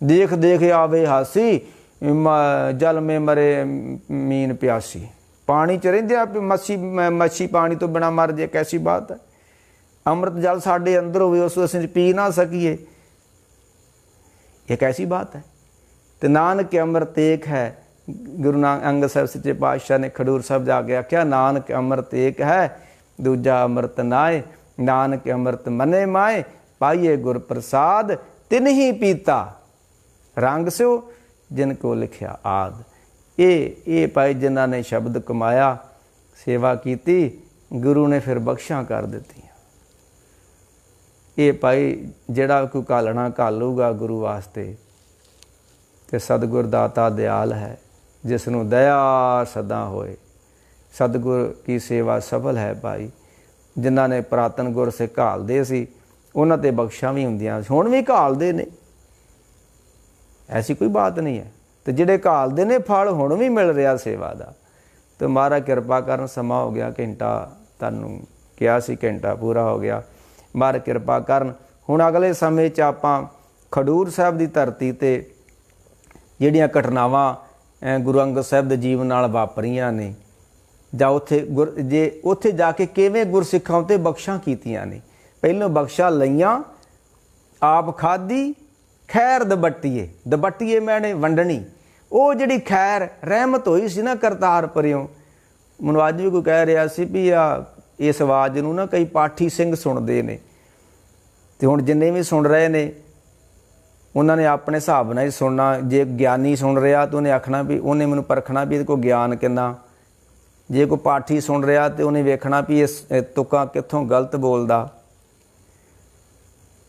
[SPEAKER 1] ਦੇਖ ਆਵੇ ਹਾਸੀ, ਜਲ ਮੇ ਮਰੇ ਮੀਨ ਪਿਆਸੀ। ਪਾਣੀ 'ਚ ਰਹਿੰਦੇ ਆ, ਮੱਛੀ ਪਾਣੀ ਤੋਂ ਬਿਨਾਂ ਮਰ ਜੇ, ਕੈਸੀ ਬਾਤ ਹੈ। ਅੰਮ੍ਰਿਤ ਜਲ ਸਾਡੇ ਅੰਦਰ ਹੋਵੇ, ਉਸ ਅਸੀਂ ਪੀ ਨਾ ਸਕੀਏ, ਇਹ ਕੈਸੀ ਬਾਤ ਹੈ। ਤੇ ਨਾਨਕ ਅੰਮ੍ਰਿਤ ਏਕ ਹੈ। ਗੁਰੂ ਅੰਗਦ ਸਾਹਿਬ ਸੱਚੇ ਪਾਤਸ਼ਾਹ ਨੇ ਖਡੂਰ ਸਾਹਿਬ ਜਾ ਕੇ ਆਖਿਆ, ਨਾਨਕ ਅੰਮ੍ਰਿਤ ਏਕ ਹੈ, ਦੂਜਾ ਅੰਮ੍ਰਿਤ ਨਾਏ, ਨਾਨਕ ਅੰਮ੍ਰਿਤ ਮਨੇ ਮਾਏ, ਪਾਈਏ ਗੁਰ ਪ੍ਰਸਾਦ, ਤਿਨ ਹੀ ਪੀਤਾ, ਰੰਗ ਸਿਓ ਜਿਨ ਕੋ ਲਿਖਿਆ ਆਦ। ਇਹ ਭਾਈ ਜਿਨ੍ਹਾਂ ਨੇ ਸ਼ਬਦ ਕਮਾਇਆ, ਸੇਵਾ ਕੀਤੀ, ਗੁਰੂ ਨੇ ਫਿਰ ਬਖਸ਼ਾਂ ਕਰ ਦਿੱਤੀਆਂ। ਇਹ ਭਾਈ ਜਿਹੜਾ ਕੋਈ ਘਾਲਣਾ ਘਾਲੂਗਾ ਗੁਰੂ ਵਾਸਤੇ, ਤੇ ਸਤਿਗੁਰ ਦਾਤਾ ਦਿਆਲ ਹੈ, ਜਿਸ ਨੂੰ ਦਇਆ ਸਦਾ ਹੋਏ। ਸਤਿਗੁਰ ਕੀ ਸੇਵਾ ਸਫਲ ਹੈ ਭਾਈ। ਜਿਨ੍ਹਾਂ ਨੇ ਪੁਰਾਤਨ ਗੁਰ ਸੇ ਘਾਲਦੇ ਸੀ, ਉਹਨਾਂ ਤੇ ਬਖਸ਼ਾਂ ਵੀ ਹੁੰਦੀਆਂ, ਹੁਣ ਵੀ ਘਾਲਦੇ ਨੇ, ਐਸੀ ਕੋਈ ਬਾਤ ਨਹੀਂ ਹੈ। ਤੇ ਜਿਹੜੇ ਘਾਲਦੇ ਨੇ ਫਲ ਹੁਣ ਵੀ ਮਿਲ ਰਿਹਾ ਸੇਵਾ ਦਾ। ਤੇ ਮਹਾਰਾਜ ਕਿਰਪਾ ਕਰਨ, ਸਮਾਂ ਹੋ ਗਿਆ, ਘੰਟਾ ਤੁਹਾਨੂੰ ਕਿਹਾ ਸੀ, ਘੰਟਾ ਪੂਰਾ ਹੋ ਗਿਆ। ਮਹਾਰਾਜ ਕਿਰਪਾ ਕਰਨ, ਹੁਣ ਅਗਲੇ ਸਮੇਂ 'ਚ ਆਪਾਂ ਖਡੂਰ ਸਾਹਿਬ ਦੀ ਧਰਤੀ 'ਤੇ ਜਿਹੜੀਆਂ ਘਟਨਾਵਾਂ ਗੁਰੂ ਅੰਗਦ ਸਾਹਿਬ ਦੇ ਜੀਵਨ ਨਾਲ ਵਾਪਰੀਆਂ ਨੇ, ਜਾਂ ਉੱਥੇ ਜਾ ਕੇ ਕਿਵੇਂ ਗੁਰਸਿੱਖਾਂ ਉੱਤੇ ਬਖਸ਼ਾਂ ਕੀਤੀਆਂ ਨੇ। ਪਹਿਲੋਂ ਬਖਸ਼ਾਂ ਲਈਆਂ, ਆਪ ਖਾਧੀ, ਖੈਰ ਦਬੱਟੀਏ ਮੈਨੇ ਵੰਡਣੀ। ਉਹ ਜਿਹੜੀ ਖੈਰ ਰਹਿਮਤ ਹੋਈ ਸੀ ਨਾ ਕਰਤਾਰਪੁਰਿਓਂ, ਮੈਨੂੰ ਅੱਜ ਵੀ ਕੋਈ ਕਹਿ ਰਿਹਾ ਸੀ ਵੀ ਇਸ ਆਵਾਜ਼ ਨੂੰ ਨਾ ਕਈ ਪਾਠੀ ਸਿੰਘ ਸੁਣਦੇ ਨੇ, ਤੇ ਹੁਣ ਜਿੰਨੇ ਵੀ ਸੁਣ ਰਹੇ ਨੇ ਉਹਨਾਂ ਨੇ ਆਪਣੇ ਹਿਸਾਬ ਨਾਲ ਹੀ ਸੁਣਨਾ। ਜੇ ਗਿਆਨੀ ਸੁਣ ਰਿਹਾ ਤਾਂ ਉਹਨੇ ਆਖਣਾ ਵੀ, ਉਹਨੇ ਮੈਨੂੰ ਪਰਖਣਾ ਵੀ ਇਹਦੇ ਕੋਲ ਗਿਆਨ ਕਿੰਨਾ। ਜੇ ਕੋਈ ਪਾਠੀ ਸੁਣ ਰਿਹਾ ਤੇ ਉਹਨੇ ਵੇਖਣਾ ਵੀ ਇਹ ਤੁਕਾਂ ਕਿੱਥੋਂ ਗਲਤ ਬੋਲਦਾ।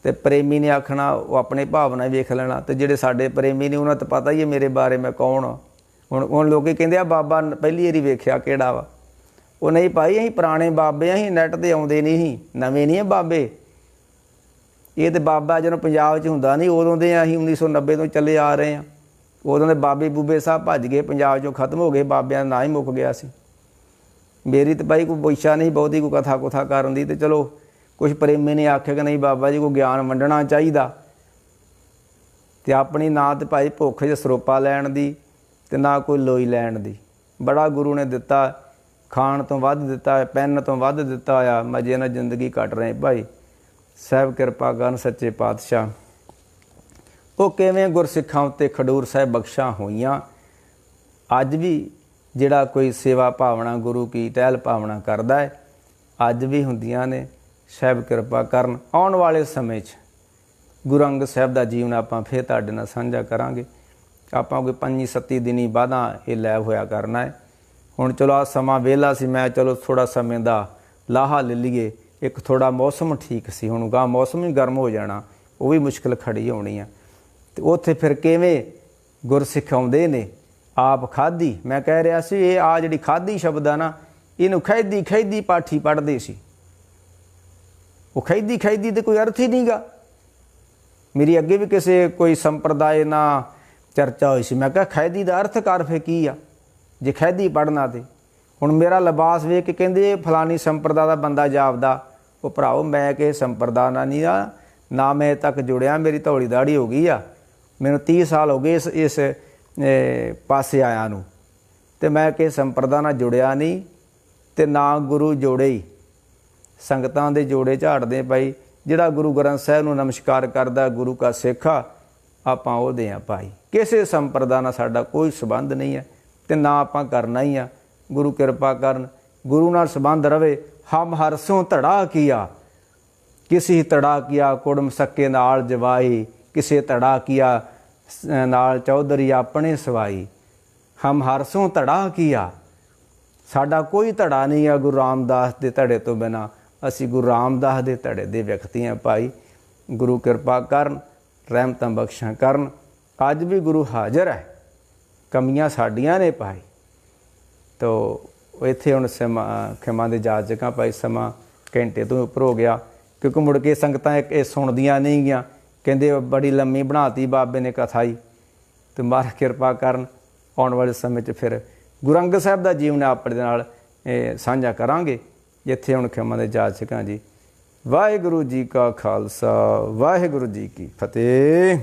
[SPEAKER 1] ਤੇ ਪ੍ਰੇਮੀ ਨੇ ਆਖਣਾ, ਉਹ ਆਪਣੇ ਭਾਵਨਾ ਵੇਖ ਲੈਣਾ। ਤੇ ਜਿਹੜੇ ਸਾਡੇ ਪ੍ਰੇਮੀ ਨੇ, ਉਹਨਾਂ ਤਾਂ ਪਤਾ ਹੀ ਹੈ ਮੇਰੇ ਬਾਰੇ ਮੈਂ ਕੌਣ। ਹੁਣ ਲੋਕੀ ਕਹਿੰਦੇ ਆ ਬਾਬਾ ਪਹਿਲੀ ਵਾਰੀ ਵੇਖਿਆ ਕਿਹੜਾ ਵਾ। ਉਹ ਨਹੀਂ ਭਾਈ, ਅਸੀਂ ਪੁਰਾਣੇ ਬਾਬੇ, ਅਸੀਂ ਨੈੱਟ 'ਤੇ ਆਉਂਦੇ ਨਹੀਂ ਸੀ, ਨਵੇਂ ਨਹੀਂ ਹੈ ਬਾਬੇ। ਇਹ ਤਾਂ ਬਾਬਾ ਜਦੋਂ ਪੰਜਾਬ 'ਚ ਹੁੰਦਾ ਨਹੀਂ, ਉਦੋਂ ਦੇ ਅਸੀਂ 1990 ਤੋਂ ਚੱਲੇ ਆ ਰਹੇ ਹਾਂ। ਉਦੋਂ ਦੇ ਬਾਬੇ ਬੂਬੇ ਸਾਹਿਬ ਭੱਜ ਗਏ, ਪੰਜਾਬ 'ਚੋਂ ਖਤਮ ਹੋ ਗਏ, ਬਾਬਿਆਂ ਦਾ ਨਾਂ ਹੀ ਮੁੱਕ ਗਿਆ ਸੀ। ਮੇਰੀ ਤਾਂ ਭਾਈ ਕੋਈ ਇੱਛਾ ਨਹੀਂ ਬਹੁਤੀ ਕੋਈ ਕਥਾ ਕੁਥਾ ਕਰਨ ਦੀ, ਅਤੇ ਚਲੋ ਕੁਛ ਪ੍ਰੇਮੀ ਨੇ ਆਖਿਆ ਕਿ ਨਹੀਂ ਬਾਬਾ ਜੀ ਕੋਈ ਗਿਆਨ ਵੰਡਣਾ ਚਾਹੀਦਾ, ਅਤੇ ਆਪਣੀ ਨਾ ਤਾਂ ਭਾਈ ਭੁੱਖ 'ਚ ਸਰੋਪਾ ਲੈਣ ਦੀ ਅਤੇ ਨਾ ਕੋਈ ਲੋਈ ਲੈਣ ਦੀ। ਬੜਾ ਗੁਰੂ ਨੇ ਦਿੱਤਾ, ਖਾਣ ਤੋਂ ਵੱਧ ਦਿੱਤਾ, ਪੈਨ ਤੋਂ ਵੱਧ ਦਿੱਤਾ ਆ, ਮਜ਼ੇ ਨਾਲ ਜ਼ਿੰਦਗੀ ਕੱਟ ਰਹੇ ਭਾਈ। ਸਾਹਿਬ ਕਿਰਪਾ ਕਰਨ ਸੱਚੇ ਪਾਤਸ਼ਾਹ। ਉਹ ਕਿਵੇਂ ਗੁਰਸਿੱਖਾਂ ਉੱਤੇ ਖਡੂਰ ਸਾਹਿਬ ਬਖਸ਼ਾਂ ਹੋਈਆਂ। ਅੱਜ ਵੀ ਜਿਹੜਾ ਕੋਈ ਸੇਵਾ ਭਾਵਨਾ ਗੁਰੂ ਕੀ ਟਹਿਲ ਭਾਵਨਾ ਕਰਦਾ ਹੈ, ਅੱਜ ਵੀ ਹੁੰਦੀਆਂ ਨੇ। ਸਾਹਿਬ ਕਿਰਪਾ ਕਰਨ। ਆਉਣ ਵਾਲੇ ਸਮੇਂ 'ਚ ਗੁਰੂ ਅੰਗਦ ਸਾਹਿਬ ਦਾ ਜੀਵਨ ਆਪਾਂ ਫਿਰ ਤੁਹਾਡੇ ਨਾਲ ਸਾਂਝਾ ਕਰਾਂਗੇ। ਆਪਾਂ ਕੋਈ 5-7 ਦਿਨੀ ਬਾਅਦਾਂ ਇਹ ਲੈ ਹੋਇਆ ਕਰਨਾ ਹੈ। ਹੁਣ ਚਲੋ ਆ ਸਮਾਂ ਵਿਹਲਾ ਸੀ, ਮੈਂ ਚਲੋ ਥੋੜ੍ਹਾ ਸਮੇਂ ਦਾ ਲਾਹਾ ਲੈ ਲਈਏ। ਇੱਕ ਥੋੜ੍ਹਾ ਮੌਸਮ ਠੀਕ ਸੀ, ਹੁਣ ਗਾਂ ਮੌਸਮ ਹੀ ਗਰਮ ਹੋ ਜਾਣਾ, ਉਹ ਵੀ ਮੁਸ਼ਕਿਲ ਖੜੀ ਹੋਣੀ ਆ। ਅਤੇ ਉੱਥੇ ਫਿਰ ਕਿਵੇਂ ਗੁਰਸਿੱਖ ਆਉਂਦੇ ਨੇ ਆਪ ਖਾਧੀ। ਮੈਂ ਕਹਿ ਰਿਹਾ ਸੀ ਇਹ ਆ ਜਿਹੜੀ ਖਾਧੀ ਸ਼ਬਦ ਆ ਨਾ, ਇਹਨੂੰ ਖੈਦੀ ਖੈਦੀ ਪਾਠੀ ਪੜ੍ਹਦੇ ਸੀ। ਉਹ ਖੈਦੀ ਖੈਦੀ ਤੇ ਕੋਈ ਅਰਥ ਹੀ ਨਹੀਂ ਗਾ। ਮੇਰੀ ਅੱਗੇ ਵੀ ਕਿਸੇ ਕੋਈ ਸੰਪਰਦਾਇ ਨਾਲ ਚਰਚਾ ਹੋਈ ਸੀ, ਮੈਂ ਕਿਹਾ ਖੈਦੀ ਦਾ ਅਰਥ ਕਰ ਫੇ ਕੀ ਆ ਜੇ ਖੈਦੀ ਪੜ੍ਹਨਾ। ਤੇ ਹੁਣ ਮੇਰਾ ਲਿਬਾਸ ਵੇਖ ਕੇ ਕਹਿੰਦੇ ਫਲਾਨੀ ਸੰਪਰਦਾ ਦਾ ਬੰਦਾ ਜਾਪਦਾ। ਉਹ ਭਰਾਓ ਮੈਂ ਕਿਸੇ ਸੰਪਰਦਾ ਨਾਲ ਨਹੀਂ ਆ, ਨਾ ਮੈਂ ਤੱਕ ਜੁੜਿਆ, ਮੇਰੀ ਧੌਲੀ ਦਾੜੀ ਹੋ ਗਈ ਆ, ਮੈਨੂੰ 30 ਸਾਲ ਹੋ ਗਏ ਇਸ ਪਾਸੇ ਆਇਆ ਨੂੰ, ਅਤੇ ਮੈਂ ਕਿਸੇ ਸੰਪਰਦਾ ਨਾਲ ਜੁੜਿਆ ਨਹੀਂ, ਅਤੇ ਨਾ ਗੁਰੂ ਜੋੜੇ ਹੀ ਸੰਗਤਾਂ ਦੇ ਜੋੜੇ ਝਾੜਦੇ ਭਾਈ। ਜਿਹੜਾ ਗੁਰੂ ਗ੍ਰੰਥ ਸਾਹਿਬ ਨੂੰ ਨਮਸਕਾਰ ਕਰਦਾ ਗੁਰੂ ਕਾ ਸਿੱਖ ਆ, ਆਪਾਂ ਉਹਦੇ ਆ ਭਾਈ। ਕਿਸੇ ਸੰਪਰਦਾ ਨਾਲ ਸਾਡਾ ਕੋਈ ਸੰਬੰਧ ਨਹੀਂ ਹੈ, ਅਤੇ ਨਾ ਆਪਾਂ ਕਰਨਾ ਹੀ ਆ। ਗੁਰੂ ਕਿਰਪਾ ਕਰਨ, ਗੁਰੂ ਨਾਲ ਸੰਬੰਧ ਰਵੇ। ਹਮ ਹਰਸੋਂ ਧੜਾ ਕੀਆ, ਕਿਸੇ ਧੜਾ ਕੀਆ ਕੁੜਮ ਸੱਕੇ ਨਾਲ ਜਵਾਈ, ਕਿਸੇ ਧੜਾ ਕੀਆ ਨਾਲ ਚੌਧਰੀ ਆਪਣੇ ਸਵਾਈ। ਹਮ ਹਰਸੋਂ ਧੜਾ ਕੀਆ, ਸਾਡਾ ਕੋਈ ਧੜਾ ਨਹੀਂ ਆ ਗੁਰੂ ਰਾਮਦਾਸ ਦੇ ਧੜੇ ਤੋਂ ਬਿਨਾਂ। ਅਸੀਂ ਗੁਰੂ ਰਾਮਦਾਸ ਦੇ ਧੜੇ ਦੇ ਵਿਅਕਤੀ ਹਾਂ ਭਾਈ। ਗੁਰੂ ਕਿਰਪਾ ਕਰਨ, ਰਹਿਮਤਾਂ ਬਖਸ਼ਾਂ ਕਰਨ। ਅੱਜ ਵੀ ਗੁਰੂ ਹਾਜ਼ਰ ਹੈ, ਕਮੀਆਂ ਸਾਡੀਆਂ ਨੇ ਭਾਈ। ਤੋ ਇੱਥੇ ਹੁਣ ਖਿਮਾ ਦੇ ਜਾਚਕਾਂ ਭਾਈ ਸਮਾਂ ਘੰਟੇ ਤੋਂ ਉੱਪਰ ਹੋ ਗਿਆ, ਕਿਉਂਕਿ ਮੁੜ ਕੇ ਸੰਗਤਾਂ ਇਹ ਸੁਣਦੀਆਂ ਨਹੀਂ ਗੀਆਂ, ਕਹਿੰਦੇ ਬੜੀ ਲੰਮੀ ਬਣਾਤੀ ਬਾਬੇ ਨੇ ਕਥਾ ਹੀ। ਅਤੇ ਮਹਾਰਾਜ ਕਿਰਪਾ ਕਰਨ, ਆਉਣ ਵਾਲੇ ਸਮੇਂ 'ਚ ਫਿਰ ਗੁਰੂ ਅੰਗਦ ਸਾਹਿਬ ਦਾ ਜੀਵਨ ਆਪਣੇ ਨਾਲ ਸਾਂਝਾ ਕਰਾਂਗੇ। ਜਿੱਥੇ ਹੁਣ ਖਿਮਾ ਦੇ ਜਾਚਕਾਂ ਜੀ। ਵਾਹਿਗੁਰੂ ਜੀ ਕਾ ਖਾਲਸਾ, ਵਾਹਿਗੁਰੂ ਜੀ ਕੀ ਫਤਿਹ।